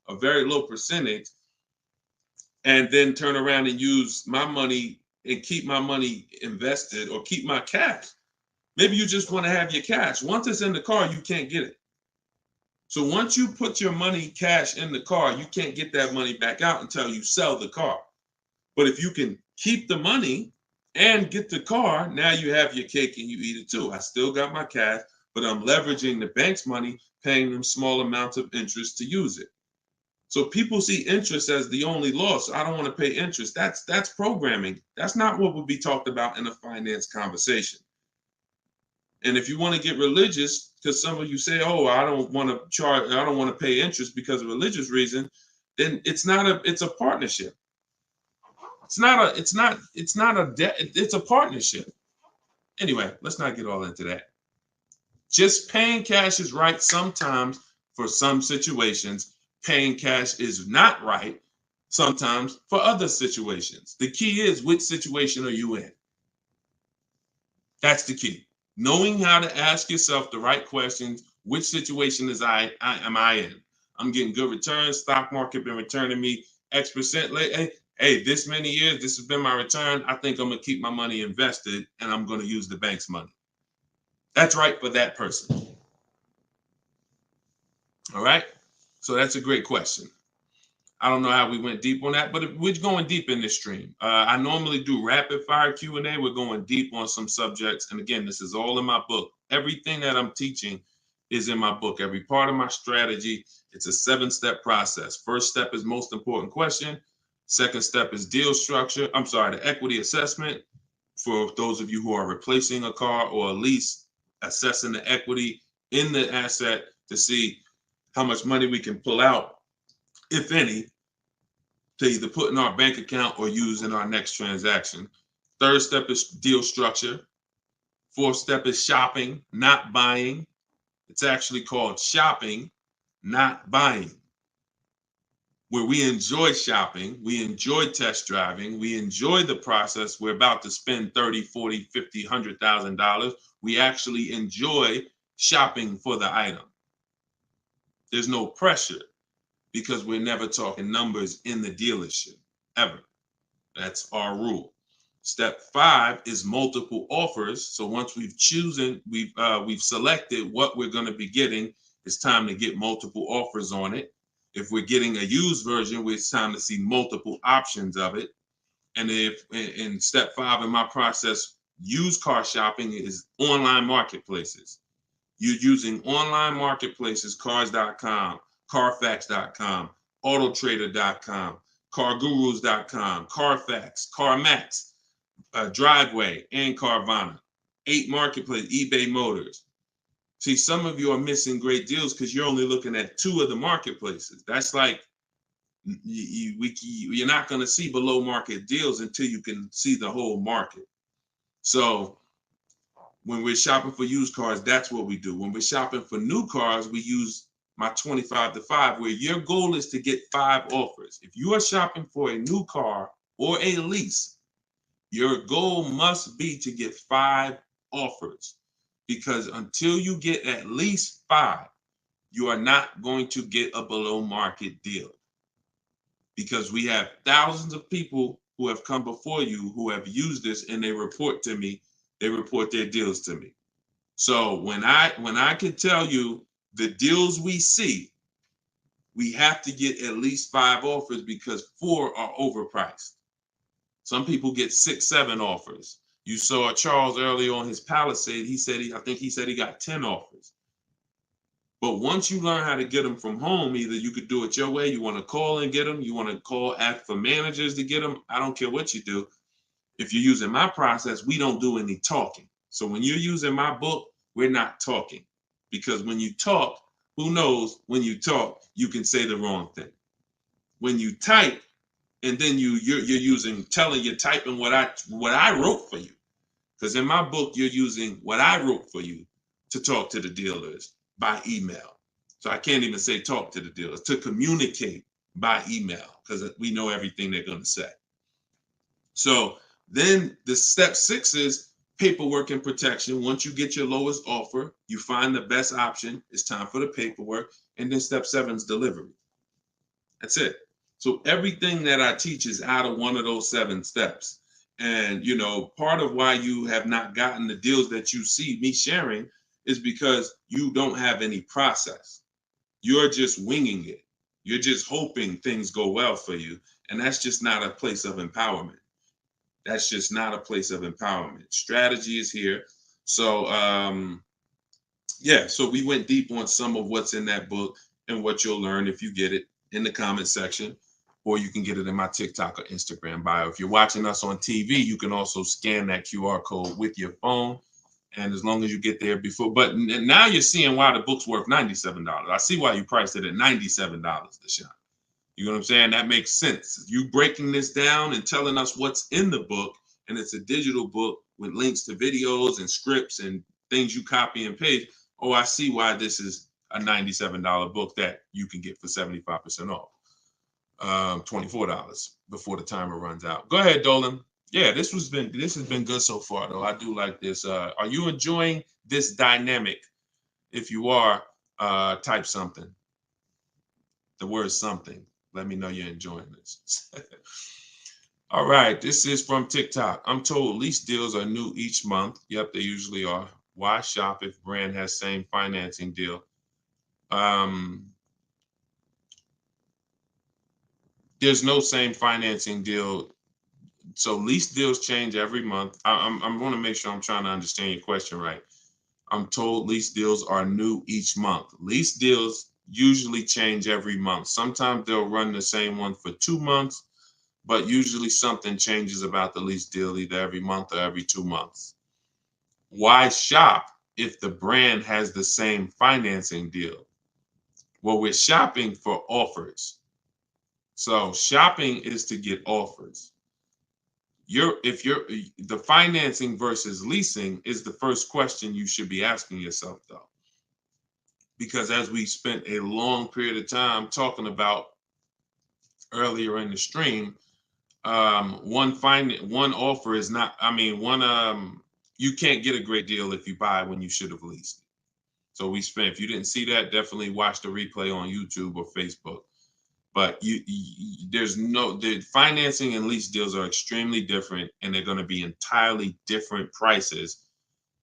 S1: a very low percentage, and then turn around and use my money and keep my money invested or keep my cash. Maybe you just want to have your cash. Once it's in the car, you can't get it. So once you put your money cash in the car, you can't get that money back out until you sell the car. But if you can keep the money and get the car, now you have your cake and you eat it too. I still got my cash, but I'm leveraging the bank's money, paying them small amounts of interest to use it. So people see interest as the only loss. I don't want to pay interest. That's programming. That's not what would be talked about in a finance conversation. And if you want to get religious, because some of you say, "Oh, I don't want to pay interest because of religious reason," then it's a partnership. It's not a debt. It's a partnership. Anyway, let's not get all into that. Just paying cash is right sometimes for some situations. Paying cash is not right sometimes for other situations. The key is, which situation are you in? That's the key. Knowing how to ask yourself the right questions. Which situation am I in? I'm getting good returns. Stock market been returning me X% late. Hey, this many years, this has been my return. I think I'm going to keep my money invested and I'm going to use the bank's money. That's right for that person. All right. So that's a great question. I don't know how we went deep on that, but we're going deep in this stream. I normally do rapid fire Q&A. We're going deep on some subjects. And again, this is all in my book. Everything that I'm teaching is in my book. Every part of my strategy, it's a 7-step process. First step is most important question. Second step is deal structure. The equity assessment. For those of you who are replacing a car or a lease, assessing the equity in the asset to see how much money we can pull out, if any, to either put in our bank account or use in our next transaction. Third step is deal structure. Fourth step is shopping, not buying. It's actually called shopping, not buying, where we enjoy shopping, we enjoy test driving, we enjoy the process. We're about to spend $30, $40, $50, $100,000. We actually enjoy shopping for the item. There's no pressure because we're never talking numbers in the dealership, ever. That's our rule. Step 5 is multiple offers. So once we've selected what we're going to be getting, it's time to get multiple offers on it. If we're getting a used version, it's time to see multiple options of it. And if in step 5 in my process, used car shopping is online marketplaces. You're using online marketplaces, cars.com, carfax.com, autotrader.com, cargurus.com, Carfax, CarMax, Driveway, and Carvana. 8 marketplace, eBay Motors. See, some of you are missing great deals because you're only looking at 2 of the marketplaces. That's like you're not going to see below market deals until you can see the whole market. So when we're shopping for used cars, that's what we do. When we're shopping for new cars, we use my 25 to 5, where your goal is to get 5 offers. If you are shopping for a new car or a lease, your goal must be to get 5 offers, because until you get at least 5, you are not going to get a below market deal, because we have thousands of people who have come before you who have used this, and they report to me, they report their deals to me. So when I can tell you the deals we see, we have to get at least 5 offers, because 4 are overpriced. Some people get 6, 7 offers. You saw Charles earlier on his Palisade. I think he said he got 10 offers. But once you learn how to get them from home, either you could do it your way, you want to call and get them, you want to ask for managers to get them. I don't care what you do. If you're using my process, we don't do any talking. So when you're using my book, we're not talking, because when you talk, who knows, when you talk, you can say the wrong thing. When you type, and then you're typing what I wrote for you. Because in my book, you're using what I wrote for you to talk to the dealers by email. So I can't even say talk to the dealers, to communicate by email, because we know everything they're going to say. So then the step 6 is paperwork and protection. Once you get your lowest offer, you find the best option. It's time for the paperwork. And then step 7 is delivery. That's it. So everything that I teach is out of one of those 7 steps. And, part of why you have not gotten the deals that you see me sharing is because you don't have any process. You're just winging it. You're just hoping things go well for you. And that's just not a place of empowerment. That's just not a place of empowerment. Strategy is here. So, so we went deep on some of what's in that book and what you'll learn if you get it in the comment section, or you can get it in my TikTok or Instagram bio. If you're watching us on TV, you can also scan that QR code with your phone. And as long as you get there before, but now you're seeing why the book's worth $97. I see why you priced it at $97, Deshone. You know what I'm saying? That makes sense. You breaking this down and telling us what's in the book, and it's a digital book with links to videos and scripts and things you copy and paste. Oh, I see why this is a $97 book that you can get for 75% off. $24 before the timer runs out. Go ahead, Dolan. Yeah, this has been good so far, though. I do like this. Are you enjoying this dynamic? If you are, type something. The word something. Let me know you're enjoying this. All right, this is from TikTok. I'm told lease deals are new each month. Yep, they usually are. Why shop if brand has same financing deal? There's no same financing deal. So lease deals change every month. I'm going to make sure I'm trying to understand your question right. I'm told lease deals are new each month. Lease deals usually change every month. Sometimes they'll run the same one for 2 months, but usually something changes about the lease deal either every month or every 2 months. Why shop if the brand has the same financing deal? Well, we're shopping for offers. So shopping is to get offers. The financing versus leasing is the first question you should be asking yourself, though. Because as we spent a long period of time talking about earlier in the stream, one offer is not, you can't get a great deal if you buy when you should have leased. So if you didn't see that, definitely watch the replay on YouTube or Facebook. But the financing and lease deals are extremely different, and they're going to be entirely different prices.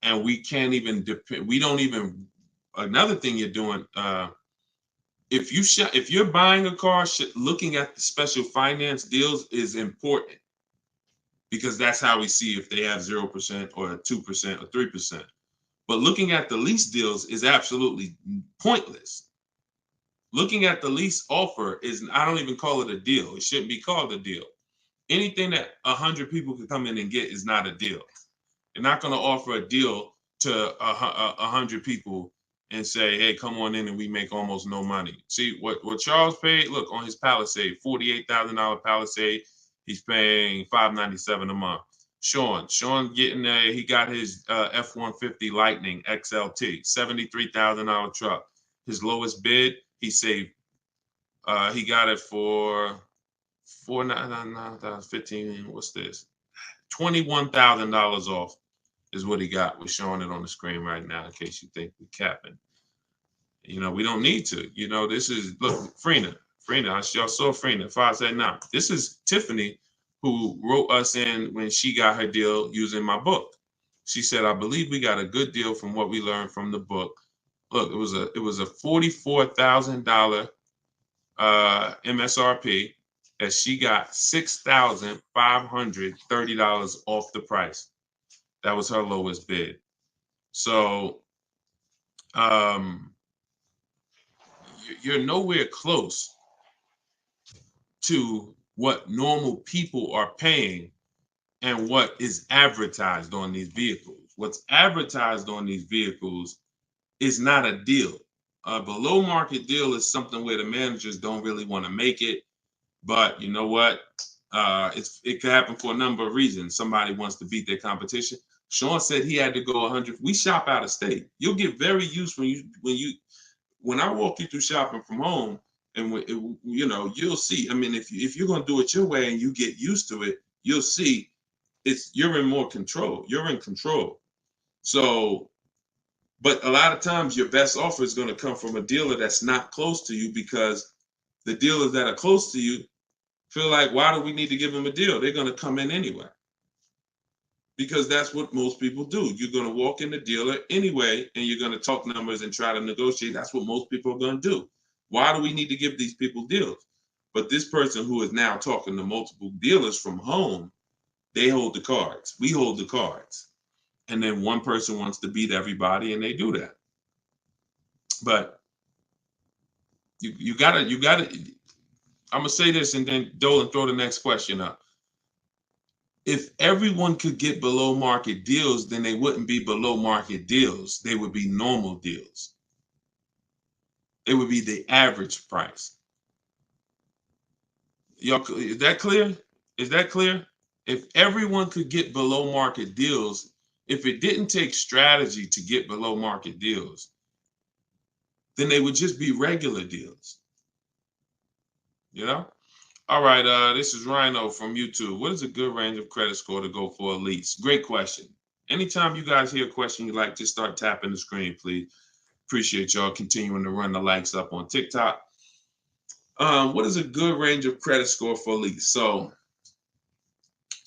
S1: And we can't even depend. We don't even. Another thing you're doing, if you're buying a car, looking at the special finance deals is important, because that's how we see if they have 0% or 2% or 3%. But looking at the lease deals is absolutely pointless. Looking at the lease offer I don't even call it a deal. It shouldn't be called a deal. Anything that 100 people can come in and get is not a deal. They're not going to offer a deal to 100 people and say, hey, come on in and we make almost no money. See, what Charles paid, look, on his Palisade, $48,000 Palisade, he's paying $597 a month. Sean getting there, he got his F-150 Lightning XLT, $73,000 truck. His lowest bid, he saved, he got it for $4,999, what's this? $21,000 off is what he got. We're showing it on the screen right now in case you think we're capping. We don't need to. This is, look, Frina, y'all saw Frina, 579. This is Tiffany, who wrote us in when she got her deal using my book. She said, I believe we got a good deal from what we learned from the book. Look, it was a $44,000 MSRP that she got $6,530 off the price. That was her lowest bid. So you're nowhere close to what normal people are paying and what is advertised on these vehicles. What's advertised on these vehicles is not a deal. A below market deal is something where the managers don't really want to make it. But you know what? It could happen for a number of reasons. Somebody wants to beat their competition. Sean said he had to go 100. We shop out of state. You'll get very used when I walk you through shopping from home, and you'll see. I mean, if you're gonna do it your way and you get used to it, you'll see you're in more control. You're in control. So, but a lot of times your best offer is going to come from a dealer that's not close to you, because the dealers that are close to you feel like, why do we need to give them a deal? They're going to come in anyway. Because that's what most people do. You're going to walk in the dealer anyway, and you're going to talk numbers and try to negotiate. That's what most people are going to do. Why do we need to give these people deals? But this person who is now talking to multiple dealers from home, they hold the cards. We hold the cards. And then one person wants to beat everybody, and they do that. But you gotta, I'm gonna say this, and then Dolan, throw the next question up. If everyone could get below market deals, then they wouldn't be below market deals. They would be normal deals. It would be the average price. Y'all, is that clear? Is that clear? If everyone could get below market deals, if it didn't take strategy to get below market deals, then they would just be regular deals. All right, this is Rhino from YouTube. What is a good range of credit score to go for a lease? Great question. Anytime you guys hear a question you like, just start tapping the screen, please. Appreciate y'all continuing to run the likes up on TikTok. What is a good range of credit score for a lease? So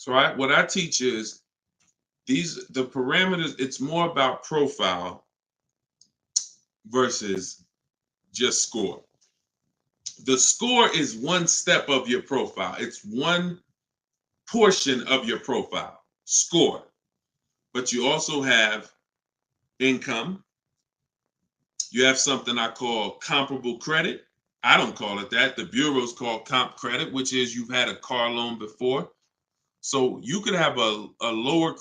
S1: what I teach is the parameters. It's more about profile versus just score. The score is one step of your profile. It's one portion of your profile, score. But you also have income. You have something I call comparable credit. I don't call it that. The bureaus call comp credit, which is you've had a car loan before. So you could have a lower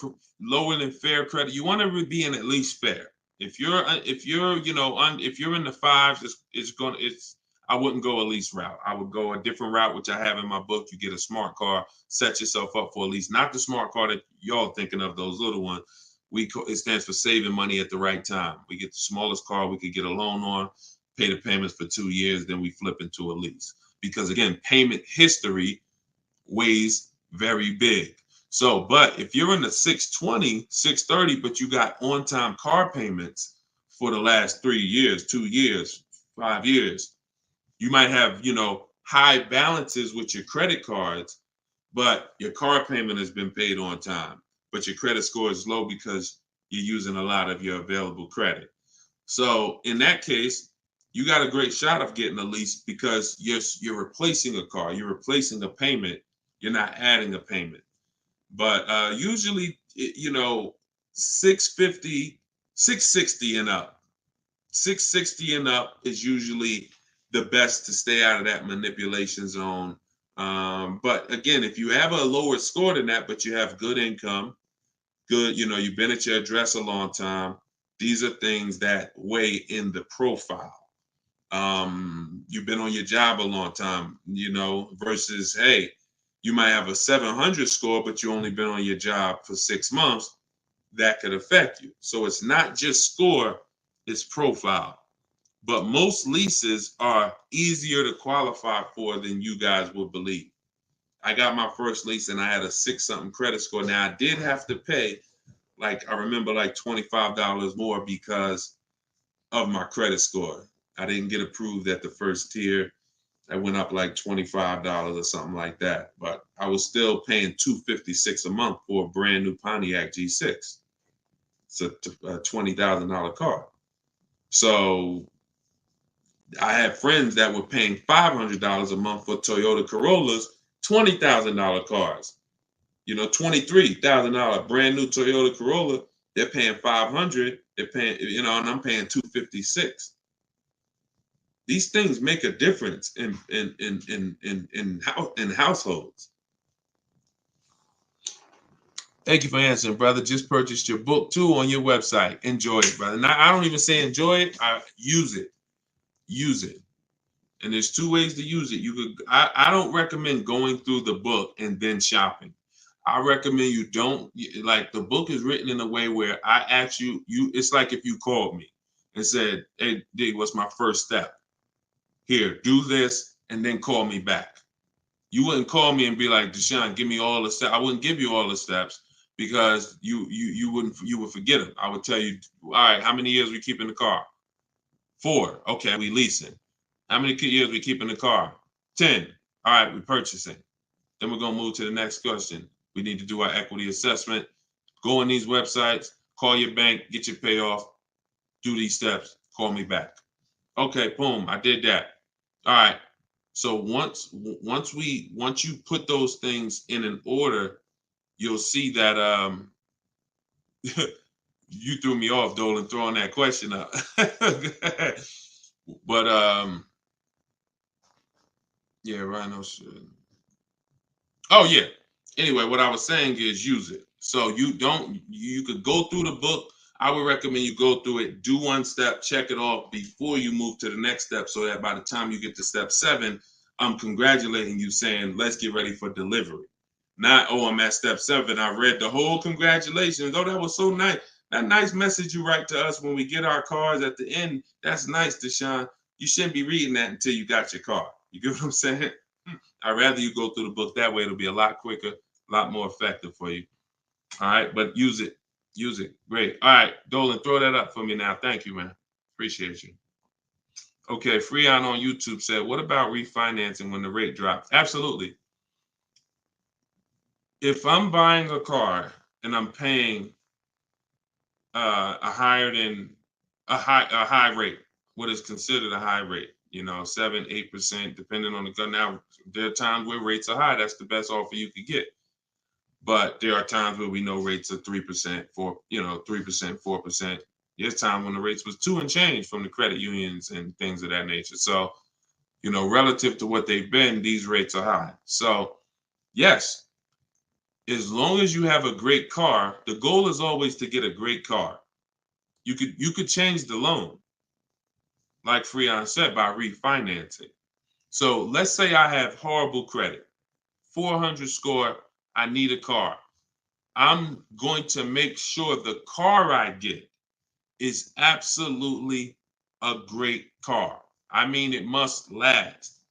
S1: than fair credit. You want to be in at least fair. If you're in the fives, I wouldn't go a lease route. I would go a different route, which I have in my book. You get a smart car, set yourself up for a lease. Not the smart car that y'all thinking of, those little ones. It stands for saving money at the right time. We get the smallest car we could get a loan on, pay the payments for 2 years, then we flip into a lease. Because again, payment history weighs very big. So, but if you're in the 620, 630, but you got on-time car payments for the last 3 years, 2 years, 5 years, you might have, high balances with your credit cards, but your car payment has been paid on time, but your credit score is low because you're using a lot of your available credit. So in that case, you got a great shot of getting a lease because you're replacing a car, you're replacing a payment, you're not adding a payment. But usually, 650, 660 and up. 660 and up is usually the best to stay out of that manipulation zone. But again, if you have a lower score than that, but you have good income, good, you've been at your address a long time, these are things that weigh in the profile. You've been on your job a long time, versus, hey, you might have a 700 score, but you only been on your job for 6 months. That could affect you. So it's not just score, it's profile. But most leases are easier to qualify for than you guys would believe. I got my first lease and I had a 6-something credit score. Now I did have to pay, I remember $25 more because of my credit score. I didn't get approved at the first tier. I went up $25 or something like that. But I was still paying $256 a month for a brand new Pontiac G6. It's a $20,000 car. So I had friends that were paying $500 a month for Toyota Corollas, $20,000 cars. $23,000 brand new Toyota Corolla. They're paying $500. They're paying, and I'm paying $256. These things make a difference in households. Thank you for answering, brother. Just purchased your book too on your website. Enjoy it, brother. Now, I don't even say enjoy it. I use it. Use it. And there's 2 ways to use it. I don't recommend going through the book and then shopping. I recommend you don't, the book is written in a way where I ask you, it's like if you called me and said, hey, D, what's my first step? Here, do this, and then call me back. You wouldn't call me and be like, Deshone, give me all the steps. I wouldn't give you all the steps because you would forget them. I would tell you, all right, how many years we keep in the car? 4. Okay, we leasing. How many years we keep in the car? 10. All right, we purchasing. Then we're gonna move to the next question. We need to do our equity assessment. Go on these websites, call your bank, get your payoff, do these steps, call me back. Okay, boom, I did that. All right. So once you put those things in an order, you'll see that you threw me off, Dolan, throwing that question up. But yeah, Rhino should. Oh yeah. Anyway, what I was saying is use it. So you could go through the book. I would recommend you go through it, do 1 step, check it off before you move to the next step, so that by the time you get to step 7, I'm congratulating you, saying, let's get ready for delivery. Not, oh, I'm at step 7. I read the whole congratulations. Oh, that was so nice. That nice message you write to us when we get our cars at the end. That's nice, Deshone. You shouldn't be reading that until you got your car. You get what I'm saying? I'd rather you go through the book that way. It'll be a lot quicker, a lot more effective for you. All right, but use it. Use it. Great. All right, Dolan, throw that up for me now. Thank you, man. Appreciate you. Okay, Freon on YouTube said, what about refinancing when the rate drops? Absolutely. If I'm buying a car and I'm paying a high rate, what is considered a high rate, 7-8%, depending on the car. Now, there are times where rates are high. That's the best offer you could get. But there are times where we know rates are 3%, 4%. There's time when the rates was 2 and change from the credit unions and things of that nature. So, relative to what they've been, these rates are high. So, yes, as long as you have a great car, the goal is always to get a great car. You could change the loan, like Freon said, by refinancing. So let's say I have horrible credit, 400 score, I need a car. I'm going to make sure the car I get is absolutely a great car. I mean, it must last.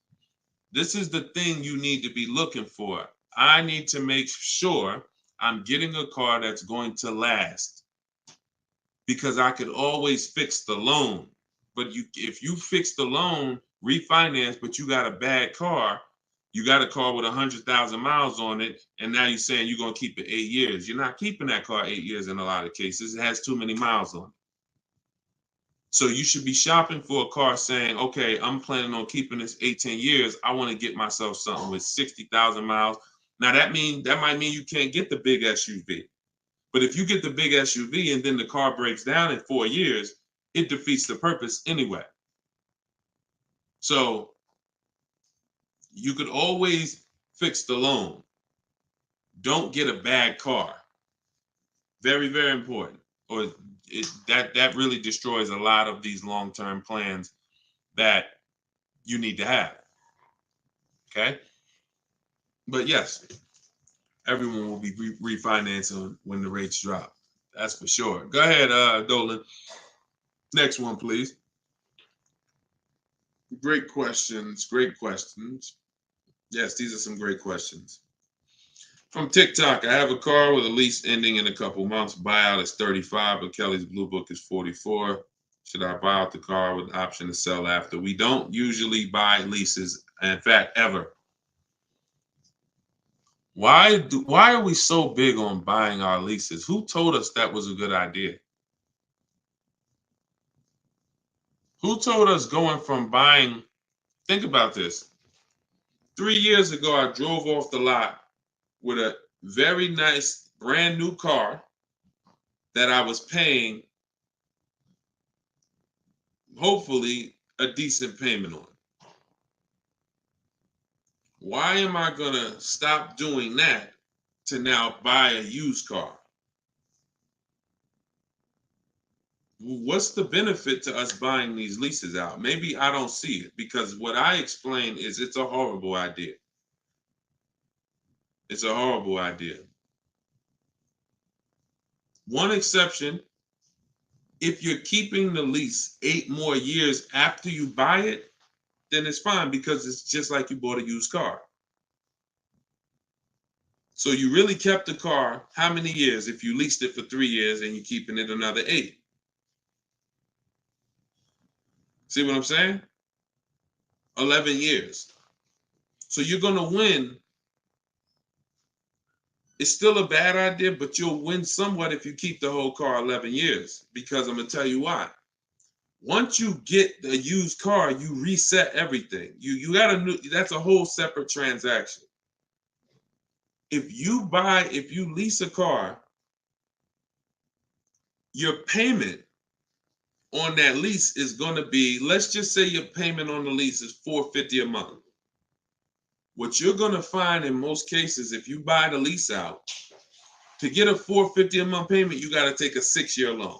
S1: This is the thing you need to be looking for. I need to make sure I'm getting a car that's going to last, because I could always fix the loan. But if you fix the loan, refinance, but you got a bad car. You got a car with 100,000 miles on it, and now you're saying you're going to keep it 8 years. You're not keeping that car 8 years in a lot of cases. It has too many miles on it. So you should be shopping for a car saying, okay, I'm planning on keeping this 18 years. I want to get myself something with 60,000 miles. Now that might mean you can't get the big SUV. But if you get the big SUV and then the car breaks down in 4 years, it defeats the purpose anyway. So you could always fix the loan. Don't get a bad car. Very, very important. Or that really destroys a lot of these long-term plans that you need to have. Okay? But yes, everyone will be refinancing when the rates drop. That's for sure. Go ahead, Dolan. Next one, please. Great questions. Great questions. Yes, these are some great questions. From TikTok, I have a car with a lease ending in a couple months. Buyout is 35, but Kelly's Blue Book is 44. Should I buy out the car with the option to sell after? We don't usually buy leases, in fact, ever. Why are we so big on buying our leases? Who told us that was a good idea? Who told us going from buying? Think about this. 3 years ago, I drove off the lot with a very nice brand new car that I was paying, hopefully, a decent payment on. Why am I going to stop doing that to now buy a used car? What's the benefit to us buying these leases out? Maybe I don't see it, because what I explain is it's a horrible idea. It's a horrible idea. One exception, if you're keeping the lease 8 more years after you buy it, then it's fine, because it's just like you bought a used car. So you really kept the car how many years if you leased it for 3 years and you're keeping it another 8? See what I'm saying? 11 years. So you're going to win. It's still a bad idea, but you'll win somewhat if you keep the whole car 11 years, because I'm going to tell you why. Once you get the used car, you reset everything. You got a new, that's a whole separate transaction. If you lease a car, your payment on that lease is going to be, let's just say your payment on the lease is $450 a month. What you're going to find in most cases, if you buy the lease out, to get a $450 a month payment, you got to take a 6-year loan.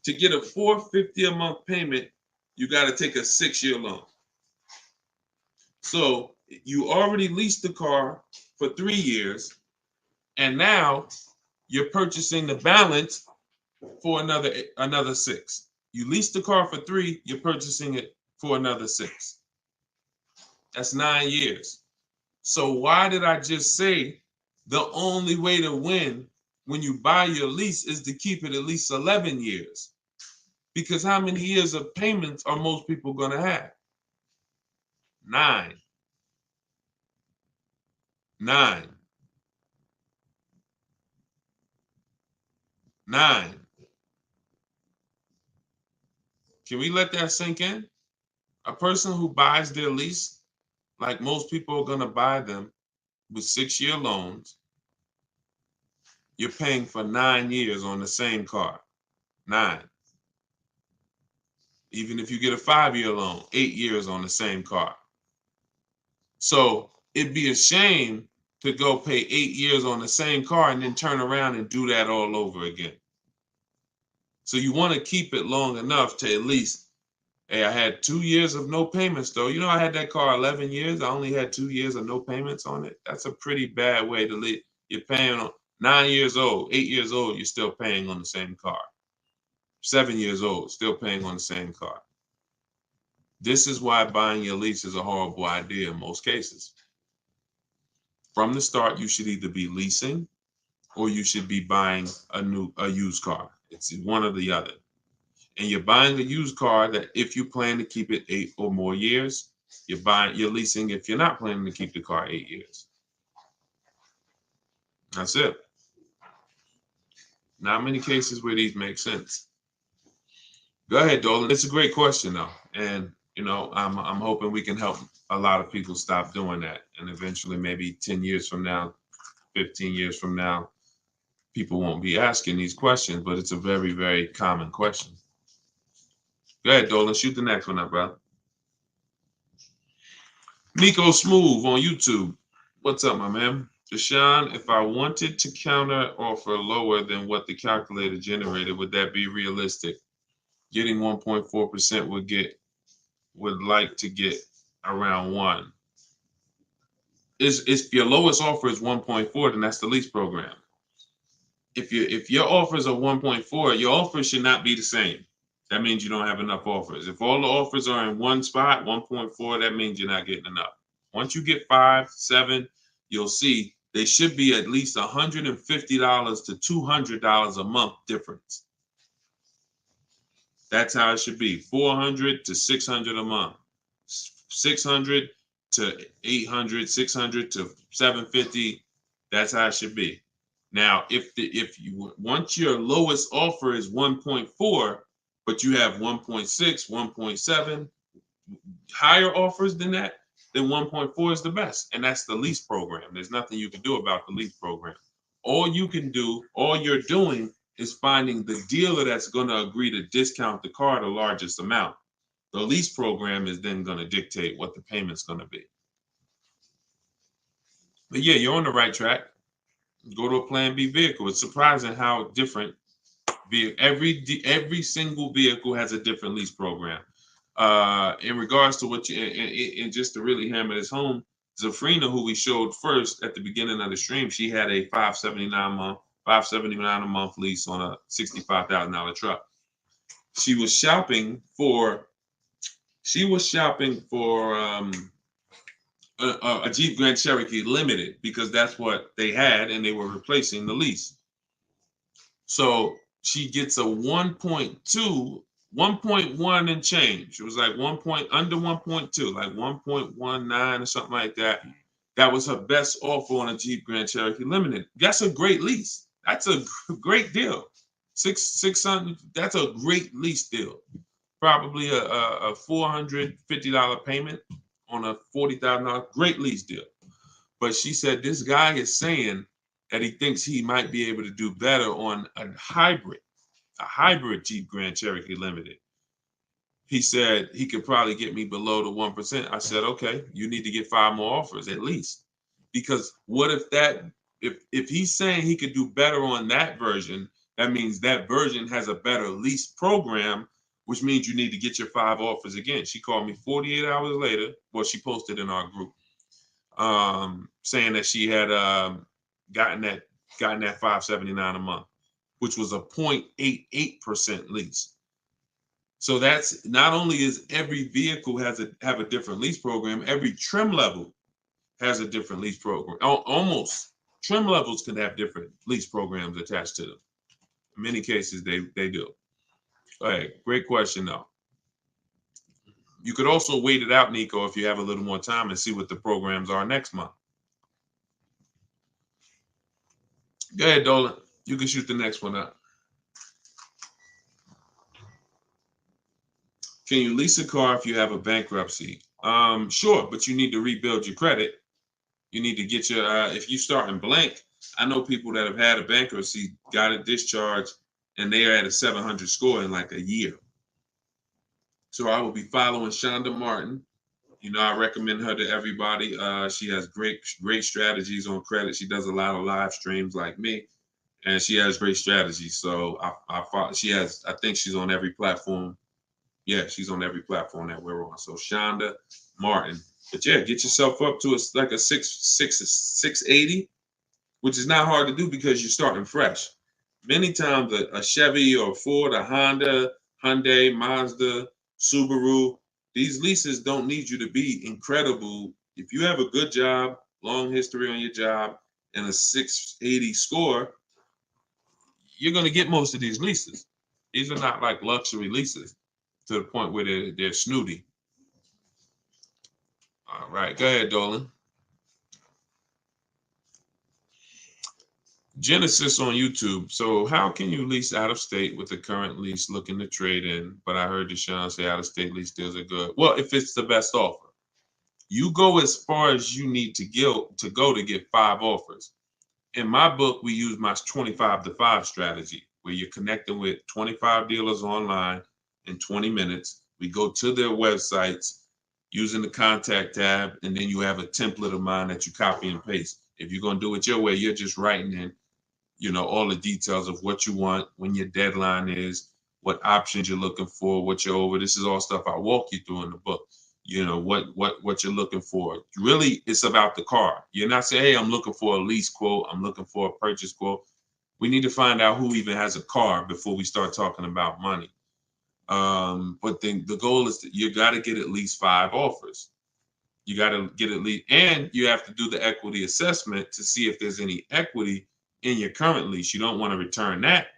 S1: To get a $450 a month payment, you got to take a 6-year loan. So you already leased the car for 3 years, and now you're purchasing the balance for another 6. You leased the car for 3, you're purchasing it for another 6. That's 9 years. So why did I just say the only way to win when you buy your lease is to keep it at least 11 years? Because how many years of payments are most people going to have? 9. 9. 9. Can we let that sink in? A person who buys their lease, like most people are going to buy them with 6-year loans, you're paying for 9 years on the same car. 9. Even if you get a 5-year loan, 8 years on the same car. So it'd be a shame to go pay 8 years on the same car and then turn around and do that all over again. So you want to keep it long enough to at least, hey, I had 2 years of no payments though. You know, I had that car 11 years. I only had 2 years of no payments on it. That's a pretty bad way to live. You're paying on 9 years old, 8 years old, you're still paying on the same car. 7 years old, still paying on the same car. This is why buying your lease is a horrible idea in most cases. From the start, you should either be leasing or you should be buying a used car. It's one or the other. and you're buying a used car that if you plan to keep it 8 or more years, you're leasing if you're not planning to keep the car 8 years. That's it. Not many cases where these make sense. Go ahead, Dolan. It's a great question though. And I'm hoping we can help a lot of people stop doing that. And eventually maybe 10 years from now, 15 years from now, people won't be asking these questions, but it's a very, very common question. Go ahead, Dolan. Shoot the next one up, brother. Nico Smooth on YouTube. What's up, my man? Deshone, if I wanted to counter offer lower than what the calculator generated, would that be realistic? Getting 1.4% would like to get around 1. If your lowest offer is 1.4, then that's the lease program. If your offers are 1.4, your offers should not be the same. That means you don't have enough offers. If all the offers are in one spot, 1.4, that means you're not getting enough. Once you get 5, 7, you'll see they should be at least $150 to $200 a month difference. That's how it should be. $400 to $600 a month. $600 to $800, $600 to $750. That's how it should be. Now, if you once your lowest offer is 1.4, but you have 1.6, 1.7, higher offers than that, then 1.4 is the best. And that's the lease program. There's nothing you can do about the lease program. All you're doing is finding the dealer that's going to agree to discount the car the largest amount. The lease program is then going to dictate what the payment's going to be. But yeah, you're on the right track. Go to a Plan B vehicle. It's surprising how different every single vehicle has a different lease program. In regards to what and just to really hammer this home, Zafrina, who we showed first at the beginning of the stream, she had a $579 a month lease on a $65,000 truck. She was shopping for a Jeep Grand Cherokee Limited because that's what they had and they were replacing the lease. So she gets a 1.1 and change. It was like under 1.2, like 1.19 or something like that. That was her best offer on a Jeep Grand Cherokee Limited. That's a great lease. That's a great deal. $600. That's a great lease deal. Probably a $450 payment on a $40,000 great lease deal. But she said this guy is saying that he thinks he might be able to do better on a hybrid Jeep Grand Cherokee Limited. He said he could probably get me below the 1%. I said, okay, you need to get 5 more offers at least. Because what if he's saying he could do better on that version, that means that version has a better lease program, which means you need to get your 5 offers again. She called me 48 hours later. Well, she posted in our group saying that she had gotten that $579 a month, which was a 0.88% lease. So that's not only is every vehicle have a different lease program, every trim level has a different lease program. Almost trim levels can have different lease programs attached to them. In many cases, they do. All right, great question though. You could also wait it out, Nico, if you have a little more time and see what the programs are next month. Go ahead, Dolan. You can shoot the next one up. Can you lease a car if you have a bankruptcy? Sure, but you need to rebuild your credit. You need to get your, if you start in blank, I know people that have had a bankruptcy, got a discharge, and they are at a 700 score in like a year. So I will be following Shonda Martin. I recommend her to everybody. She has great strategies on credit. She does a lot of live streams like me, and she has great strategies. So I think she's on every platform. Yeah, she's on every platform that we're on. So Shonda Martin. But yeah, get yourself up to like a 680, which is not hard to do because you're starting fresh. Many times a Chevy or a Ford, a Honda, Hyundai, Mazda, Subaru, these leases don't need you to be incredible. If you have a good job, long history on your job, and a 680 score, you're going to get most of these leases. These are not like luxury leases to the point where they're snooty. All right, go ahead, Dolan. Genesis on YouTube. So how can you lease out of state with the current lease looking to trade in? But I heard Deshone say out of state lease deals are good. Well, if it's the best offer, you go as far as you need to go to get 5 offers. In my book, we use my 25 to 5 strategy, where you're connecting with 25 dealers online in 20 minutes. We go to their websites using the contact tab, and then you have a template of mine that you copy and paste. If you're going to do it your way, you're just writing in, all the details of what you want, when your deadline is, what options you're looking for, what you're over. This is all stuff I walk you through in the book. What you're looking for. Really, it's about the car. You're not saying, hey, I'm looking for a lease quote, I'm looking for a purchase quote. We need to find out who even has a car before we start talking about money. But then the goal is that you got to get at least 5 offers. You got to get at least, and you have to do the equity assessment to see if there's any equity in your current lease. You don't want to return that,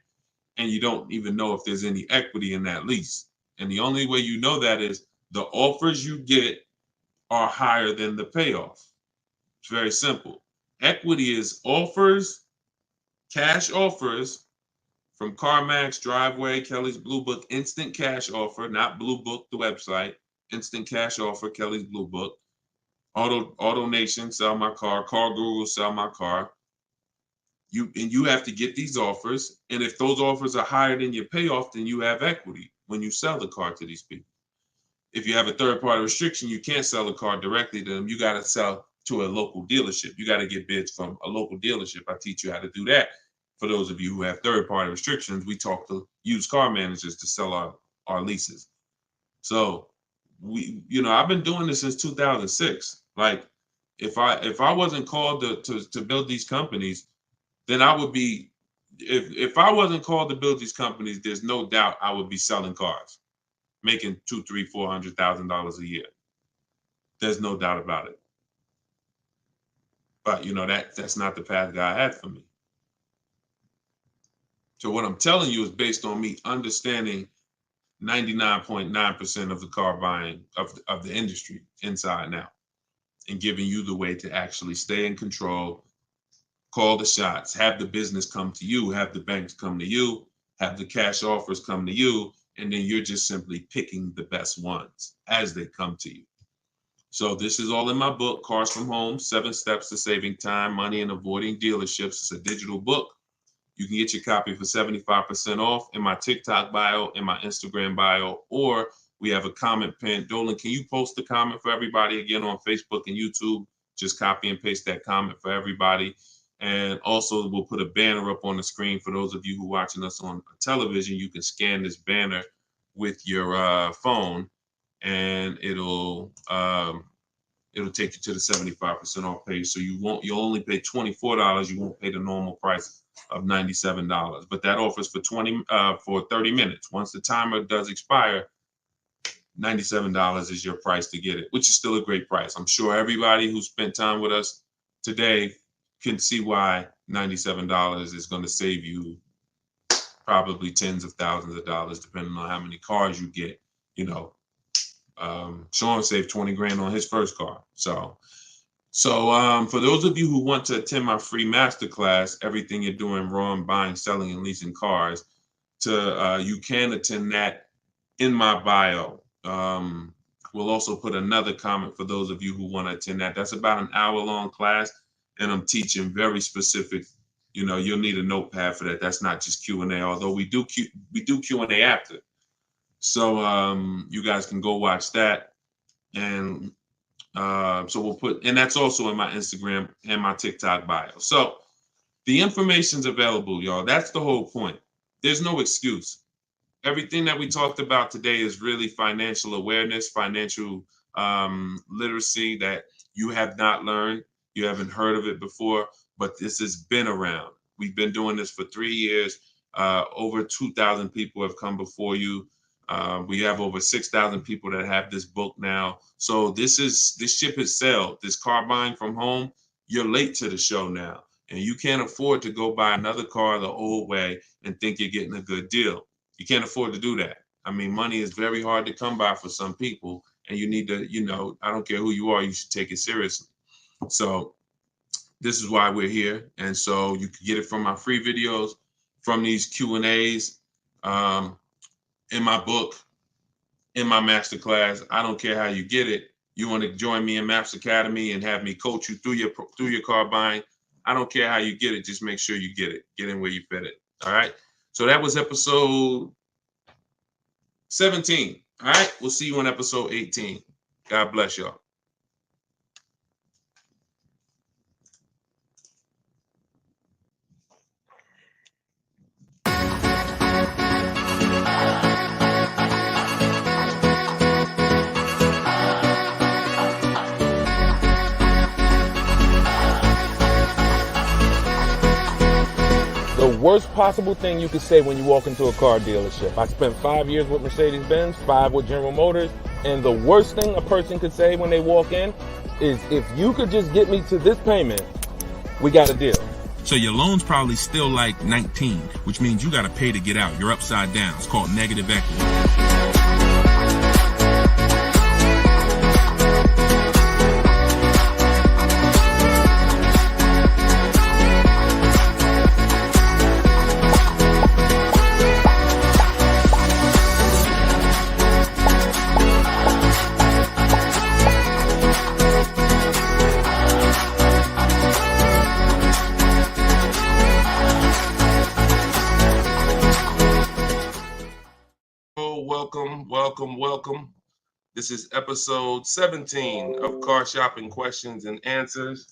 S1: and you don't even know if there's any equity in that lease. And the only way you know that is the offers you get are higher than the payoff. It's very simple. Equity is offers, cash offers from CarMax, Driveway, Kelly's Blue Book, instant cash offer, not Blue Book, the website, instant cash offer, Kelly's Blue Book, Auto Nation, sell my car, Car Guru, sell my car. You have to get these offers, and if those offers are higher than your payoff, then you have equity when you sell the car to these people. If you have a third-party restriction, you can't sell the car directly to them. You got to sell to a local dealership. You got to get bids from a local dealership. I teach you how to do that. For those of you who have third-party restrictions, we talk to used car managers to sell our leases. So I've been doing this since 2006. Like, if I wasn't called to build these companies, then I would be. If I wasn't called to build these companies, there's no doubt I would be selling cars, making $200,000, $300,000, $400,000 a year. There's no doubt about it. But that's not the path God had for me. So what I'm telling you is based on me understanding 99.9% of the car buying of the industry inside and out, and giving you the way to actually stay in control, call the shots, have the business come to you, have the banks come to you, have the cash offers come to you, and then you're just simply picking the best ones as they come to you. So this is all in my book, Cars from Home, 7 Steps to Saving Time, Money, and Avoiding Dealerships. It's a digital book. You can get your copy for 75% off in my TikTok bio, in my Instagram bio, or we have a comment pin. Dolan, can you post the comment for everybody again on Facebook and YouTube? Just copy and paste that comment for everybody. And also we'll put a banner up on the screen for those of you who are watching us on television. You can scan this banner with your phone, and it'll take you to the 75% off page. So you'll only pay $24. You won't pay the normal price of $97. But that offers for 30 minutes. Once the timer does expire, $97 is your price to get it, which is still a great price. I'm sure everybody who spent time with us today can see why $97 is going to save you probably tens of thousands of dollars, depending on how many cars you get. Sean saved 20 grand on his first car. So for those of you who want to attend my free masterclass, Everything You're Doing Wrong, Buying, Selling, and Leasing Cars, you can attend that in my bio. We'll also put another comment for those of you who want to attend that. That's about an hour-long class, and I'm teaching very specific. You'll need a notepad for that. That's not just Q&A, although we do Q&A after. So you guys can go watch that, and so we'll put, and that's also in my Instagram and my TikTok bio. So the information's available, y'all. That's the whole point. There's no excuse. Everything that we talked about today is really financial awareness, financial literacy that you have not learned. You haven't heard of it before, but this has been around. We've been doing this for 3 years. Over 2,000 people have come before you. We have over 6,000 people that have this book now. So this ship has sailed. This car buying from home, you're late to the show now. And you can't afford to go buy another car the old way and think you're getting a good deal. You can't afford to do that. I mean, money is very hard to come by for some people, and you need to, I don't care who you are, you should take it seriously. So this is why we're here. And so you can get it from my free videos, from these Q&As, in my book, in my masterclass. I don't care how you get it. You want to join me in Maps Academy and have me coach you through your car buying. I don't care how you get it. Just make sure you get it. Get in where you fit it. All right. So that was episode 17. All right. We'll see you on episode 18. God bless y'all.
S2: The worst possible thing you could say when you walk into a car dealership. I spent 5 years with Mercedes-Benz, 5 with General Motors, and the worst thing a person could say when they walk in is, if you could just get me to this payment, we got a deal.
S3: So your loan's probably still like 19, which means you got to pay to get out. You're upside down. It's called negative equity.
S1: Welcome. This is episode 17 of Car Shopping Questions and Answers.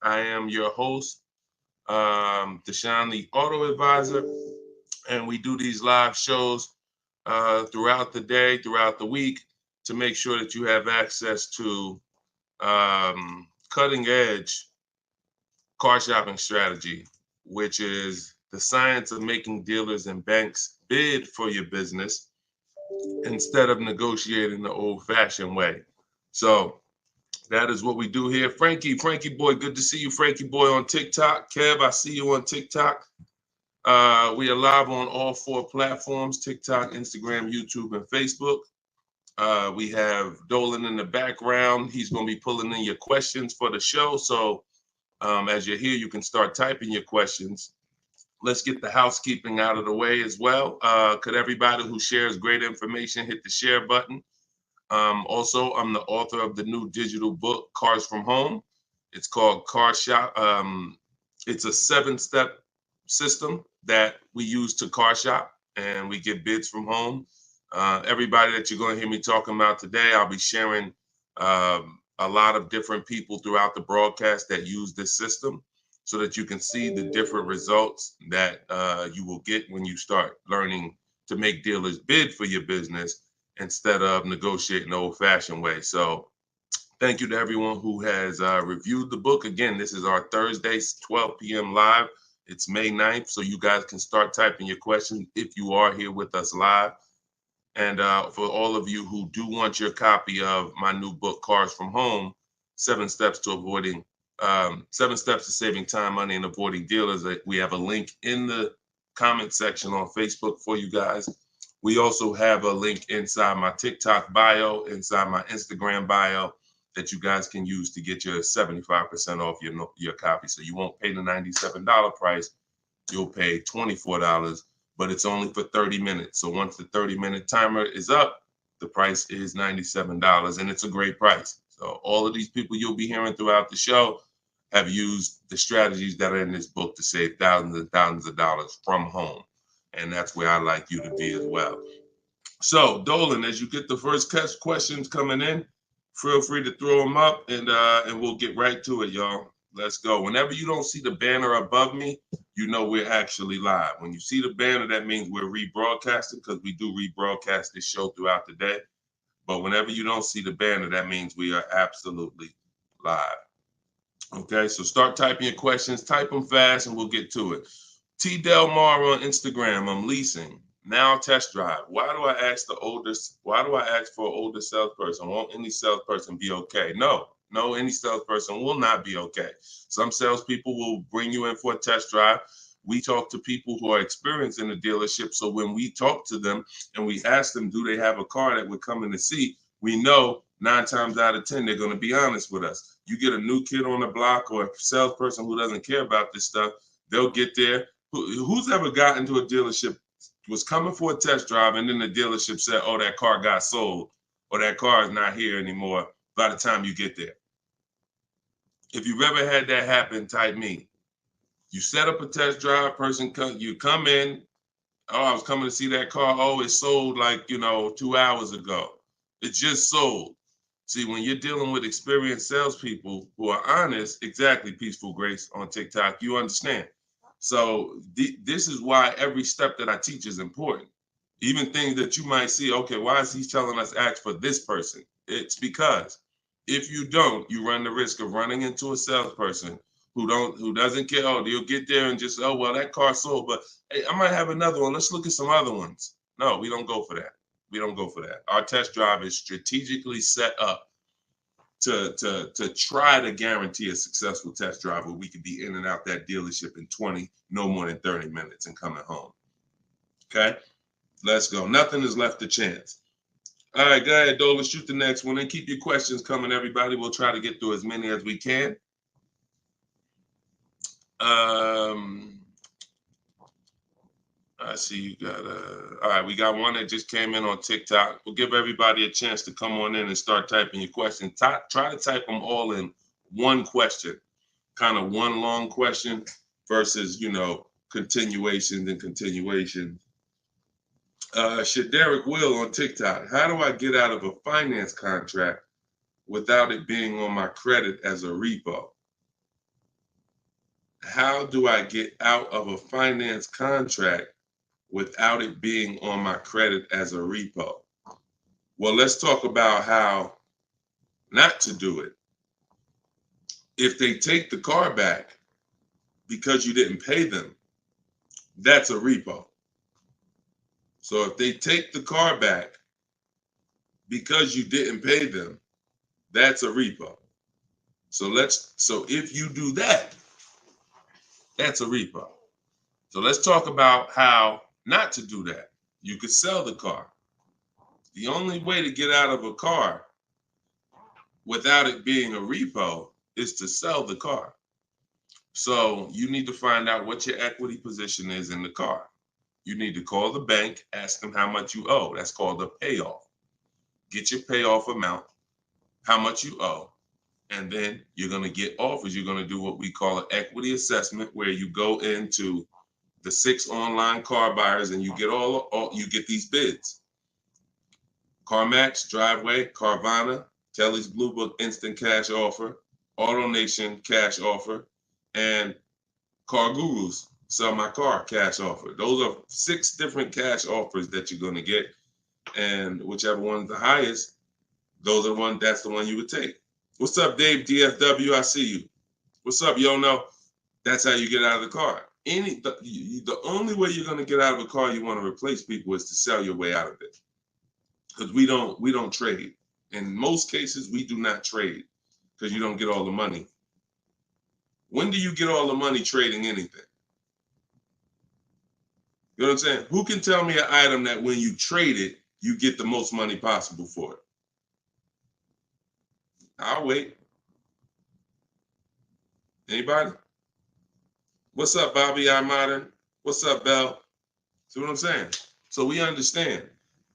S1: I am your host, Deshone the Auto Advisor, and we do these live shows throughout the day, throughout the week, to make sure that you have access to cutting edge car shopping strategy, which is the science of making dealers and banks bid for your business instead of negotiating the old-fashioned way. So that is what we do here. Frankie boy, good to see you, Frankie boy, on TikTok. Kev, I see you on TikTok. We are live on all 4 platforms: TikTok, Instagram, YouTube, and Facebook. We have Dolan in the background. He's going to be pulling in your questions for the show. So as you're here, you can start typing your questions. Let's get the housekeeping out of the way as well. Could everybody who shares great information hit the share button? Also, I'm the author of the new digital book, Cars from Home. It's called Car Shop. It's a 7-step system that we use to car shop, and we get bids from home. Everybody that you're going to hear me talking about today, I'll be sharing a lot of different people throughout the broadcast that use this system, so that you can see the different results that you will get when you start learning to make dealers bid for your business instead of negotiating the old-fashioned way. So thank you to everyone who has reviewed the book. Again, this is our Thursday, 12 p.m. live. It's May 9th, so you guys can start typing your questions if you are here with us live. And for all of you who do want your copy of my new book, Cars from Home, 7 Steps to Saving Time, Money, and Avoiding Dealers. We have a link in the comment section on Facebook for you guys. We also have a link inside my TikTok bio, inside my Instagram bio, that you guys can use to get your 75% off your copy. So you won't pay the $97 price. You'll pay $24, but it's only for 30 minutes. So once the 30-minute timer is up, the price is $97, and it's a great price. So all of these people you'll be hearing throughout the show have used the strategies that are in this book to save thousands and thousands of dollars from home. And that's where I like you to be as well. So Dolan, as you get the first questions coming in, feel free to throw them up, and we'll get right to it, y'all. Let's go. Whenever you don't see the banner above me, you know we're actually live. When you see the banner, that means we're rebroadcasting, because we do rebroadcast this show throughout the day. But whenever you don't see the banner, that means we are absolutely live. Okay, so start typing your questions. Type them fast, and we'll get to it. T. Del Mar on Instagram. I'm leasing. Now test drive. Why do I ask for an older salesperson? Won't any salesperson be okay? No, any salesperson will not be okay. Some salespeople will bring you in for a test drive, We talk to people who are experienced in the dealership. So when we talk to them and we ask them, do they have a car that we're coming to see? We know 9 times out of 10, they're going to be honest with us. You get a new kid on the block or a salesperson who doesn't care about this stuff, they'll get there. Who's ever gotten to a dealership, was coming for a test drive, and then the dealership said, oh, that car got sold, or that car is not here anymore by the time you get there? If you've ever had that happen, type me. You set up a test drive, you come in, oh, I was coming to see that car. Oh, it sold like, 2 hours ago. It just sold. See, when you're dealing with experienced salespeople who are honest, exactly, Peaceful Grace on TikTok, you understand. So this is why every step that I teach is important. Even things that you might see, okay, why is he telling us ask for this person? It's because if you don't, you run the risk of running into a salesperson who doesn't care. Oh, they'll get there and just, oh, well, that car sold, but hey, I might have another one. Let's look at some other ones. No, we don't go for that. We don't go for that. Our test drive is strategically set up to try to guarantee a successful test drive where we can be in and out that dealership in 20, no more than 30 minutes and coming home. Okay, let's go. Nothing is left to chance. All right, go ahead, Dola, shoot the next one and keep your questions coming, everybody. We'll try to get through as many as we can. I see you got all right, we got one that just came in on TikTok. We'll give everybody a chance to come on in and start typing your questions. Try to type them all in one question, kind of one long question versus, continuations and continuations. Shaderick Will on TikTok. How do I get out of a finance contract without it being on my credit as a repo? How do I get out of a finance contract without it being on my credit as a repo? Well, let's talk about how not to do it. If they take the car back because you didn't pay them, that's a repo. So if they take the car back because you didn't pay them, that's a repo. So if you do that, that's a repo. So let's talk about how not to do that. You could sell the car. The only way to get out of a car without it being a repo is to sell the car. So you need to find out what your equity position is in the car. You need to call the bank, ask them how much you owe. That's called a payoff. Get your payoff amount, how much you owe, and then you're going to get offers. You're going to do what we call an equity assessment, where you go into the 6 online car buyers and you get you get these bids. CarMax, Driveway, Carvana, Kelly's Blue Book Instant Cash Offer, AutoNation Cash Offer, and Car Guru's Sell My Car Cash Offer. Those are 6 different cash offers that you're going to get, and whichever one's the highest, that's the one you would take. What's up, Dave DFW? I see you. What's up, Yono? That's how you get out of the car. The only way you're going to get out of a car you want to replace people is to sell your way out of it. Because we don't trade. In most cases, we do not trade because you don't get all the money. When do you get all the money trading anything? You know what I'm saying? Who can tell me an item that when you trade it, you get the most money possible for it? I'll wait. Anybody? What's up, Bobby I Modern? What's up, Bell? See what I'm saying? So we understand.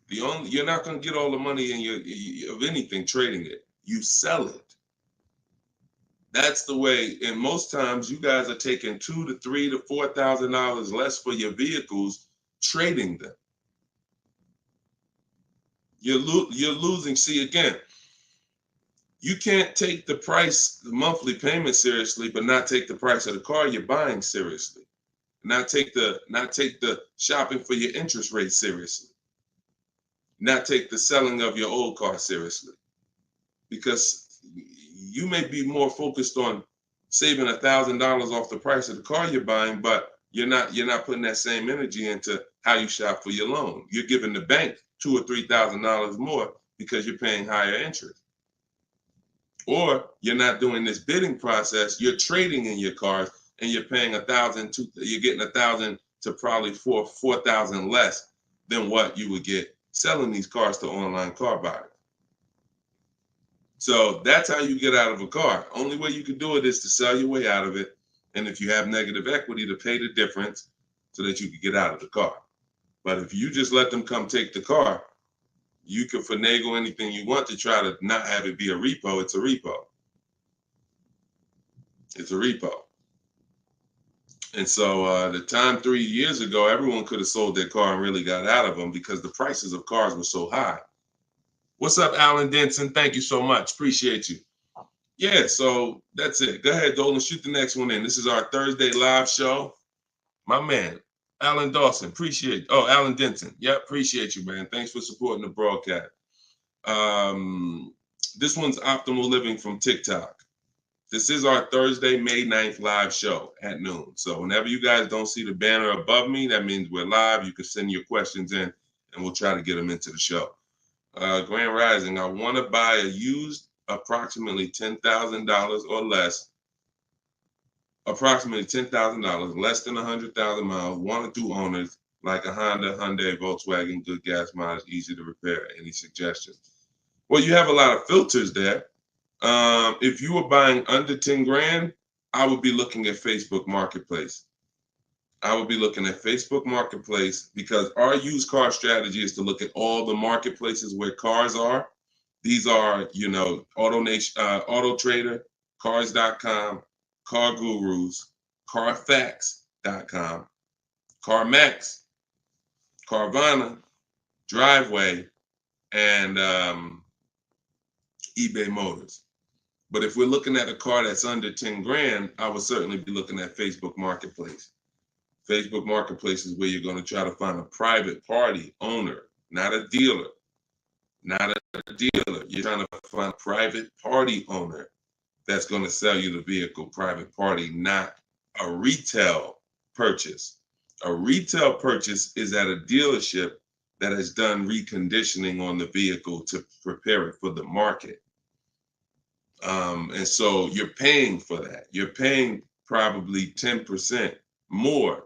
S1: You're not going to get all the money of anything trading it. You sell it. That's the way. And most times, you guys are taking $2,000 to $3,000 to $4,000 less for your vehicles, trading them. You're losing. See, again, you can't take the price, the monthly payment seriously, but not take the price of the car you're buying seriously. Not take the shopping for your interest rate seriously. Not take the selling of your old car seriously. Because you may be more focused on saving $1,000 off the price of the car you're buying, but you're not putting that same energy into how you shop for your loan. You're giving the bank $2,000 or $3,000 more because you're paying higher interest. Or you're not doing this bidding process. You're trading in your cars and you're paying $1,000, you're getting $1,000 to probably $4,000 less than what you would get selling these cars to online car buyers. So that's how you get out of a car. Only way you can do it is to sell your way out of it. And if you have negative equity, to pay the difference so that you can get out of the car. But if you just let them come take the car, you can finagle anything you want to try to not have it be a repo. It's a repo. It's a repo. And so the time 3 years ago, everyone could have sold their car and really got out of them because the prices of cars were so high. What's up, Alan Denson? Thank you so much. Appreciate you. Yeah, so that's it. Go ahead, Dolan, shoot the next one in. This is our Thursday live show. My man, Alan Dawson, appreciate. Oh, Alan Denson. Yeah, appreciate you, man. Thanks for supporting the broadcast. This one's Optimal Living from TikTok. This is our Thursday, May 9th live show at noon. So whenever you guys don't see the banner above me, that means we're live. You can send your questions in, and we'll try to get them into the show. Grand Rising, I want to buy a used approximately $10,000 or less, approximately $10,000, less than 100,000 miles, 1 or 2 owners, like a Honda, Hyundai, Volkswagen, good gas mileage, easy to repair. Any suggestions? Well, you have a lot of filters there. If you were buying under 10 grand, I would be looking at Facebook Marketplace. I would be looking at Facebook Marketplace because our used car strategy is to look at all the marketplaces where cars are. These are, you know, Auto Trader, Cars.com, Car Gurus, Carfax.com, CarMax, Carvana, Driveway, and eBay Motors. But if we're looking at a car that's under 10 grand, I would certainly be looking at Facebook Marketplace. Facebook Marketplace is where you're going to try to find a private party owner, not a dealer. Not a dealer. You're trying to find a private party owner that's going to sell you the vehicle, private party, not a retail purchase. A retail purchase is at a dealership that has done reconditioning on the vehicle to prepare it for the market. And so you're paying for that. You're paying probably 10% more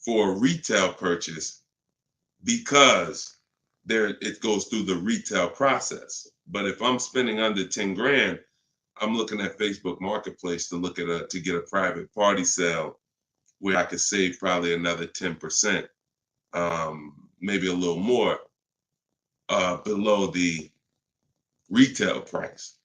S1: for a retail purchase because it goes through the retail process. But if I'm spending under 10 grand, I'm looking at Facebook Marketplace to look at to get a private party sale where I could save probably another 10%, maybe a little more below the retail price.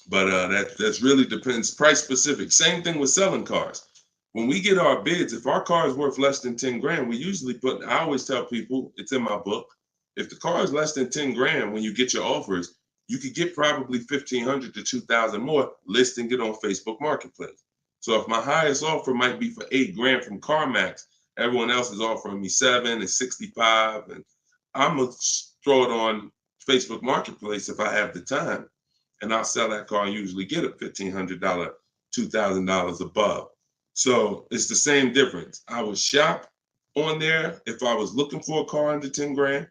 S1: But that's really depends, price specific. Same thing with selling cars. When we get our bids, if our car is worth less than 10 grand, we usually I always tell people, it's in my book, if the car is less than 10 grand, when you get your offers, you could get probably 1,500 to 2,000 more listing it on Facebook Marketplace. So if my highest offer might be for 8 grand from CarMax, everyone else is offering me 7 and 65, and I'm gonna throw it on Facebook Marketplace if I have the time, and I'll sell that car and usually get a $1,500, $2,000 above. So it's the same difference. I would shop on there if I was looking for a car under 10 grand.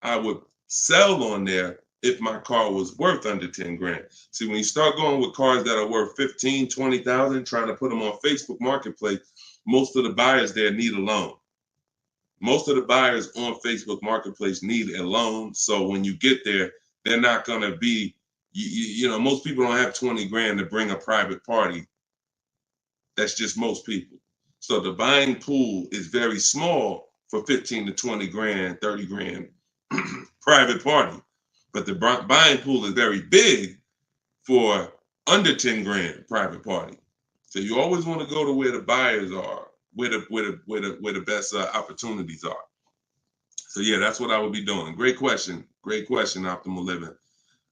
S1: I would sell on there if my car was worth under 10 grand. See, when you start going with cars that are worth 15, 20,000, trying to put them on Facebook Marketplace, most of the buyers there need a loan. Most of the buyers on Facebook Marketplace need a loan. So when you get there, they're not going to be, you know, most people don't have 20 grand to bring a private party. That's just most people. So the buying pool is very small for 15 to 20 grand, 30 grand private party. But the buying pool is very big for under 10 grand private party. So you always want to go to where the buyers are, where the best opportunities are. So yeah, that's what I would be doing. Great question, Optimal Living.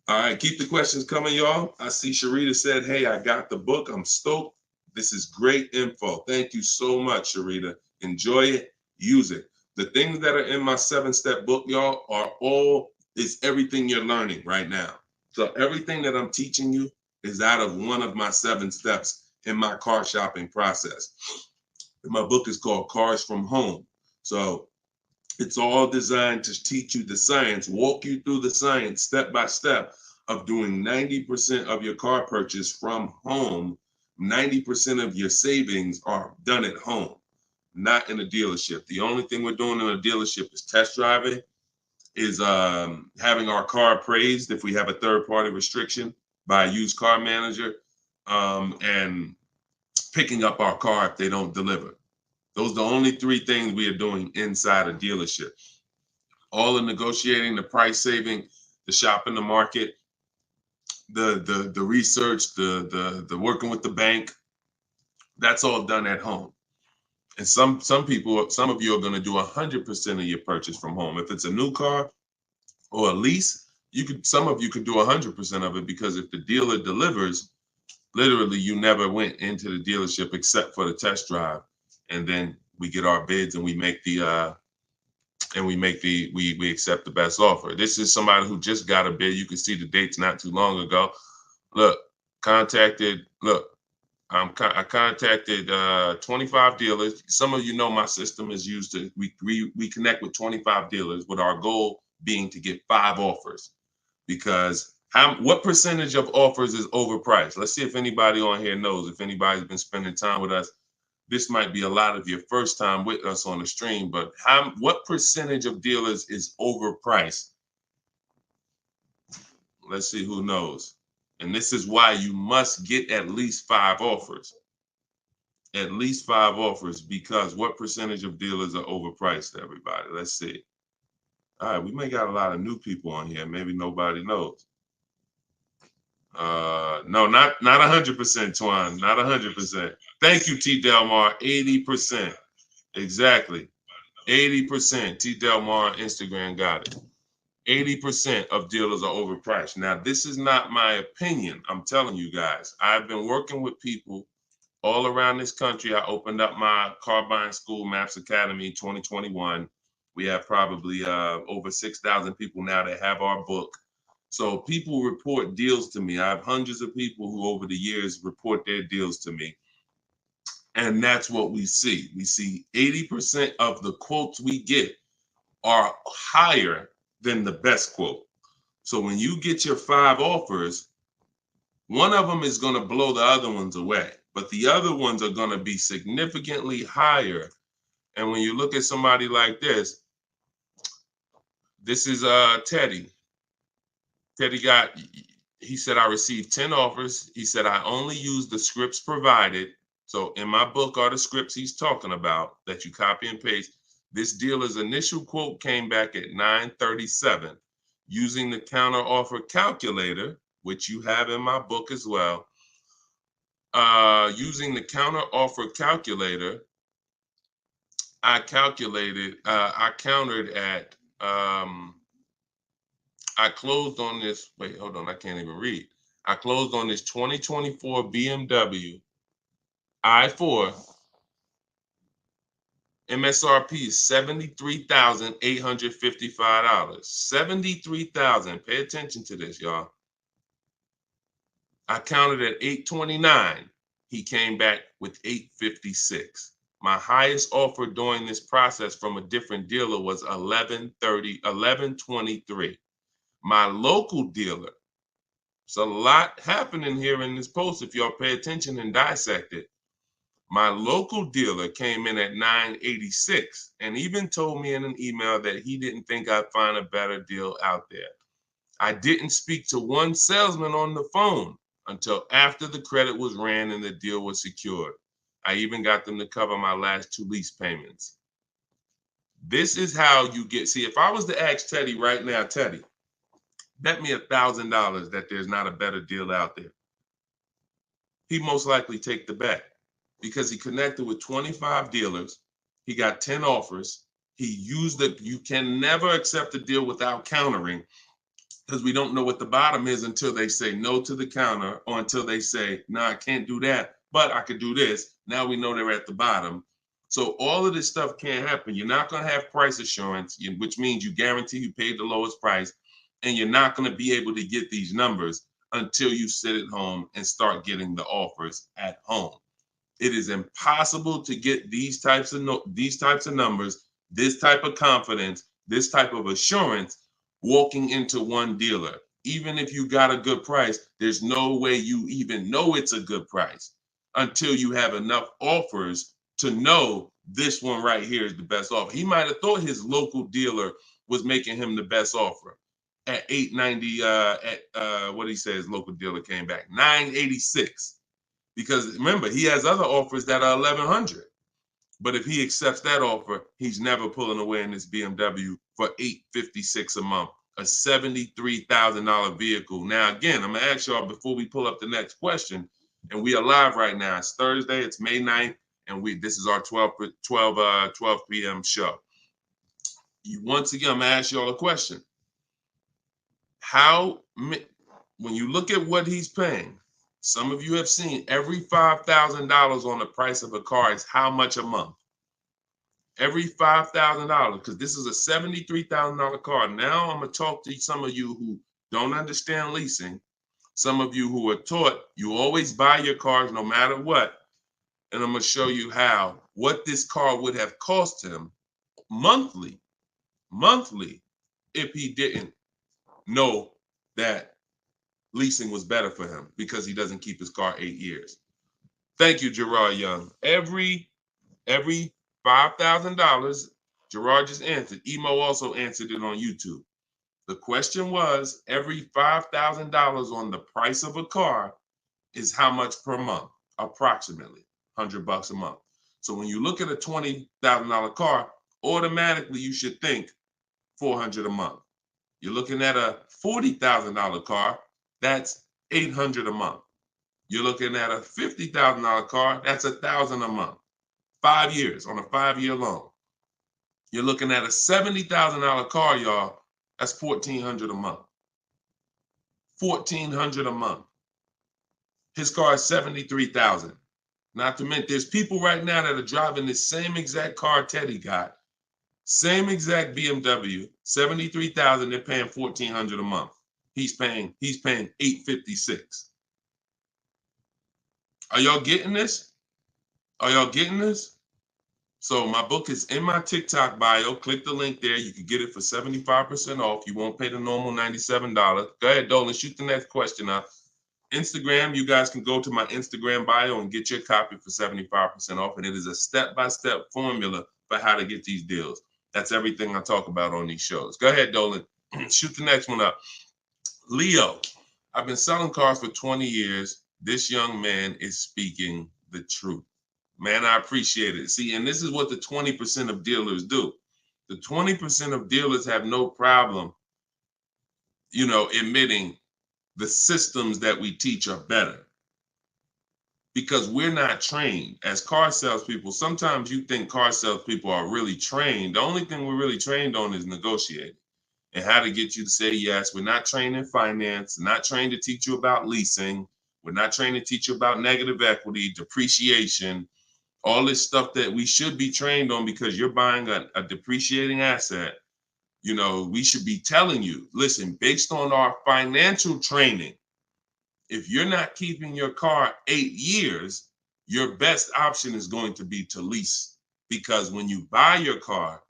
S1: All right, keep the questions coming, y'all. I see Sharita said, hey, I got the book. I'm stoked. This is great info. Thank you so much, Sharita. Enjoy it, use it. The things that are in my 7-step book, y'all, is everything you're learning right now. So everything that I'm teaching you is out of one of my 7 steps in my car shopping process. And my book is called Cars from Home. So it's all designed to teach you the science, walk you through the science step by step of doing 90% of your car purchase from home 90% of your savings are done at home, not in a dealership. The only thing we're doing in a dealership is test driving, is having our car appraised if we have a third-party restriction by a used car manager, and picking up our car if they don't deliver. Those are the only three things we are doing inside a dealership. All the negotiating, the price saving, the shopping the market, the research, the working with the bank, that's all done at home. And some people, some of you are going to do 100% of your purchase from home. If it's a new car or a lease, some of you could do 100% of it, because if the dealer delivers, literally you never went into the dealership except for the test drive, and then we get our bids and we accept the best offer. This is somebody who just got a bid. You can see the dates not too long ago. I contacted 25 dealers. Some of you know my system is used to, we connect with 25 dealers with our goal being to get 5 offers, because what percentage of offers is overpriced? Let's see if anybody on here knows. If anybody's been spending time with us, this might be a lot of your first time with us on the stream, but what percentage of dealers is overpriced? Let's see who knows. And this is why you must get at least 5 offers. At least 5 offers, because what percentage of dealers are overpriced, everybody? Let's see. All right, we may got a lot of new people on here. Maybe nobody knows. No, not 100%, Twan. Not 100%. Thank you, T. Delmar. 80%. Exactly. 80%. T. Delmar on Instagram got it. 80% of dealers are overpriced. Now, this is not my opinion. I'm telling you guys. I've been working with people all around this country. I opened up my car buying school, Maps Academy, 2021. We have probably over 6,000 people now that have our book. So people report deals to me. I have hundreds of people who over the years report their deals to me. And that's what we see. We see 80% of the quotes we get are higher than the best quote. So when you get your 5 offers, one of them is going to blow the other ones away, but the other ones are going to be significantly higher. And when you look at somebody like this is Teddy. Teddy he said, I received 10 offers. He said, I only use the scripts provided. So in my book are the scripts he's talking about that you copy and paste. This dealer's initial quote came back at 937. Using the counter offer calculator, which you have in my book as well. Using the counter offer calculator, I countered at, I closed on this, wait, hold on, I can't even read. I closed on this 2024 BMW i4. MSRP is $73,855. $73,000. Pay attention to this, y'all. I counted at 829. He came back with 856. My highest offer during this process from a different dealer was 1123. My local dealer, there's a lot happening here in this post if y'all pay attention and dissect it. My local dealer came in at 986 and even told me in an email that he didn't think I'd find a better deal out there. I didn't speak to one salesman on the phone until after the credit was ran and the deal was secured. I even got them to cover my last 2 lease payments. This is how you get, see, if I was to ask Teddy right now, Teddy, bet me $1,000 that there's not a better deal out there. He'd most likely take the bet because he connected with 25 dealers. He got 10 offers. He used it. You can never accept a deal without countering, because we don't know what the bottom is until they say no to the counter, or until they say, no, I can't do that, but I could do this. Now we know they're at the bottom. So all of this stuff can't happen. You're not going to have price assurance, which means you guarantee you paid the lowest price, and you're not going to be able to get these numbers until you sit at home and start getting the offers at home. It is impossible to get these types of numbers, this type of confidence, this type of assurance walking into one dealer. Even if you got a good price, there's no way you even know it's a good price. until you have enough offers to know this one right here is the best offer. He might have thought his local dealer was making him the best offer at 890. What he said, his local dealer came back 986, because remember, he has other offers that are 1100. But if he accepts that offer, he's never pulling away in this BMW for $856 a month, a $73,000 vehicle. Now, again, I'm gonna ask y'all before we pull up the next question, and we are live right now. It's Thursday, it's May 9th, and this is our 12 p.m. show. Once again, I'm gonna ask y'all a question. When you look at what he's paying, some of you have seen every $5,000 on the price of a car is how much a month? Every $5,000, because this is a $73,000 car. Now I'm going to talk to some of you who don't understand leasing, some of you who are taught you always buy your cars no matter what, and I'm going to show you what this car would have cost him monthly, if he didn't know that leasing was better for him, because he doesn't keep his car 8 years. Thank you, Gerard Young. Every $5,000, Gerard just answered. Emo also answered it on YouTube. The question was, every $5,000 on the price of a car is how much per month? Approximately $100 a month. So when you look at a $20,000 car, automatically you should think $400 a month. You're looking at a $40,000 car, that's $800 a month. You're looking at a $50,000 car, that's $1,000 a month. 5 years on a 5-year loan. You're looking at a $70,000 car, y'all. That's $1,400 a month. $1,400 a month. His car is $73,000. Not to mention, there's people right now that are driving this same exact car Teddy got, same exact BMW, $73,000. They're paying $1,400 a month. He's paying $856. Are y'all getting this? Are y'all getting this? So my book is in my TikTok bio. Click the link there. You can get it for 75% off. You won't pay the normal $97. Go ahead, Dolan, shoot the next question up. Instagram, you guys can go to my Instagram bio and get your copy for 75% off. And it is a step-by-step formula for how to get these deals. That's everything I talk about on these shows. Go ahead, Dolan. Shoot the next one up. Leo, I've been selling cars for 20 years. This young man is speaking the truth. Man, I appreciate it. See, and this is what the 20% of dealers do. The 20% of dealers have no problem, admitting the systems that we teach are better, because we're not trained as car salespeople. Sometimes you think car salespeople are really trained. The only thing we're really trained on is negotiating and how to get you to say yes. We're not trained in finance, not trained to teach you about leasing. We're not trained to teach you about negative equity, depreciation, all this stuff that we should be trained on, because you're buying a depreciating asset. We should be telling you, listen, based on our financial training, if you're not keeping your car 8 years, your best option is going to be to lease. Because when you buy your car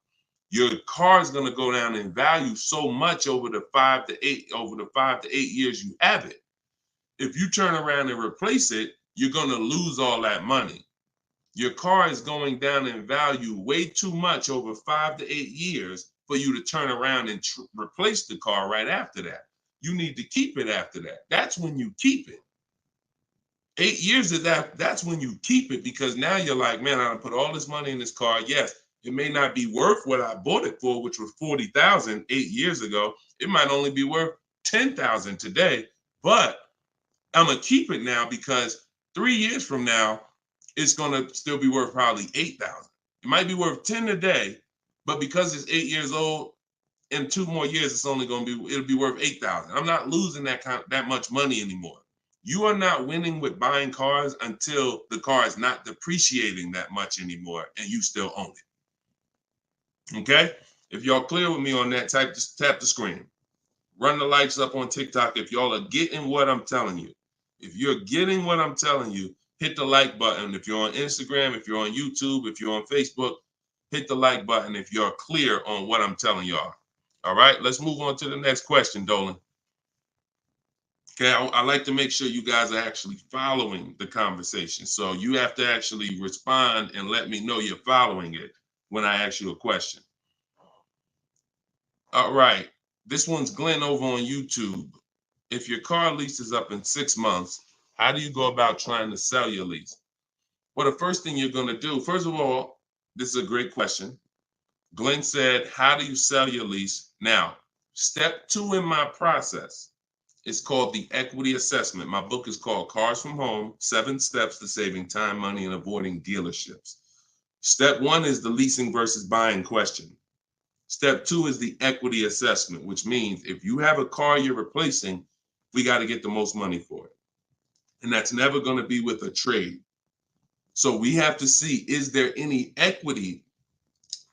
S1: is going to go down in value so much over the 5 to 8 years you have it. If you turn around and replace it, you're going to lose all that money. Your car is going down in value way too much over 5 to 8 years for you to turn around and replace the car right after that. You need to keep it after that. That's when you keep it. 8 years of that's when you keep it, because now you're like, man, I put all this money in this car. Yes, it may not be worth what I bought it for, which was $40,000 8 years ago. It might only be worth $10,000 today, but I'm gonna keep it now, because 3 years from now, it's gonna still be worth probably $8,000. It might be worth 10 today, but because it's 8 years old, in 2 more years, it'll be worth $8,000. I'm not losing that much money anymore. You are not winning with buying cars until the car is not depreciating that much anymore and you still own it. Okay? If y'all clear with me on that, just tap the screen. Run the lights up on TikTok if y'all are getting what I'm telling you. If you're getting what I'm telling you, hit the like button. If you're on Instagram, if you're on YouTube, if you're on Facebook, hit the like button if you're clear on what I'm telling y'all. All right, let's move on to the next question, Dolan. Okay, I like to make sure you guys are actually following the conversation. So you have to actually respond and let me know you're following it when I ask you a question. All right, this one's Glenn over on YouTube. If your car lease is up in 6 months, how do you go about trying to sell your lease? Well, the first thing you're going to do, first of all, this is a great question. Glenn said, how do you sell your lease? Now, step 2 in my process is called the equity assessment. My book is called Cars from Home, 7 Steps to Saving Time, Money, and Avoiding Dealerships. Step 1 is the leasing versus buying question. Step 2 is the equity assessment, which means if you have a car you're replacing, we got to get the most money for it. And that's never going to be with a trade. So we have to see, is there any equity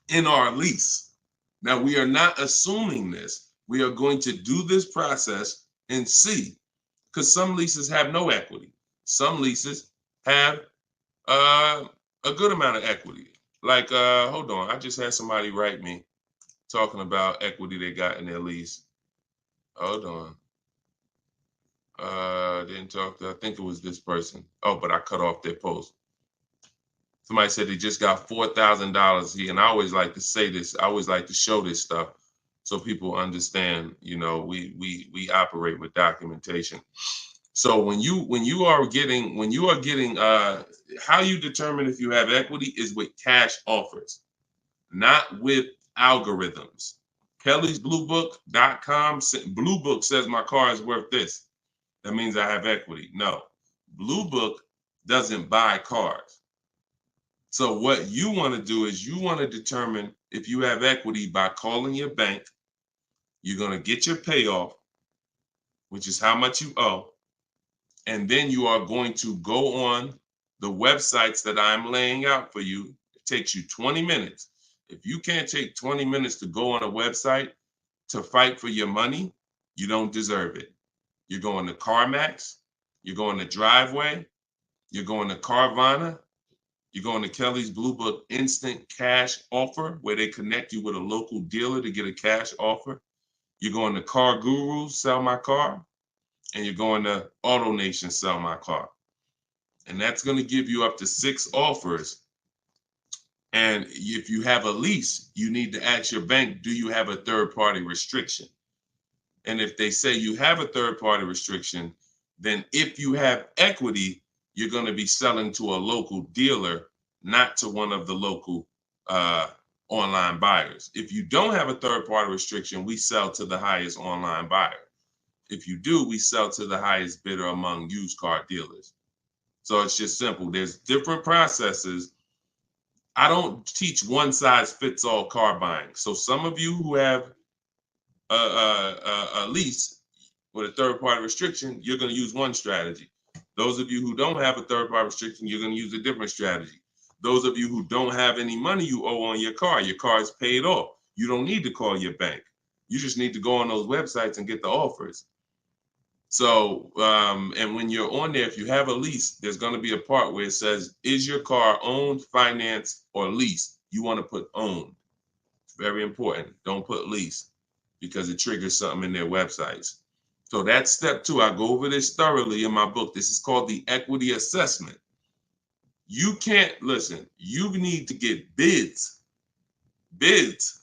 S1: in our lease? Now, we are not assuming this. We are going to do this process and see, because some leases have no equity. Some leases have a good amount of equity. Like, hold on, I just had somebody write me talking about equity they got in their lease. Hold on. Didn't talk to, I think it was this person. Oh, but I cut off their post. Somebody said they just got $4,000. And I always like to say this. I always like to show this stuff so people understand. You know, we operate with documentation. So when you are getting how you determine if you have equity is with cash offers, not with algorithms. KellysBlueBook.com. Blue Book says my car is worth this. That means I have equity. No, Blue Book doesn't buy cars. So what you want to do is you want to determine if you have equity by calling your bank. You're going to get your payoff, which is how much you owe. And then you are going to go on the websites that I'm laying out for you. It takes you 20 minutes. If you can't take 20 minutes to go on a website to fight for your money, you don't deserve it. You're going to CarMax, you're going to Driveway, you're going to Carvana, you're going to Kelly's Blue Book Instant Cash Offer, where they connect you with a local dealer to get a cash offer. You're going to Car Gurus, Sell My Car, and you're going to Auto Nation, Sell My Car. And that's going to give you up to 6 offers. And if you have a lease, you need to ask your bank, do you have a third-party restriction? And if they say you have a third-party restriction, then if you have equity, you're going to be selling to a local dealer, not to one of the local online buyers. If you don't have a third-party restriction, we sell to the highest online buyer. If you do, we sell to the highest bidder among used car dealers. So it's just simple. There's different processes. I don't teach one-size-fits-all car buying. So some of you who have a lease with a third-party restriction, you're going to use one strategy. Those of you who don't have a third-party restriction, you're going to use a different strategy. Those of you who don't have any money you owe on your car is paid off. You don't need to call your bank. You just need to go on those websites and get the offers. So, and when you're on there, if you have a lease, there's going to be a part where it says, is your car owned, financed, or leased? You want to put owned. It's very important. Don't put lease, because it triggers something in their websites. So that's step 2. I go over this thoroughly in my book. This is called the equity assessment. You can't, listen, you need to get bids. Bids.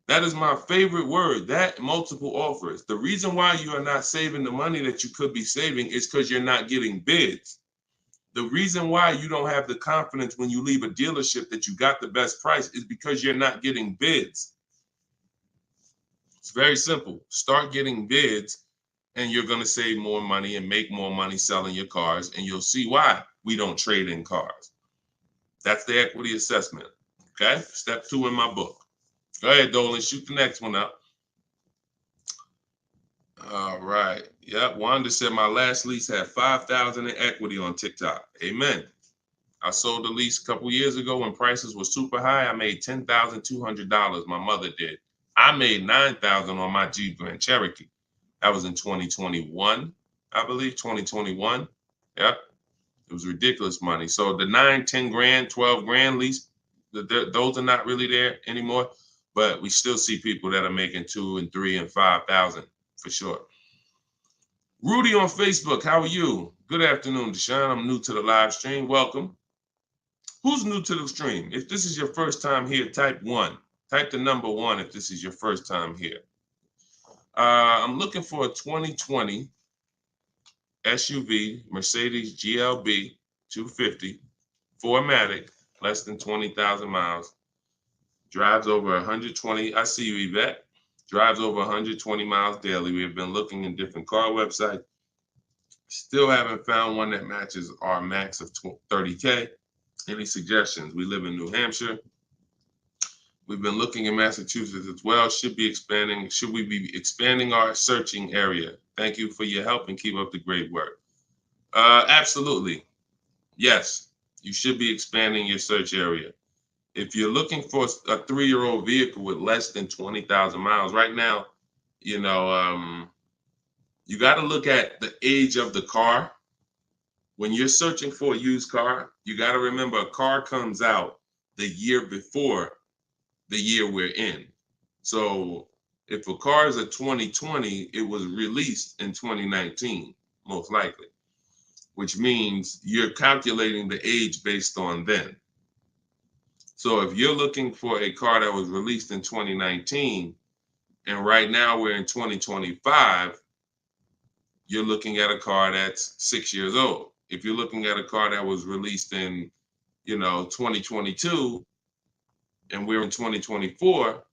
S1: That is my favorite word, that multiple offers. The reason why you are not saving the money that you could be saving is because you're not getting bids. The reason why you don't have the confidence when you leave a dealership that you got the best price is because you're not getting bids. It's very simple. Start getting bids and you're going to save more money and make more money selling your cars, and you'll see why we don't trade in cars. That's the equity assessment. Okay? Step 2 in my book. Go ahead, Dolan. Shoot the next one up. All right. Yep. Wanda said my last lease had $5,000 in equity on TikTok. Amen. I sold the lease a couple years ago when prices were super high. I made $10,200. My mother did. I made $9,000 on my Jeep Grand Cherokee. That was in 2021, I believe, 2021. Yep. It was ridiculous money. So the 9, 10 grand, 12 grand lease, those are not really there anymore. But we still see people that are making 2 and 3 and 5,000 for sure. Rudy on Facebook, how are you? Good afternoon, Deshone. I'm new to the live stream. Welcome. Who's new to the stream? If this is your first time here, type 1. Type the number 1 if this is your first time here. I'm looking for a 2020 SUV, Mercedes GLB 250, 4MATIC, less than 20,000 miles. Drives over 120. I see you, Yvette. Drives over 120 miles daily. We have been looking in different car websites. Still haven't found one that matches our max of 30K. Any suggestions? We live in New Hampshire. We've been looking in Massachusetts as well. Should we be expanding our searching area? Thank you for your help and keep up the great work. Absolutely. Yes, you should be expanding your search area. If you're looking for a 3-year-old vehicle with less than 20,000 miles, right now, you know, you got to look at the age of the car. When you're searching for a used car, you got to remember a car comes out the year before the year we're in. So if a car is a 2020, it was released in 2019, most likely, which means you're calculating the age based on then. So if you're looking for a car that was released in 2019, and right now we're in 2025, you're looking at a car that's 6 years old. If you're looking at a car that was released in, 2022, and we're in 2024,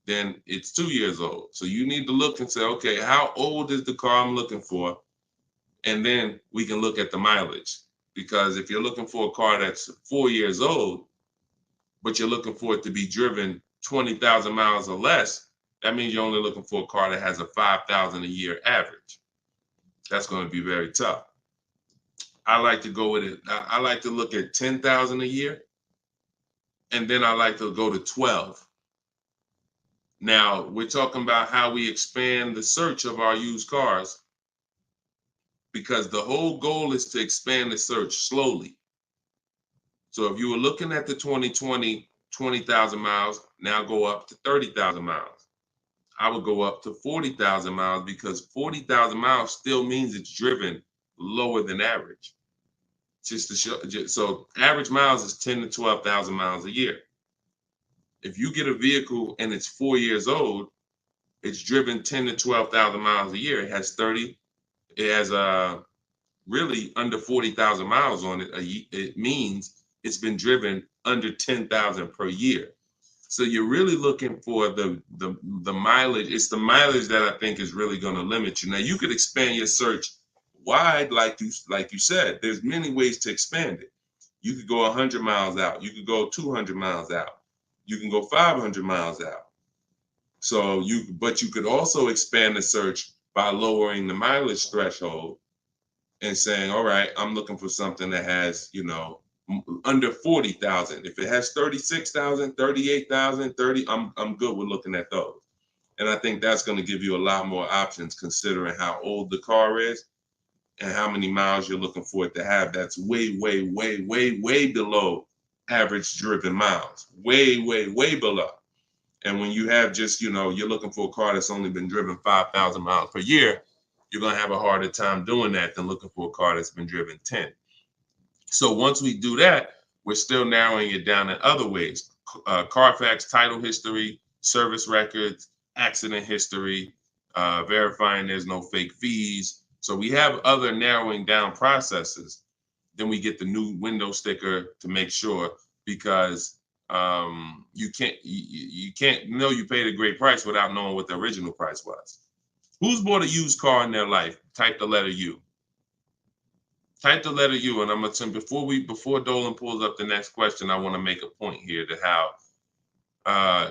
S1: then it's 2 years old. So you need to look and say, okay, how old is the car I'm looking for? And then we can look at the mileage. Because if you're looking for a car that's 4 years old, but you're looking for it to be driven 20,000 miles or less, that means you're only looking for a car that has a 5,000 a year average. That's going to be very tough. I like to go with it. I like to look at 10,000 a year, and then I like to go to 12. Now, we're talking about how we expand the search of our used cars, because the whole goal is to expand the search slowly. So if you were looking at the 2020, 20,000 miles, now go up to 30,000 miles. I would go up to 40,000 miles, because 40,000 miles still means it's driven lower than average. Just to show, so average miles is 10 to 12,000 miles a year. If you get a vehicle and it's 4 years old, it's driven 10 to 12,000 miles a year. It has really under 40,000 miles on it. It means it's been driven under 10,000 per year. So you're really looking for the mileage. It's the mileage that I think is really going to limit you. Now you could expand your search wide, like you said. There's many ways to expand it. You could go 100 miles out. You could go 200 miles out. You can go 500 miles out. So but you could also expand the search by lowering the mileage threshold and saying, all right, I'm looking for something that has, under 40,000. If it has 36,000, 38,000, 30, I'm good with looking at those. And I think that's going to give you a lot more options, considering how old the car is and how many miles you're looking for it to have. That's way, way, way, way, way below average driven miles. Way, way, way below. And when you have just, you're looking for a car that's only been driven 5,000 miles per year, you're going to have a harder time doing that than looking for a car that's been driven 10. So once we do that, we're still narrowing it down in other ways. Carfax title history, service records, accident history, verifying there's no fake fees. So we have other narrowing down processes. Then we get the new window sticker to make sure, because you can't know you paid a great price without knowing what the original price was. Who's bought a used car in their life? Type the letter U. Type the letter U, and I'm gonna tell before Dolan pulls up the next question, I want to make a point here to how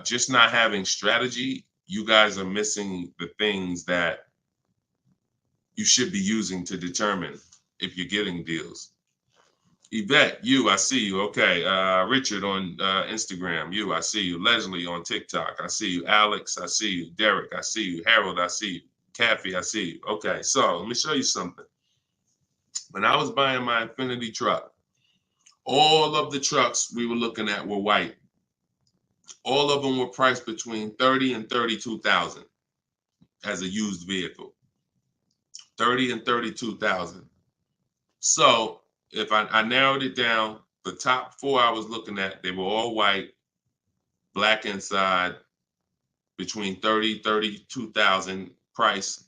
S1: just not having strategy, you guys are missing the things that you should be using to determine if you're getting deals. Yvette, I see you. Okay. Richard on Instagram, I see you. Leslie on TikTok, I see you. Alex, I see you. Derek, I see you. Harold, I see you. Kathy, I see you. Okay, so let me show you something. When I was buying my Infinity truck, all of the trucks we were looking at were white. All of them were priced between 30 and 32,000 as a used vehicle. 30 and 32,000. So if I narrowed it down, the top four I was looking at, they were all white, black inside, between 30, 32,000 price.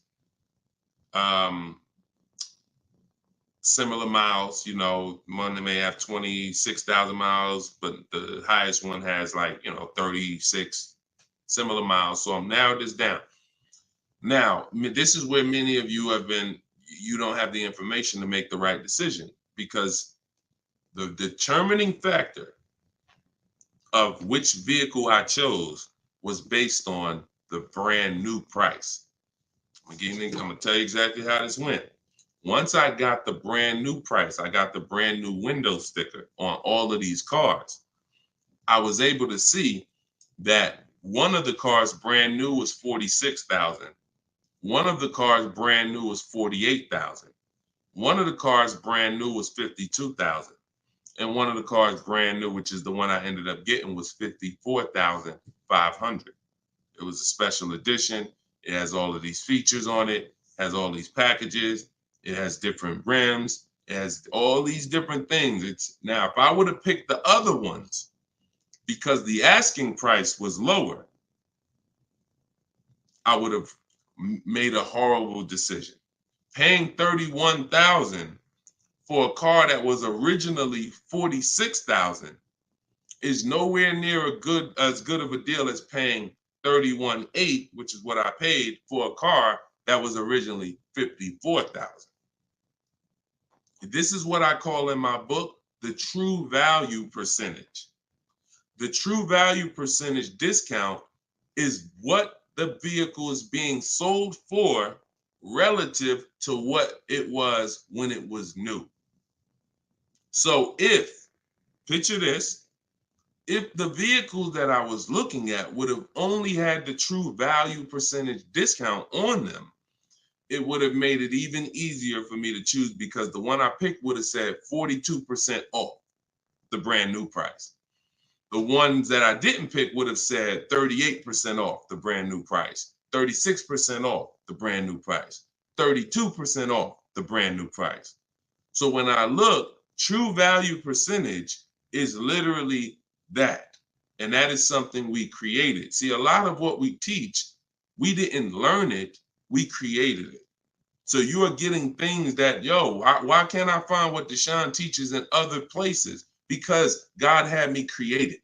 S1: Similar miles, one may have 26,000 miles, but the highest one has 36 similar miles. So I'm narrowed this down. Now, this is where many of you you don't have the information to make the right decision, because the determining factor of which vehicle I chose was based on the brand new price. I'm gonna tell you exactly how this went. Once I got the brand new price, I got the brand new window sticker on all of these cars, I was able to see that one of the cars brand new was 46,000. One of the cars brand new was 48,000. One of the cars brand new was 52,000. And one of the cars brand new, which is the one I ended up getting, was 54,500. It was a special edition. It has all of these features on it, has all these packages. It has different rims. It has all these different things. Now, if I would have picked the other ones, because the asking price was lower, I would have made a horrible decision. Paying 31,000 for a car that was originally 46,000 is nowhere near as good of a deal as paying 31,800, which is what I paid for a car that was originally 54,000. This is what I call in my book the true value percentage. The true value percentage discount is what the vehicle is being sold for relative to what it was when it was new. So picture this, if the vehicles that I was looking at would have only had the true value percentage discount on them, it would have made it even easier for me to choose, because the one I picked would have said 42% off the brand new price. The ones that I didn't pick would have said 38% off the brand new price, 36% off the brand new price, 32% off the brand new price. So when I look, true value percentage is literally that. And that is something we created. See, a lot of what we teach, we didn't learn it, we created it. So you are getting things that, why can't I find what Deshone teaches in other places? Because God had me create it.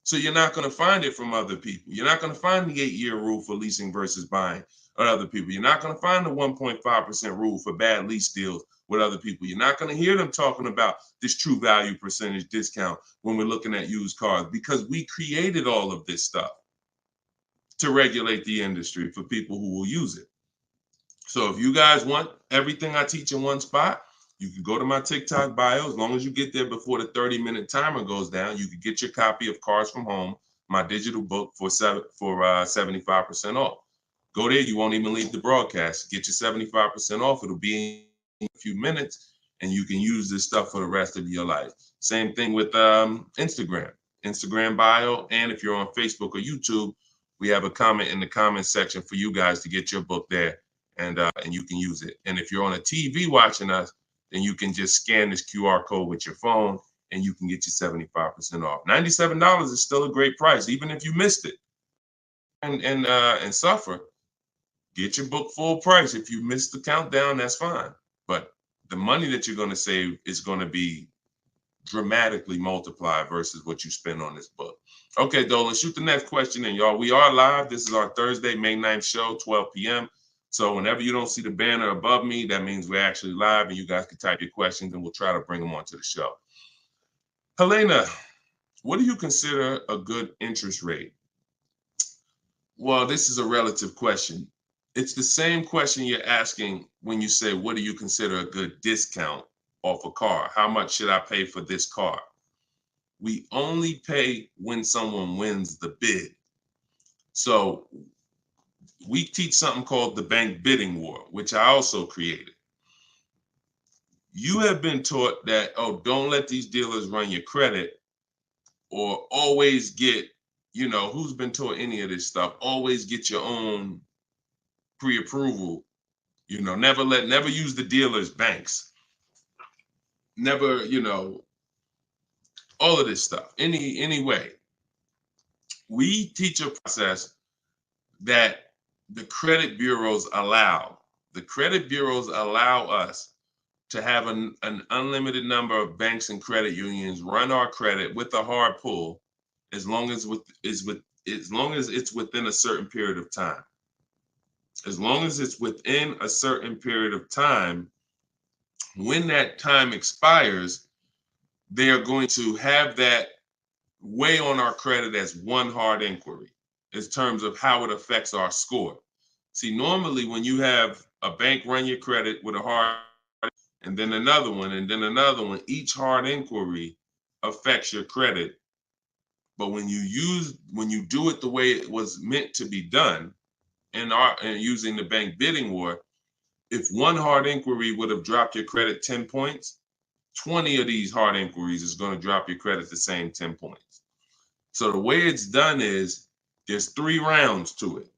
S1: So you're not going to find it from other people. You're not going to find the 8-year rule for leasing versus buying or other people. You're not going to find the 1.5% rule for bad lease deals with other people. You're not going to hear them talking about this true value percentage discount when we're looking at used cars, because we created all of this stuff to regulate the industry for people who will use it. So if you guys want everything I teach in one spot, you can go to my TikTok bio. As long as you get there before the 30-minute timer goes down, you can get your copy of Cars from Home, my digital book, for 75% off. Go there. You won't even leave the broadcast. Get your 75% off. It'll be in a few minutes, and you can use this stuff for the rest of your life. Same thing with Instagram bio. And if you're on Facebook or YouTube, we have a comment in the comment section for you guys to get your book there, and you can use it. And if you're on a TV watching us, then you can just scan this QR code with your phone, and you can get your 75% off. $97 is still a great price, even if you missed it and suffer. Get your book full price. If you missed the countdown, that's fine. But the money that you're going to save is going to be dramatically multiplied versus what you spend on this book. Okay, Dolan, shoot the next question in, y'all. We are live. This is our Thursday, May 9th show, 12 p.m. So whenever you don't see the banner above me, that means we're actually live, and you guys can type your questions and we'll try to bring them onto the show. Helena, what do you consider a good interest rate? Well, this is a relative question. It's the same question you're asking when you say, what do you consider a good discount off a car? How much should I pay for this car? We only pay when someone wins the bid. So we teach something called the bank bidding war, which I also created. You have been taught that, don't let these dealers run your credit, or always get, who's been taught any of this stuff? Always get your own pre-approval You know, never use the dealer's banks. Never, you know, all of this stuff. Any way. We teach a process that the credit bureaus allow. The credit bureaus allow us to have an unlimited number of banks and credit unions run our credit with a hard pull, as long as it's within a certain period of time. As long as it's within a certain period of time, when that time expires, they are going to have that weigh on our credit as one hard inquiry in terms of how it affects our score. See, normally when you have a bank run your credit with a hard and then another one, and then another one, each hard inquiry affects your credit. But when you do it the way it was meant to be done, and using the bank bidding war, if one hard inquiry would have dropped your credit 10 points, 20 of these hard inquiries is going to drop your credit the same 10 points. So the way it's done is there's 3 rounds to it.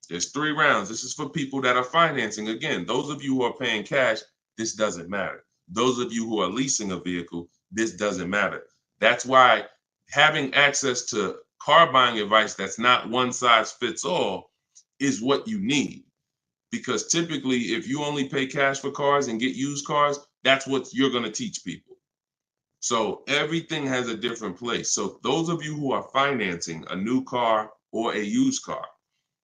S1: There's 3 rounds. This is for people that are financing. Again, those of you who are paying cash, this doesn't matter. Those of you who are leasing a vehicle, this doesn't matter. That's why having access to car buying advice that's not one size fits all is what you need. Because typically, if you only pay cash for cars and get used cars, that's what you're going to teach people. So everything has a different place. So those of you who are financing a new car or a used car,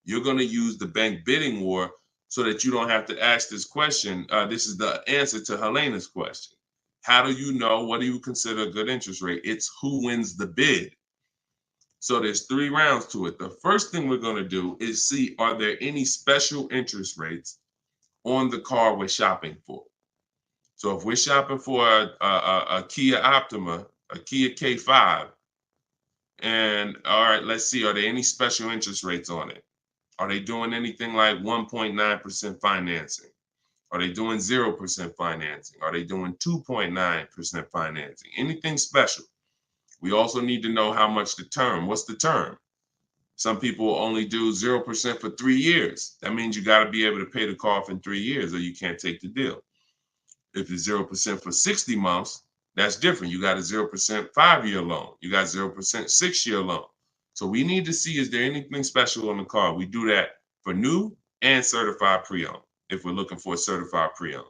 S1: you're going to use the bank bidding war so that you don't have to ask this question. This is the answer to Helena's question. How do you know? What do you consider a good interest rate? It's who wins the bid. So there's 3 rounds to it. The first thing we're going to do is see, are there any special interest rates on the car we're shopping for? So if we're shopping for a Kia Optima, a Kia K5, and all right, let's see, are there any special interest rates on it? Are they doing anything like 1.9% financing? Are they doing 0% financing? Are they doing 2.9% financing? Anything special? We also need to know how much the term. What's the term? Some people only do 0% for 3 years. That means you got to be able to pay the car off in 3 years or you can't take the deal. If it's 0% for 60 months, that's different. You got a 0% 5-year loan. You got 0% 6-year loan. So we need to see, is there anything special on the car? We do that for new and certified pre-owned, if we're looking for a certified pre-owned.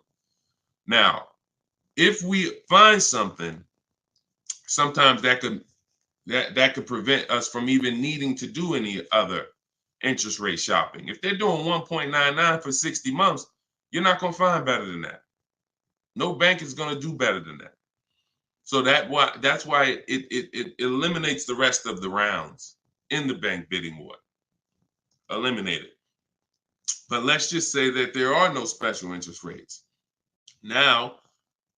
S1: Now, if we find something, sometimes that could prevent us from even needing to do any other interest rate shopping. If they're doing 1.99 for 60 months, you're not going to find better than that. No bank is going to do better than that. So that's why it eliminates the rest of the rounds in the bank bidding war. Eliminate it. But let's just say that there are no special interest rates. Now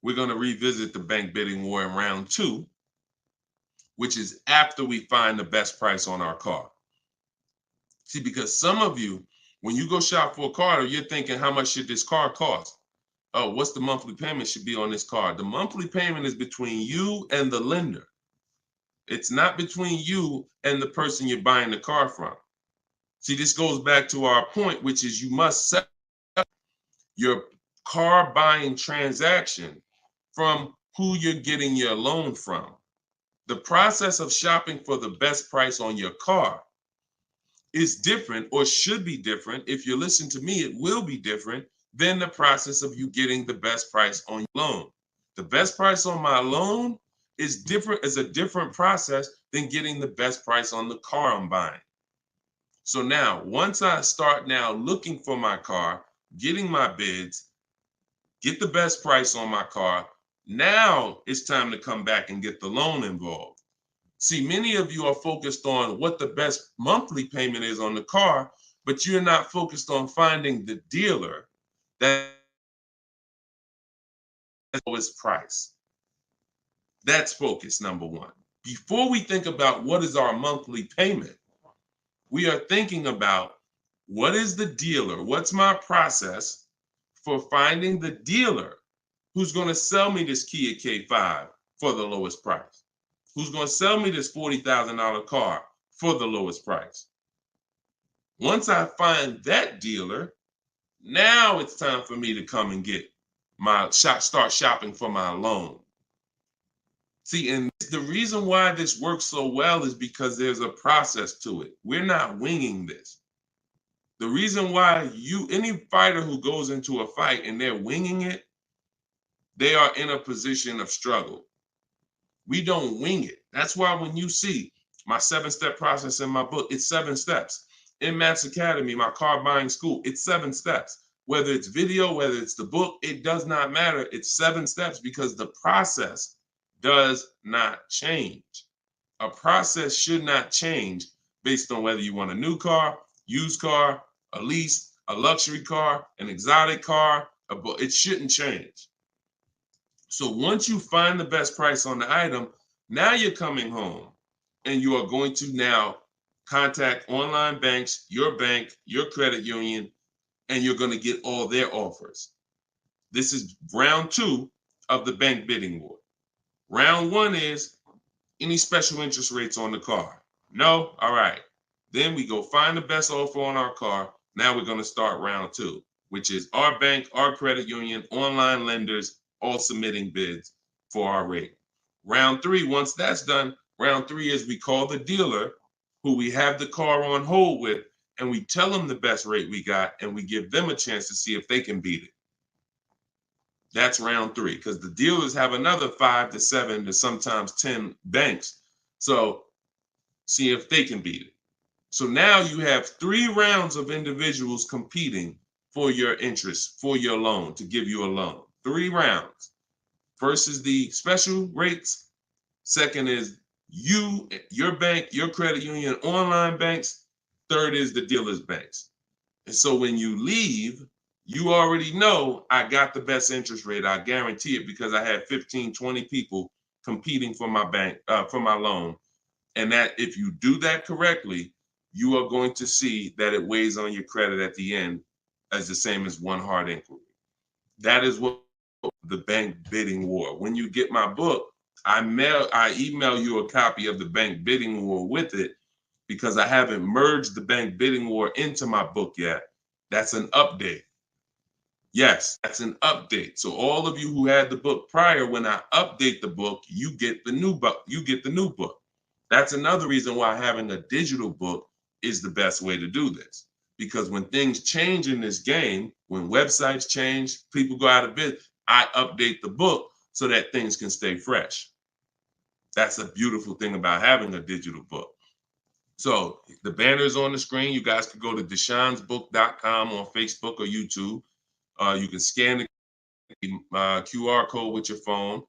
S1: we're going to revisit the bank bidding war in round 2, which is after we find the best price on our car. See, because some of you, when you go shop for a car, you're thinking, how much should this car cost? Oh, what's the monthly payment should be on this car? The monthly payment is between you and the lender. It's not between you and the person you're buying the car from. See, this goes back to our point, which is you must set up your car buying transaction from who you're getting your loan from. The process of shopping for the best price on your car is different, or should be different. If you listen to me, it will be different than the process of you getting the best price on your loan. The best price on my loan is a different process than getting the best price on the car I'm buying. So now, once I start now looking for my car, getting my bids, get the best price on my car, now it's time to come back and get the loan involved. See, many of you are focused on what the best monthly payment is on the car, but you're not focused on finding the dealer that is the lowest price. That's focus number 1. Before we think about what is our monthly payment, we are thinking about what is the dealer? What's my process for finding the dealer who's going to sell me this Kia K5 for the lowest price? Who's going to sell me this $40,000 car for the lowest price? Once I find that dealer, Now it's time for me to come and get start shopping for my loan. See, and the reason why this works so well is because there's a process to it. We're not winging this. The reason why any fighter who goes into a fight and they're winging it, they are in a position of struggle. We don't wing it. That's why when you see my 7-step process in my book, it's 7 steps. In Matt's Academy, my car buying school, it's 7 steps. Whether it's video, whether it's the book, it does not matter. It's 7 steps because the process does not change. A process should not change based on whether you want a new car, used car, a lease, a luxury car, an exotic car. It shouldn't change. So once you find the best price on the item, now you're coming home and you are going to now contact online banks, your bank, your credit union, and you're going to get all their offers. This is round 2 of the bank bidding war. Round 1 is any special interest rates on the car. No? All right. Then we go find the best offer on our car. Now we're going to start round 2, which is our bank, our credit union, online lenders, all submitting bids for our rate. Round 3, once that's done, round 3 is we call the dealer who we have the car on hold with, and we tell them the best rate we got, and we give them a chance to see if they can beat it. That's round 3, because the dealers have another 5 to 7 to sometimes 10 banks. So see if they can beat it. So now you have 3 rounds of individuals competing for your interest, for your loan, to give you a loan. 3 rounds. First is the special rates. Second is you, your bank, your credit union, online banks. Third is the dealer's banks. And so when you leave, you already know I got the best interest rate. I guarantee it because I had 15, 20 people competing for my bank, for my loan. And that if you do that correctly, you are going to see that it weighs on your credit at the end as the same as one hard inquiry. That is what the bank bidding war. When you get my book, I email you a copy of the bank bidding war with it because I haven't merged the bank bidding war into my book yet. That's an update. Yes, that's an update. So all of you who had the book prior, when I update the book, you get the new book. You get the new book. That's another reason why having a digital book is the best way to do this. Because when things change in this game, when websites change, people go out of business, I update the book so that things can stay fresh. That's a beautiful thing about having a digital book. So the banner is on the screen. You guys can go to deshonesbook.com on Facebook or YouTube. You can scan the QR code with your phone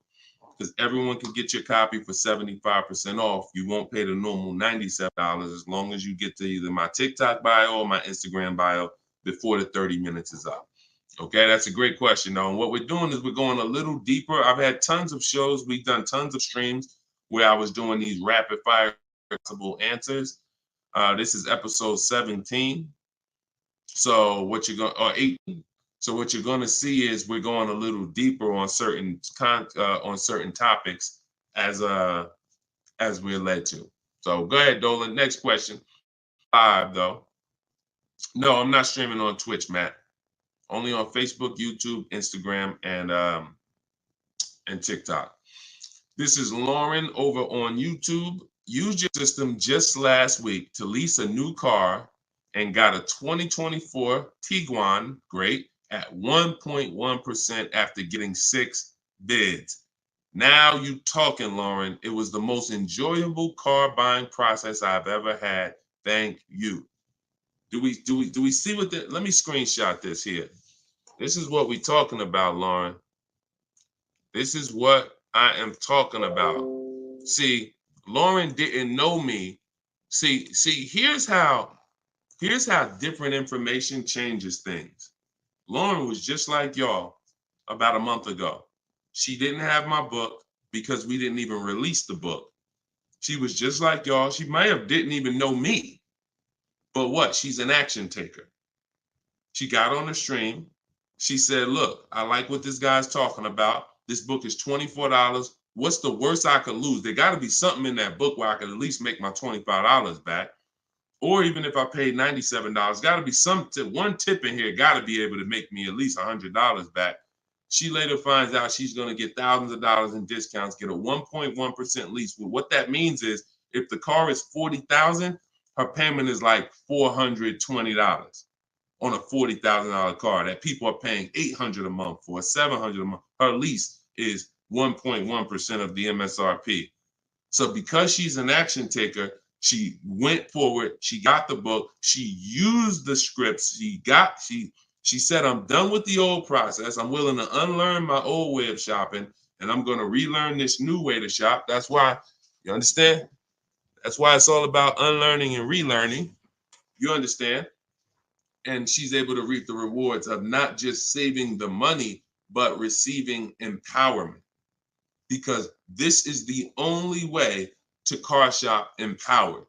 S1: because everyone can get your copy for 75% off. You won't pay the normal $97 as long as you get to either my TikTok bio or my Instagram bio before the 30 minutes is up. Okay, that's a great question, though. And what we're doing is we're going a little deeper. I've had tons of shows. We've done tons of streams where I was doing these rapid fire answers. This is episode 17. So what you're going, or 18. So what you're going to see is we're going a little deeper on certain topics as we're led to. So go ahead, Dolan. Next question. 5 though. No, I'm not streaming on Twitch, Matt. Only on Facebook, YouTube, Instagram, and TikTok. This is Lauren over on YouTube. Used your system just last week to lease a new car and got a 2024 Tiguan, great, at 1.1% after getting 6 bids. Now you talking, Lauren. It was the most enjoyable car buying process I've ever had. Thank you. Do we see what that? Let me screenshot this here. This is what we're talking about, Lauren. This is what I am talking about. See, Lauren didn't know me. See, here's how different information changes things. Lauren was just like y'all about a month ago. She didn't have my book because we didn't even release the book. She was just like y'all. She might have didn't even know me. But what? She's an action taker. She got on the stream. She said, look, I like what this guy's talking about. This book is $24. What's the worst I could lose? There got to be something in that book where I could at least make my $25 back. or even if I paid $97, got to be one tip in here, got to be able to make me at least $100 back. She later finds out she's going to get thousands of dollars in discounts, get a 1.1% lease. Well, what that means is if the car is $40,000, her payment is like $420 on a $40,000 car that people are paying $800 a month for, $700 a month. Her lease is 1.1% of the MSRP. So because she's an action taker, she went forward, she got the book, she used the scripts, she said, I'm done with the old process. I'm willing to unlearn my old way of shopping, and I'm going to relearn this new way to shop. That's why, you understand? That's why it's all about unlearning and relearning. You understand? And she's able to reap the rewards of not just saving the money, but receiving empowerment. Because this is the only way to car shop empowered.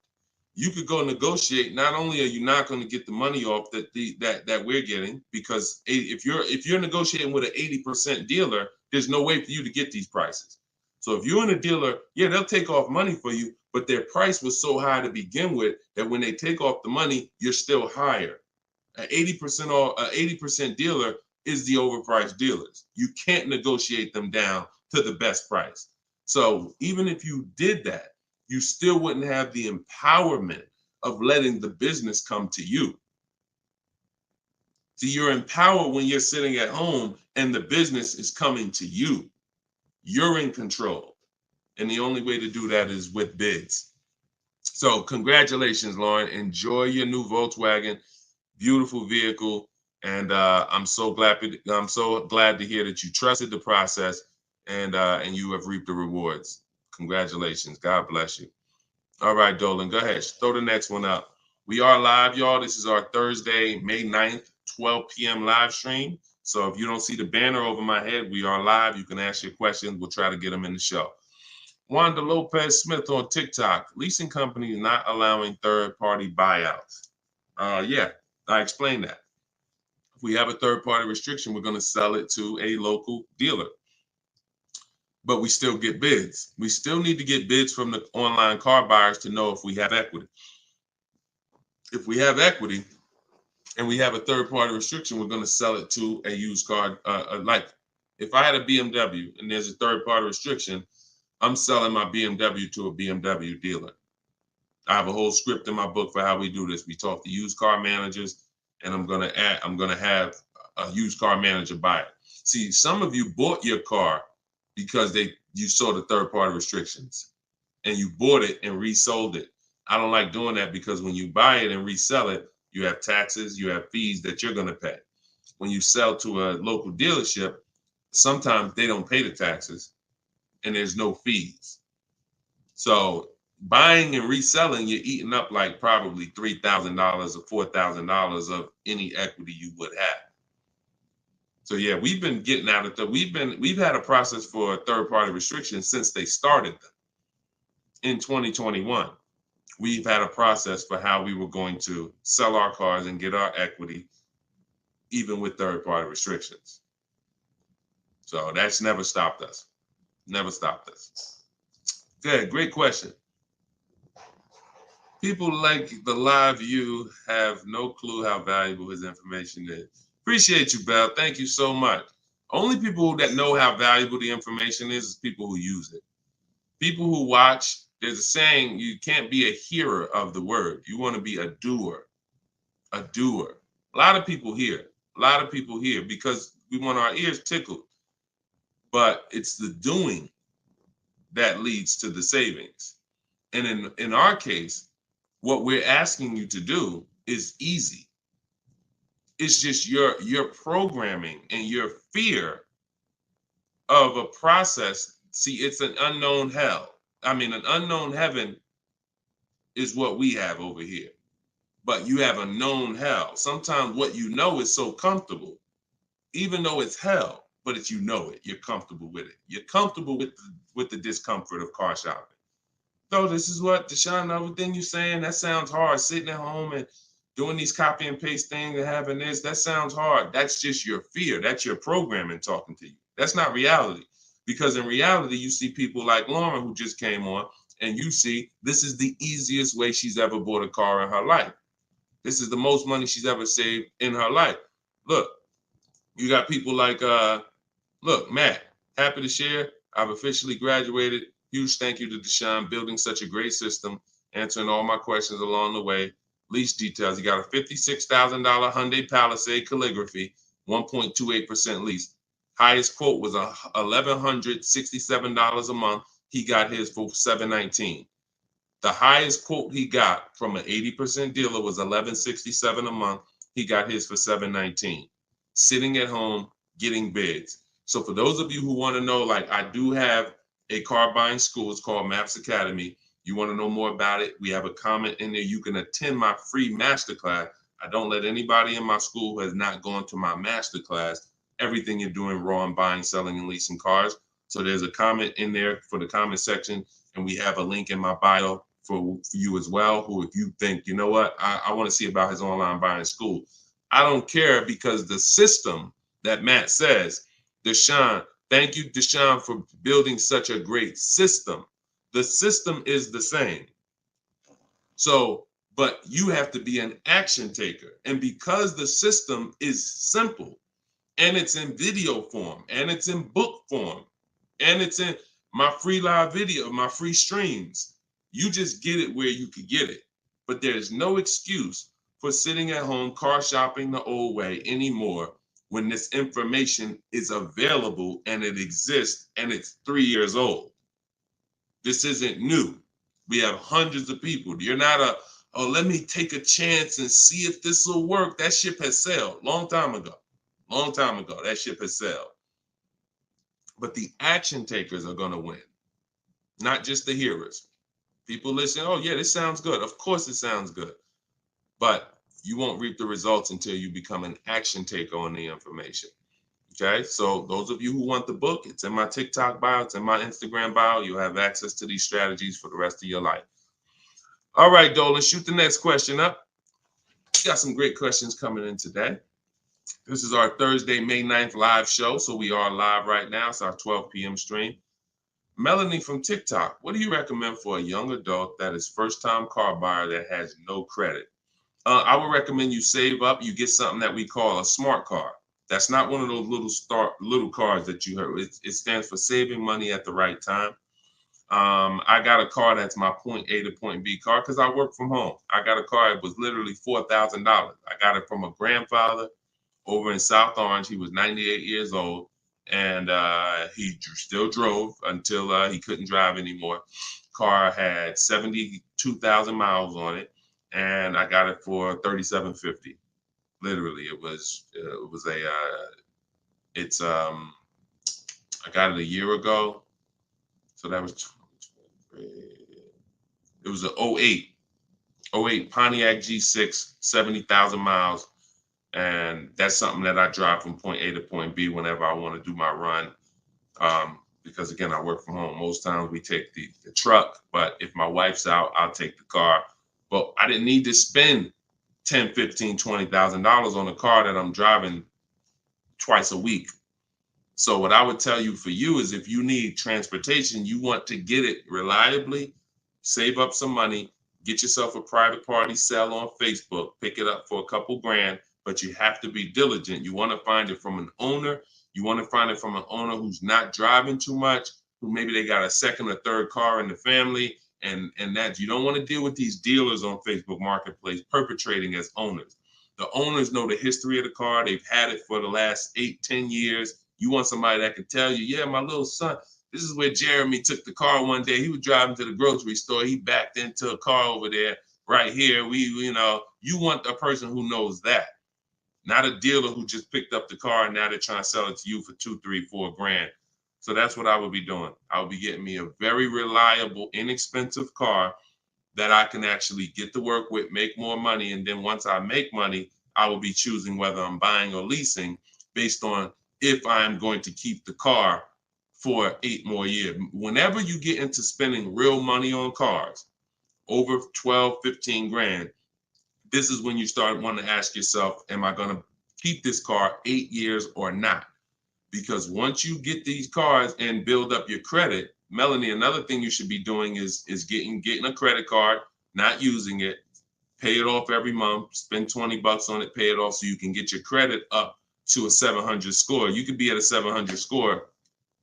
S1: You could go negotiate. Not only are you not going to get the money off that we're getting, because if you're negotiating with an 80% dealer, there's no way for you to get these prices. So if you're in a dealer, yeah, they'll take off money for you, but their price was so high to begin with that when they take off the money, you're still higher. An 80% dealer is the overpriced dealers. You can't negotiate them down to the best price. So even if you did that, you still wouldn't have the empowerment of letting the business come to you. So you're empowered when you're sitting at home and the business is coming to you. You're in control. And the only way to do that is with bids. So congratulations, Lauren. Enjoy your new Volkswagen. Beautiful vehicle. And I'm so glad to hear that you trusted the process and you have reaped the rewards. Congratulations. God bless you. All right, Dolan, go ahead. Throw the next one up. We are live, y'all. This is our Thursday, May 9th, 12 p.m. live stream. So if you don't see the banner over my head, we are live. You can ask your questions. We'll try to get them in the show. Wanda Lopez Smith on TikTok. Leasing companies not allowing third-party buyouts. Yeah, I explained that. If we have a third-party restriction, we're going to sell it to a local dealer. But we still get bids. We still need to get bids from the online car buyers to know if we have equity. If we have equity and we have a third-party restriction, we're going to sell it to a used car. Like if I had a BMW and there's a third-party restriction, I'm selling my BMW to a BMW dealer. I have a whole script in my book for how we do this. We talk to used car managers, and I'm going to have a used car manager buy it. See, some of you bought your car because you saw the third-party restrictions and you bought it and resold it. I don't like doing that because when you buy it and resell it, you have taxes, you have fees that you're going to pay. When you sell to a local dealership, sometimes they don't pay the taxes and there's no fees. So buying and reselling, you're eating up like probably $3,000 or $4,000 of any equity you would have. So yeah, we've been getting out of we've had a process for third-party restrictions since they started them. In 2021, we've had a process for how we were going to sell our cars and get our equity, even with third-party restrictions. So that's never stopped us. Never stopped us. Good, great question. People like the live view have no clue how valuable his information is. Appreciate you, Belle. Thank you so much. Only people that know how valuable the information is people who use it. People who watch, there's a saying, you can't be a hearer of the word. You want to be a doer. A doer. A lot of people hear. A lot of people hear because we want our ears tickled. But it's the doing that leads to the savings. And in our case, what we're asking you to do is easy. It's just your programming and your fear of a process. See, it's an unknown hell. I mean, an unknown heaven is what we have over here. But you have a known hell. Sometimes what you know is so comfortable, even though it's hell, but it's it. You're comfortable with it. You're comfortable with the discomfort of car shopping. So this is what, Deshone, everything you're saying, that sounds hard. Sitting at home and doing these copy and paste things and having this, that sounds hard. That's just your fear. That's your programming talking to you. That's not reality. Because in reality, you see people like Lauren who just came on and you see this is the easiest way she's ever bought a car in her life. This is the most money she's ever saved in her life. Look, you got people like, look, Matt, happy to share. I've officially graduated. Huge thank you to Deshone, building such a great system, answering all my questions along the way. Lease details. You got a $56,000 Hyundai Palisade calligraphy, 1.28% lease. Highest quote was $1,167 a month. He got his for $719. The highest quote he got from an 80% dealer was $1,167 a month. He got his for $719. Sitting at home, getting bids. So for those of you who want to know, like, I do have a car buying school. It's called Maps Academy. You want to know more about it? We have a comment in there. You can attend my free masterclass. I don't let anybody in my school who has not gone to my masterclass everything you're doing raw and buying, selling, and leasing cars. So there's a comment in there for the comment section, and we have a link in my bio for you as well, who, if you think, you know what, I want to see about his online buying school. I don't care, because the system that Matt says, Deshone, thank you, Deshone, for building such a great system. The system is the same. So, but you have to be an action taker. And because the system is simple, and it's in video form, and it's in book form, and it's in my free live video, my free streams, you just get it where you could get it. But there's no excuse for sitting at home car shopping the old way anymore when this information is available and it exists and it's 3 years old. This isn't new. We have hundreds of people. You're not oh, let me take a chance and see if this will work. That ship has sailed long time ago. Long time ago, that ship has sailed. But the action takers are going to win, not just the hearers. People listen, oh yeah, this sounds good. Of course it sounds good. But you won't reap the results until you become an action taker on the information. Okay, so those of you who want the book, it's in my TikTok bio, it's in my Instagram bio. You'll have access to these strategies for the rest of your life. All right, Dolan, shoot the next question up. We got some great questions coming in today. This is our Thursday, May 9th live show. So we are live right now. It's our 12 p.m. stream. Melanie from TikTok, what do you recommend for a young adult that is first-time car buyer that has no credit? I would recommend you save up. You get something that we call a smart car. That's not one of those little cars that you heard. It stands for saving money at the right time. I got a car that's my point A to point B car because I work from home. I got a car that was literally $4,000. I got it from a grandfather over in South Orange. He was 98 years old, and he still drove until he couldn't drive anymore. Car had 72,000 miles on it, and I got it for $3,750. Literally, I got it a year ago, so that was, it was an 08 Pontiac G6, 70,000 miles. And that's something that I drive from point A to point B whenever I want to do my run. Because again, I work from home. Most times we take the truck, but if my wife's out, I'll take the car. But I didn't need to spend $10,000, $15,000, $20,000 on a car that I'm driving twice a week. So what I would tell you for you is, if you need transportation, you want to get it reliably, save up some money, get yourself a private party sell on Facebook, pick it up for a couple grand. But you have to be diligent. You want to find it from an owner. You want to find it from an owner who's not driving too much, who maybe they got a second or third car in the family, and that you don't want to deal with these dealers on Facebook Marketplace perpetrating as owners. The owners know the history of the car. They've had it for the last 8-10 years. You want somebody that can tell you, yeah, my little son, this is where Jeremy took the car one day. He was driving to the grocery store. He backed into a car over there right here. You want a person who knows that. Not a dealer who just picked up the car and now they're trying to sell it to you for $2, $3, $4 grand. So that's what I would be doing. I would be getting me a very reliable, inexpensive car that I can actually get to work with, make more money. And then once I make money, I will be choosing whether I'm buying or leasing based on if I'm going to keep the car for 8 more years. Whenever you get into spending real money on cars, over 12, 15 grand, this is when you start wanting to ask yourself, am I going to keep this car 8 years or not? Because once you get these cars and build up your credit, Melanie, another thing you should be doing is getting a credit card, not using it, pay it off every month, spend $20 on it, pay it off so you can get your credit up to a 700 score. You could be at a 700 score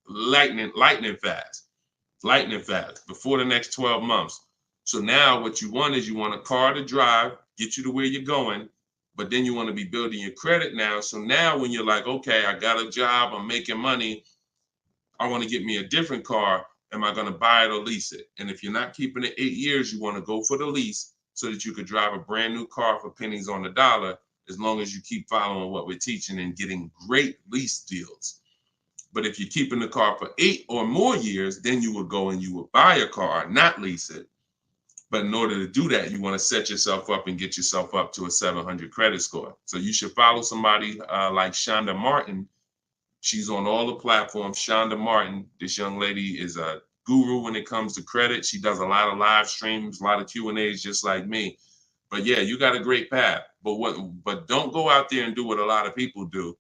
S1: lightning fast before the next 12 months. So now what you want is you want a car to drive, get you to where you're going, but then you want to be building your credit now. So now when you're like, okay, I got a job, I'm making money, I want to get me a different car. Am I going to buy it or lease it? And if you're not keeping it 8 years, you want to go for the lease so that you could drive a brand new car for pennies on the dollar, as long as you keep following what we're teaching and getting great lease deals. But if you're keeping the car for 8 or more years, then you would go and you would buy a car, not lease it. But in order to do that, you want to set yourself up and get yourself up to a 700 credit score. So you should follow somebody like Shonda Martin. She's on all the platforms. Shonda Martin, this young lady is a guru when it comes to credit. She does a lot of live streams, a lot of Q&As, just like me. But yeah, you got a great path. But don't go out there and do what a lot of people do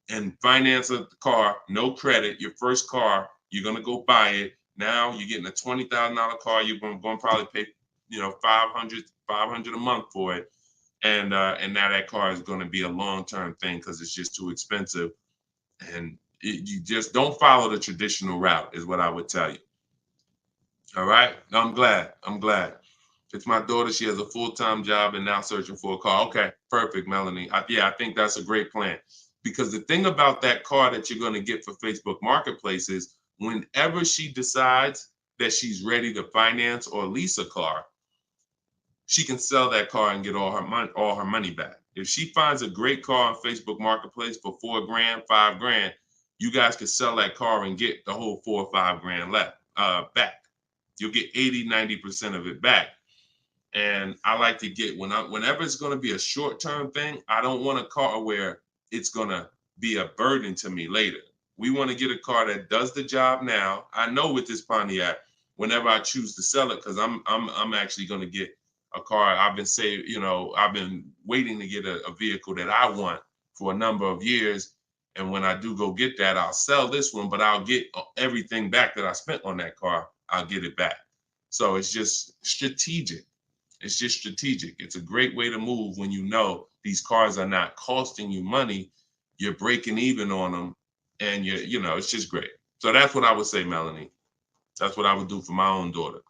S1: and finance a car, no credit, your first car, you're gonna go buy it. Now you're getting a $20,000 car, you're going to probably pay, $500 a month for it. And now that car is going to be a long-term thing because it's just too expensive. And you just don't follow the traditional route is what I would tell you. All right. I'm glad. It's my daughter. She has a full-time job and now searching for a car. Okay, perfect, Melanie. I think that's a great plan. Because the thing about that car that you're going to get for Facebook Marketplace is whenever she decides that she's ready to finance or lease a car, she can sell that car and get all her money back. If she finds a great car on Facebook Marketplace for $4,000, $5,000, you guys can sell that car and get the whole $4,000 or $5,000 back. You'll get 80-90% of it back. And I like to get whenever it's going to be a short-term thing, I don't want a car where it's going to be a burden to me later. We want to get a car that does the job now. I know with this Pontiac, whenever I choose to sell it, because I'm actually going to get a car. I've been waiting to get a vehicle that I want for a number of years. And when I do go get that, I'll sell this one, but I'll get everything back that I spent on that car. I'll get it back. So it's just strategic. It's a great way to move when you know these cars are not costing you money. You're breaking even on them, and it's just great. So that's what I would say, Melanie. That's what I would do for my own daughter.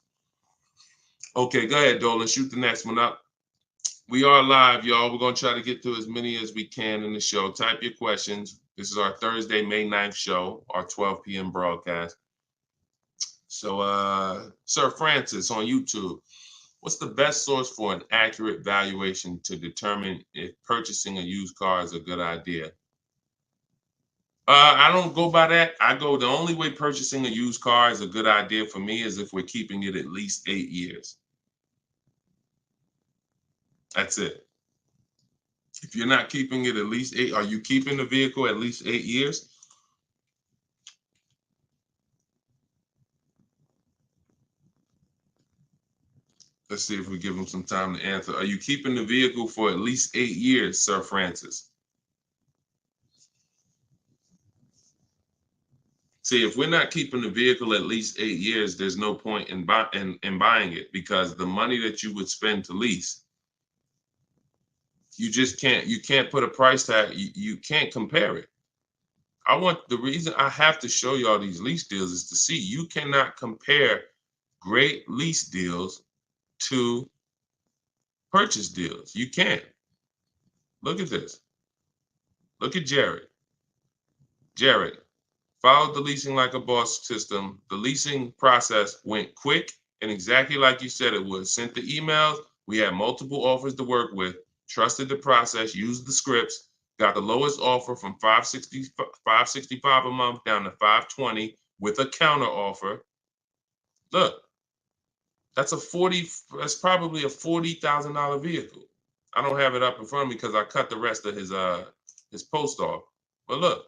S1: Okay, go ahead, Dolan. Shoot the next one up. We are live, y'all. We're going to try to get through as many as we can in the show. Type your questions. This is our Thursday, May 9th show, our 12 p.m. broadcast. So, Sir Francis on YouTube, what's the best source for an accurate valuation to determine if purchasing a used car is a good idea? I don't go by that. The only way purchasing a used car is a good idea for me is if we're keeping it at least 8 years. That's it. If you're not keeping it at least 8, are you keeping the vehicle at least 8 years? Let's see if we give him some time to answer. Are you keeping the vehicle for at least 8 years, Sir Francis? See, if we're not keeping the vehicle at least 8 years, there's no point in buying it, because the money that you would spend to lease, you can't put a price tag. You can't compare it. The reason I have to show y'all these lease deals is to see you cannot compare great lease deals to purchase deals. You can't. Look at this. Look at Jared. Jared followed the leasing like a boss system. The leasing process went quick and exactly like you said it would. Sent the emails. We had multiple offers to work with. Trusted the process. Used the scripts. Got the lowest offer from $565 a month down to $520 with a counter offer. Look, that's probably a $40,000 vehicle. I don't have it up in front of me because I cut the rest of his post off. But look,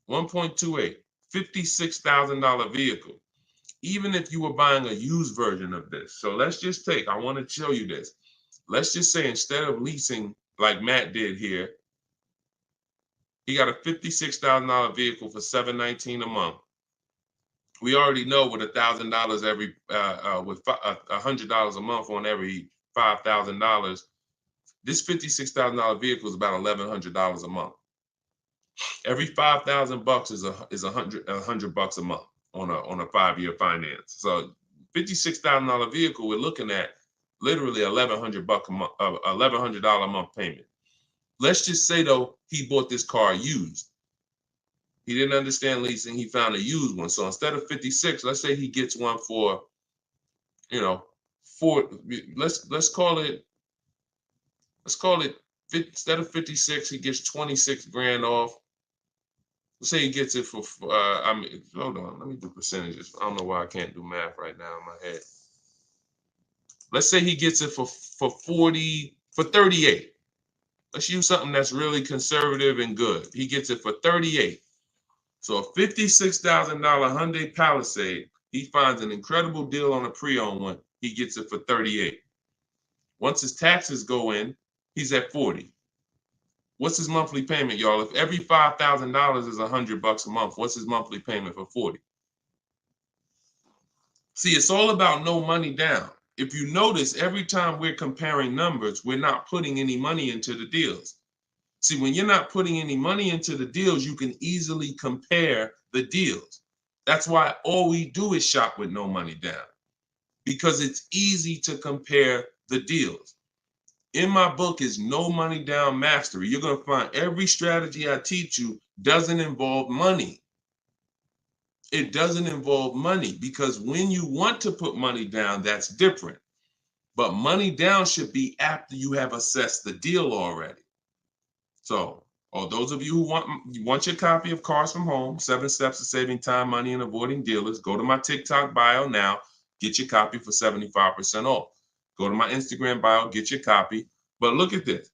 S1: 1.28, $56,000 vehicle. Even if you were buying a used version of this. So let's just I want to show you this. Let's just say instead of leasing like Matt did here, he got a $56,000 vehicle for $719 a month We already know with $1,000 every, with $100 a month on every $5,000, this $56,000 vehicle is about $1,100 a month. Every 5,000 bucks is a hundred bucks a month on a 5-year finance. So $56,000 vehicle, we're looking at literally $1,100 a month, $1,100 a month payment. Let's just say though he bought this car used. He didn't understand leasing. He found a used one. So instead of 56, let's say he gets one for, you know, let's call it instead of 56, he gets 26 grand off. Let's say he gets it for, hold on, let me do percentages. I don't know why I can't do math right now in my head. Let's say he gets it for 38. Let's use something that's really conservative and good. He gets it for 38. So a $56,000 Hyundai Palisade, he finds an incredible deal on a pre-owned one. He gets it for 38. Once his taxes go in, he's at 40. What's his monthly payment, y'all? If every $5,000 is $100 a month, what's his monthly payment for 40? See, it's all about no money down. If you notice, every time we're comparing numbers, we're not putting any money into the deals. See, when you're not putting any money into the deals, you can easily compare the deals. That's why all we do is shop with no money down, because it's easy to compare the deals. In my book is No Money Down Mastery. You're going to find every strategy I teach you doesn't involve money. It doesn't involve money, because when you want to put money down, that's different. But money down should be after you have assessed the deal already. So, those of you who want your copy of Cars from Home, 7 Steps to Saving Time, Money, and Avoiding Dealers, go to my TikTok bio now, get your copy for 75% off. Go to my Instagram bio, get your copy. But look at this.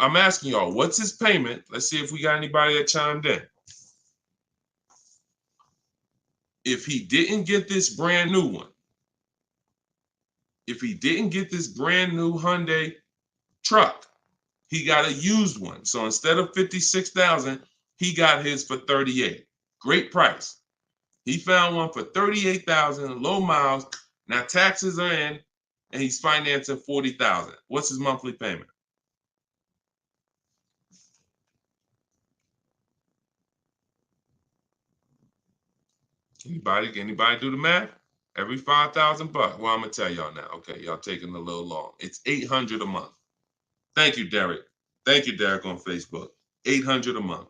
S1: I'm asking y'all, what's his payment? Let's see if we got anybody that chimed in. If he didn't get this brand new one, if he didn't get this brand new Hyundai truck, he got a used one. So instead of 56,000, he got his for 38. Great price. He found one for 38,000, low miles. Now taxes are in, and he's financing 40,000. What's his monthly payment? Anybody do the math? Every 5,000 bucks. Well, I'm gonna tell y'all now. Okay, y'all taking a little long. It's 800 a month. Thank you, Derek. Thank you, Derek, on Facebook. 800 a month.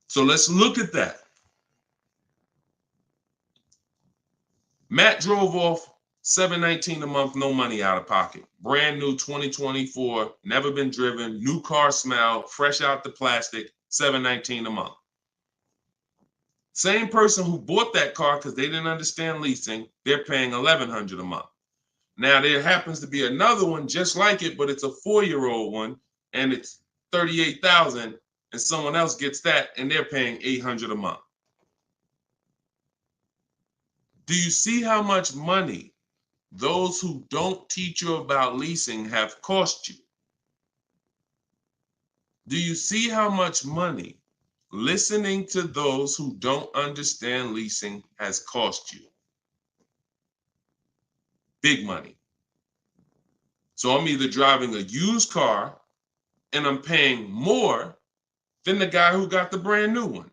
S1: So let's look at that. Matt drove off $719 a month, no money out of pocket. Brand new 2024, never been driven, new car smell, fresh out the plastic, $719 a month. Same person who bought that car because they didn't understand leasing, they're paying $1,100 a month. Now there happens to be another one just like it, but it's a 4-year-old one, and it's $38,000, and someone else gets that, and they're paying $800 a month. Do you see how much money those who don't teach you about leasing have cost you? Do you see how much money listening to those who don't understand leasing has cost you? Big money. So I'm either driving a used car and I'm paying more than the guy who got the brand new one,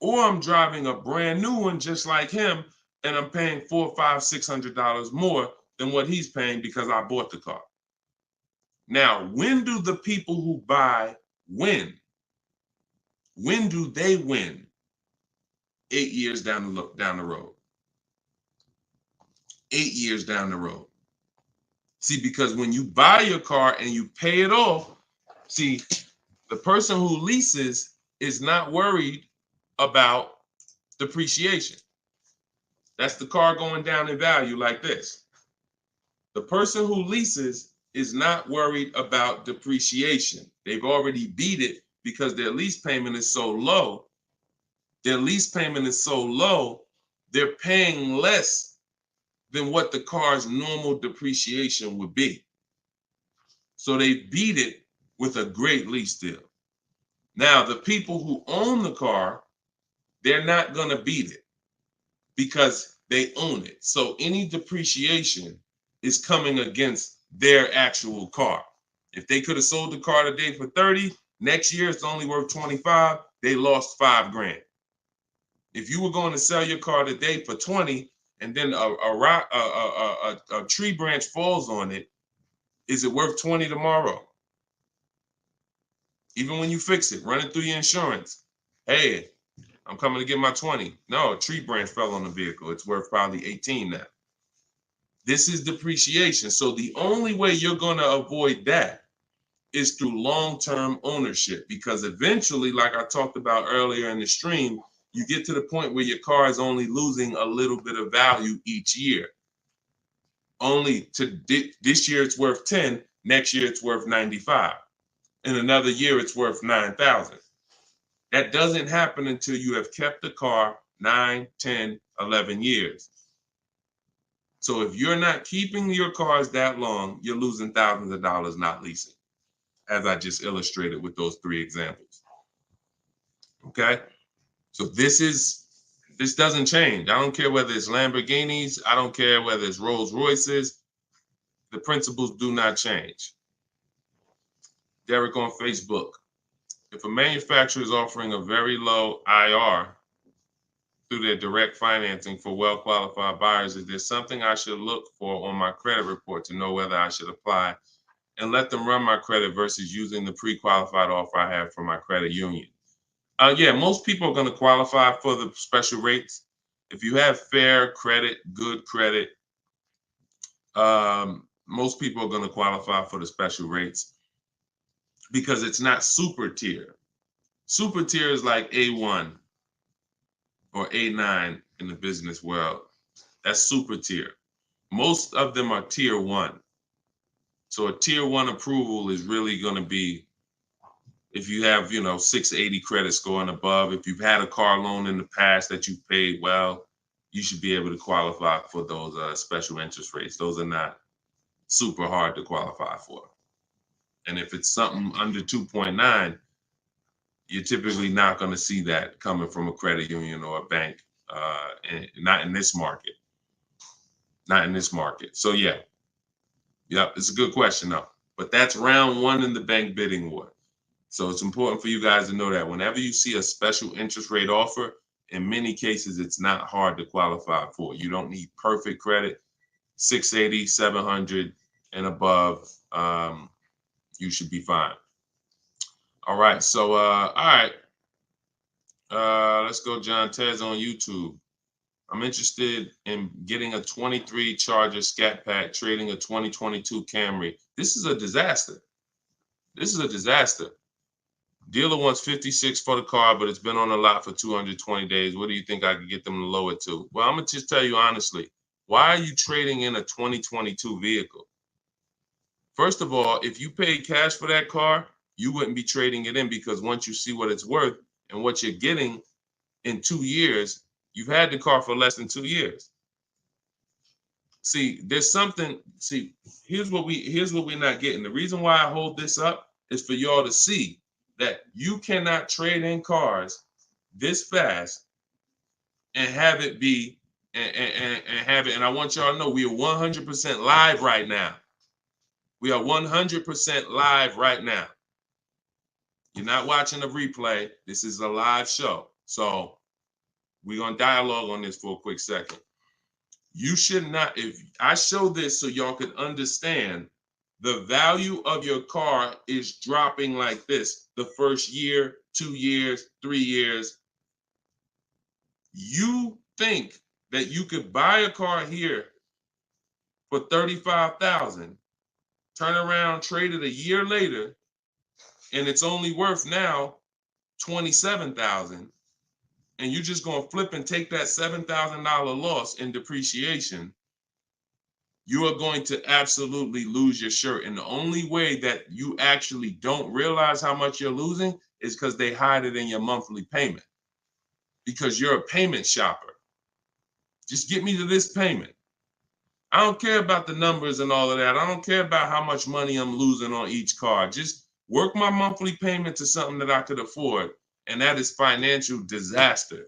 S1: or I'm driving a brand new one just like him and I'm paying $400, $500, $600 more than what he's paying because I bought the car. Now, when do the people who buy win? When do they win? 8 years down the road. 8 years down the road. See, because when you buy your car and you pay it off, see, the person who leases is not worried about depreciation. That's the car going down in value like this. The person who leases is not worried about depreciation. They've already beat it because their lease payment is so low. Their lease payment is so low, they're paying less than what the car's normal depreciation would be. So they beat it with a great lease deal. Now, the people who own the car, they're not going to beat it because they own it. So any depreciation is coming against their actual car. If they could have sold the car today for 30, next year it's only worth 25, they lost $5,000. If you were going to sell your car today for 20 and then a tree branch falls on it, is it worth 20 tomorrow? Even when you fix it, run it through your insurance. Hey, I'm coming to get my 20. No, a tree branch fell on the vehicle. It's worth probably 18 now. This is depreciation. So the only way you're going to avoid that is through long-term ownership, because eventually, like I talked about earlier in the stream, you get to the point where your car is only losing a little bit of value each year. Only to this year it's worth 10, next year it's worth 95. In another year it's worth 9,000. That doesn't happen until you have kept the car 9, 10, 11 years. So if you're not keeping your cars that long, you're losing thousands of dollars not leasing, as I just illustrated with those 3 examples. Okay? So this doesn't change. I don't care whether it's Lamborghinis. I don't care whether it's Rolls Royces. The principles do not change. Derek on Facebook. If a manufacturer is offering a very low IR through their direct financing for well-qualified buyers, is there something I should look for on my credit report to know whether I should apply and let them run my credit versus using the pre-qualified offer I have from my credit union? Yeah, most people are going to qualify for the special rates. If you have fair credit, good credit, most people are going to qualify for the special rates because it's not super tier. Super tier is like A1 or A9 in the business world. That's super tier. Most of them are tier 1. So a tier 1 approval is really going to be if you have, 680 credit score and above. If you've had a car loan in the past that you paid well, you should be able to qualify for those special interest rates. Those are not super hard to qualify for. And if it's something under 2.9, you're typically not going to see that coming from a credit union or a bank, not in this market. Not in this market. So yeah, it's a good question though. But that's round 1 in the bank bidding war. So it's important for you guys to know that whenever you see a special interest rate offer, in many cases, it's not hard to qualify for. You don't need perfect credit. 680, 700 and above, you should be fine. All right. So, all right. Let's go. John Tez on YouTube. I'm interested in getting a 23 Charger Scat Pack, trading a 2022 Camry. This is a disaster. This is a disaster. Dealer wants 56 for the car, but it's been on the lot for 220 days. What do you think I could get them to lower it to? Well, I'm going to just tell you honestly, why are you trading in a 2022 vehicle? First of all, if you paid cash for that car, you wouldn't be trading it in, because once you see what it's worth and what you're getting in 2 years, you've had the car for less than 2 years. See, here's what we're not getting. The reason why I hold this up is for y'all to see that you cannot trade in cars this fast and have it be and have it. And I want y'all to know we are 100% live right now. We are 100% live right now. You're not watching a replay. This is a live show. So we're going to dialogue on this for a quick second. You should not, if I show this so y'all can understand the value of your car is dropping like this the first year, 2 years, 3 years. You think that you could buy a car here for $35,000, turn around, trade it a year later, and it's only worth now $27,000, and you're just going to flip and take that $7,000 loss in depreciation. You are going to absolutely lose your shirt. And the only way that you actually don't realize how much you're losing is because they hide it in your monthly payment, because you're a payment shopper. Just get me to this payment. I don't care about the numbers and all of that. I don't care about how much money I'm losing on each car. Just work my monthly payment to something that I could afford. And that is financial disaster.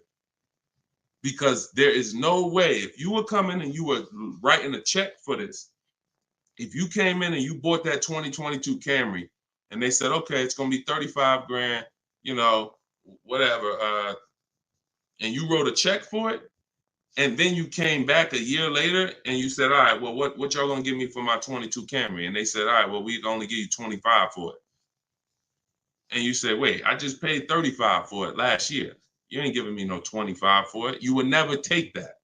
S1: because there is no way, if you were coming and you were writing a check for this, if you came in and you bought that 2022 Camry and they said, okay, it's going to be 35 grand, you know, whatever, and you wrote a check for it, and then you came back a year later and you said, all right, well, what y'all going to give me for my 22 Camry? And they said, all right, well, we'd only give you 25 for it. And you said, wait, I just paid 35 for it last year. You ain't giving me no 25 for it. You would never take that.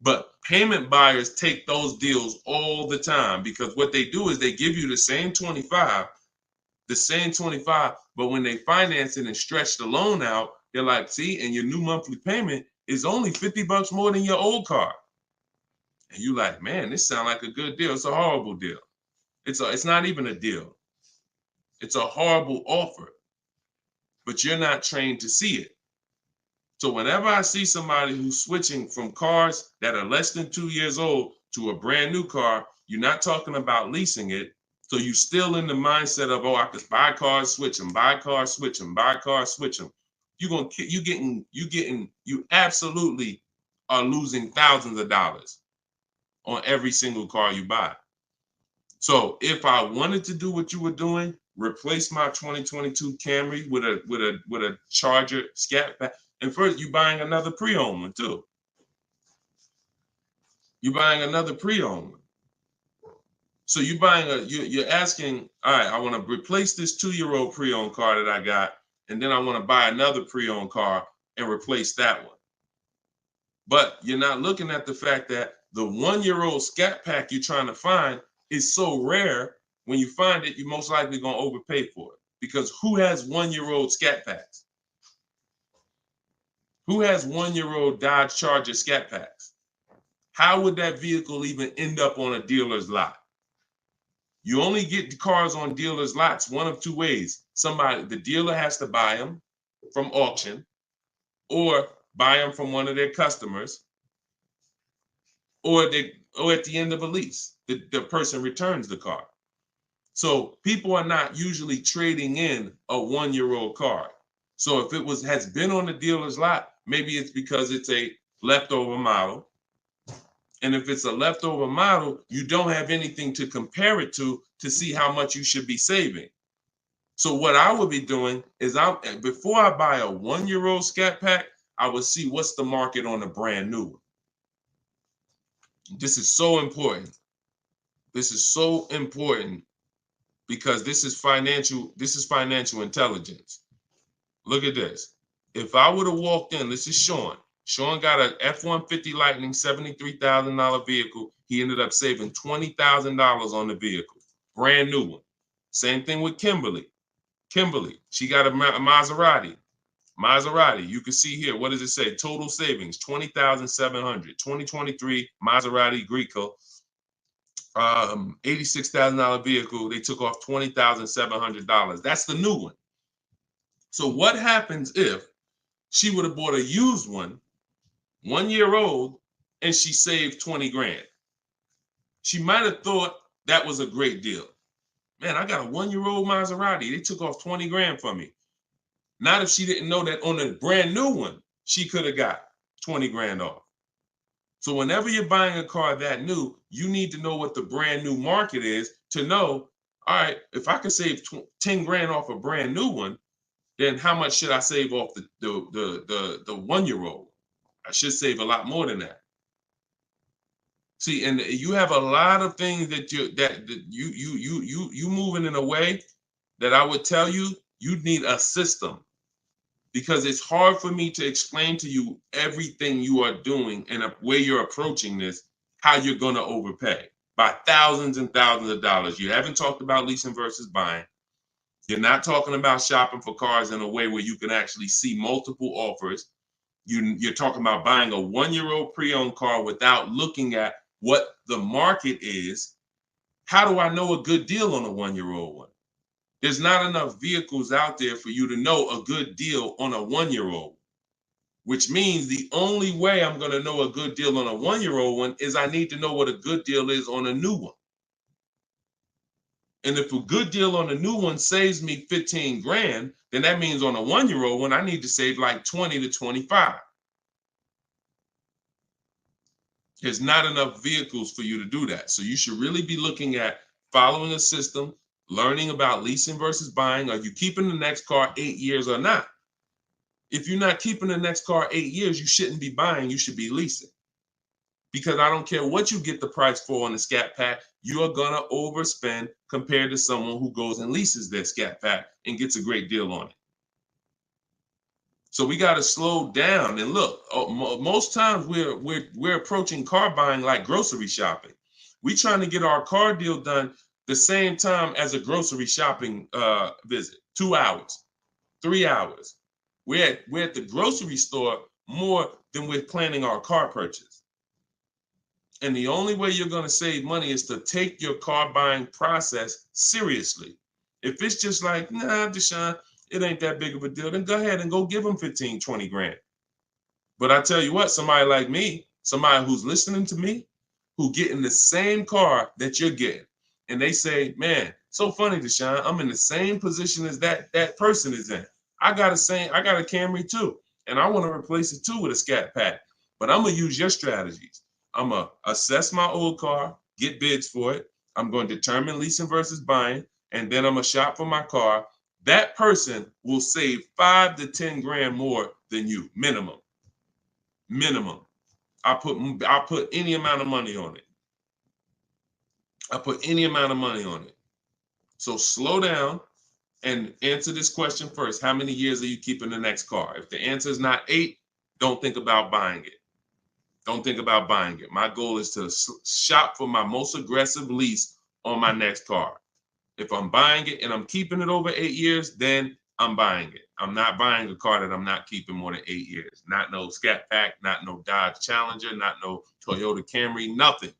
S1: But payment buyers take those deals all the time, because what they do is they give you the same 25, but when they finance it and stretch the loan out, they're like, see, and your new monthly payment is only $50 more than your old car. And you like, man, this sounds like a good deal. It's a horrible deal. It's not even a deal. It's a horrible offer, but you're not trained to see it. So whenever I see somebody who's switching from cars that are less than 2 years old to a brand new car, you're not talking about leasing it. So you're still in the mindset of, oh, I could buy cars, switch them, buy cars, switch them, buy cars, switch them. You absolutely are losing thousands of dollars on every single car you buy. So if I wanted to do what you were doing, replace my 2022 Camry with a Charger Scat Pack. And first, you're buying another pre-owned one too. You're buying another pre-owned one. So you're asking, all right, I want to replace this 2-year-old pre-owned car that I got, and then I want to buy another pre-owned car and replace that one. But you're not looking at the fact that the 1-year-old Scat Pack you're trying to find is so rare. When you find it, you're most likely going to overpay for it, because who has 1-year-old Scat Packs? Who has 1-year-old Dodge Charger Scat Packs? How would that vehicle even end up on a dealer's lot? You only get the cars on dealers' lots one of two ways. The dealer has to buy them from auction, or buy them from one of their customers, or at the end of a lease, the person returns the car. So people are not usually trading in a 1-year-old car. So if it has been on the dealer's lot, maybe it's because it's a leftover model. And if it's a leftover model, you don't have anything to compare it to see how much you should be saving. So what I would be doing is, before I buy a 1-year-old Scat Pack, I would see what's the market on a brand new one. This is so important. This is so important, because this is financial intelligence. Look at this. If I would have walked in, this is Sean. Sean got an F-150 Lightning $73,000 vehicle. He ended up saving $20,000 on the vehicle. Brand new one. Same thing with Kimberly. She got a Maserati. You can see here, what does it say? Total savings, $20,700. 2023 Maserati Greco. $86,000 vehicle. They took off $20,700. That's the new one. So what happens if she would have bought a used one, 1 year old, and she saved 20 grand? She might have thought that was a great deal. Man, I got a 1-year-old Maserati. They took off 20 grand from me. Not if she didn't know that on a brand new one, she could have got 20 grand off. So whenever you're buying a car that new, you need to know what the brand new market is to know, all right, if I can save 10 grand off a brand new one, then how much should I save off the 1-year-old? I should save a lot more than that. See, and you have a lot of things that you moving in a way that I would tell you need a system, because it's hard for me to explain to you everything you are doing and a way you're approaching this, how you're going to overpay by thousands and thousands of dollars. You haven't talked about leasing versus buying. You're not talking about shopping for cars in a way where you can actually see multiple offers. You're talking about buying a 1-year-old pre-owned car without looking at what the market is. How do I know a good deal on a 1-year-old one? There's not enough vehicles out there for you to know a good deal on a 1-year-old, which means the only way I'm going to know a good deal on a 1-year-old one is I need to know what a good deal is on a new one. And if a good deal on a new one saves me 15 grand, then that means on a 1-year-old one, I need to save like 20 to 25. There's not enough vehicles for you to do that. So you should really be looking at following a system, learning about leasing versus buying. Are you keeping the next car 8 years or not? If you're not keeping the next car 8 years, you shouldn't be buying, you should be leasing. Because I don't care what you get the price for on the Scat Pack, you are gonna overspend compared to someone who goes and leases their Scat Pack and gets a great deal on it. So we got to slow down and look. Most times we're approaching car buying like grocery shopping. We trying to get our car deal done the same time as a grocery shopping visit. 2 hours, 3 hours. We're at the grocery store more than we're planning our car purchase. And the only way you're going to save money is to take your car buying process seriously. If it's just like, nah, Deshone, it ain't that big of a deal, then go ahead and go give them 15, 20 grand. But I tell you what, somebody like me, somebody who's listening to me, who getting the same car that you're getting, and they say, man, so funny, Deshone, I'm in the same position as that person is in. I got a Camry too, and I want to replace it too with a Scat Pack. But I'm gonna use your strategies. I'm gonna assess my old car, get bids for it. I'm going to determine leasing versus buying, and then I'm gonna shop for my car. That person will save 5 to 10 grand more than you, minimum. Minimum. I'll put any amount of money on it. I put any amount of money on it. So slow down and answer this question first. How many years are you keeping the next car? If the answer is not 8, don't think about buying it. Don't think about buying it. My goal is to shop for my most aggressive lease on my next car. If I'm buying it and I'm keeping it over 8 years, then I'm buying it. I'm not buying a car that I'm not keeping more than 8 years. Not no Scat Pack, not no Dodge Challenger, not no Toyota Camry, nothing.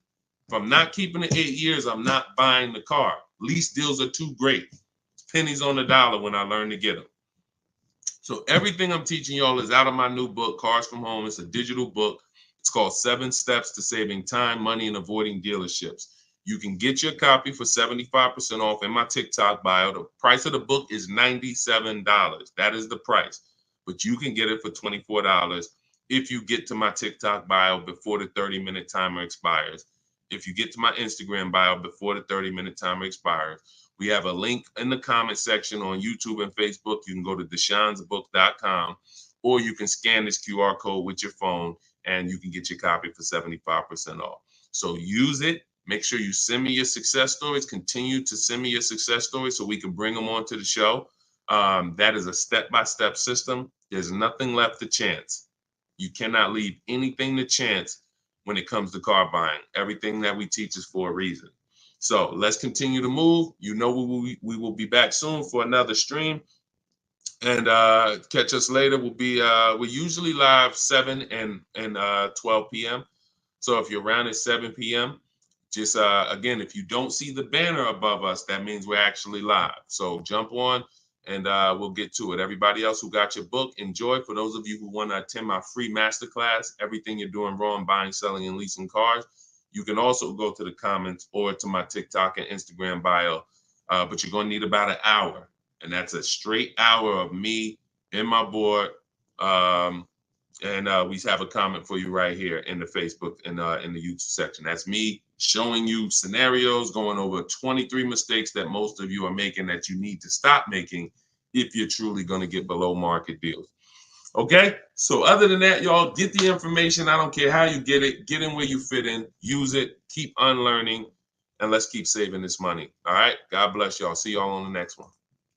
S1: If I'm not keeping it 8 years, I'm not buying the car. Lease deals are too great. It's pennies on the dollar when I learn to get them. So everything I'm teaching y'all is out of my new book, Cars from Home. It's a digital book. It's called 7 Steps to Saving Time, Money, and Avoiding Dealerships. You can get your copy for 75% off in my TikTok bio. The price of the book is $97. That is the price. But you can get it for $24 if you get to my TikTok bio before the 30-minute timer expires. If you get to my Instagram bio before the 30-minute timer expires. We have a link in the comment section on YouTube and Facebook. You can go to deshonsbook.com, or you can scan this QR code with your phone and you can get your copy for 75% off. So use it. Make sure you send me your success stories. Continue to send me your success stories so we can bring them onto the show. That is a step-by-step system. There's nothing left to chance. You cannot leave anything to chance when it comes to car buying. Everything that we teach is for a reason. So let's continue to move. You know we will be back soon for another stream. And catch us later. We're usually live 7 and 12 p.m. So if you're around at 7 p.m., just again, if you don't see the banner above us, that means we're actually live. So jump on and we'll get to it. Everybody else who got your book, enjoy. For those of you who want to attend my free masterclass, Everything You're Doing Wrong, Buying, Selling, and Leasing Cars, you can also go to the comments or to my TikTok and Instagram bio. But you're going to need about an hour. And that's a straight hour of me in my board. And we have a comment for you right here in the Facebook and in the YouTube section. That's me showing you scenarios, going over 23 mistakes that most of you are making that you need to stop making if you're truly going to get below market deals. Okay, so other than that, y'all, get the information. I don't care how you get it. Get in where you fit in. Use it. Keep unlearning. And let's keep saving this money. All right, God bless y'all. See y'all on the next one.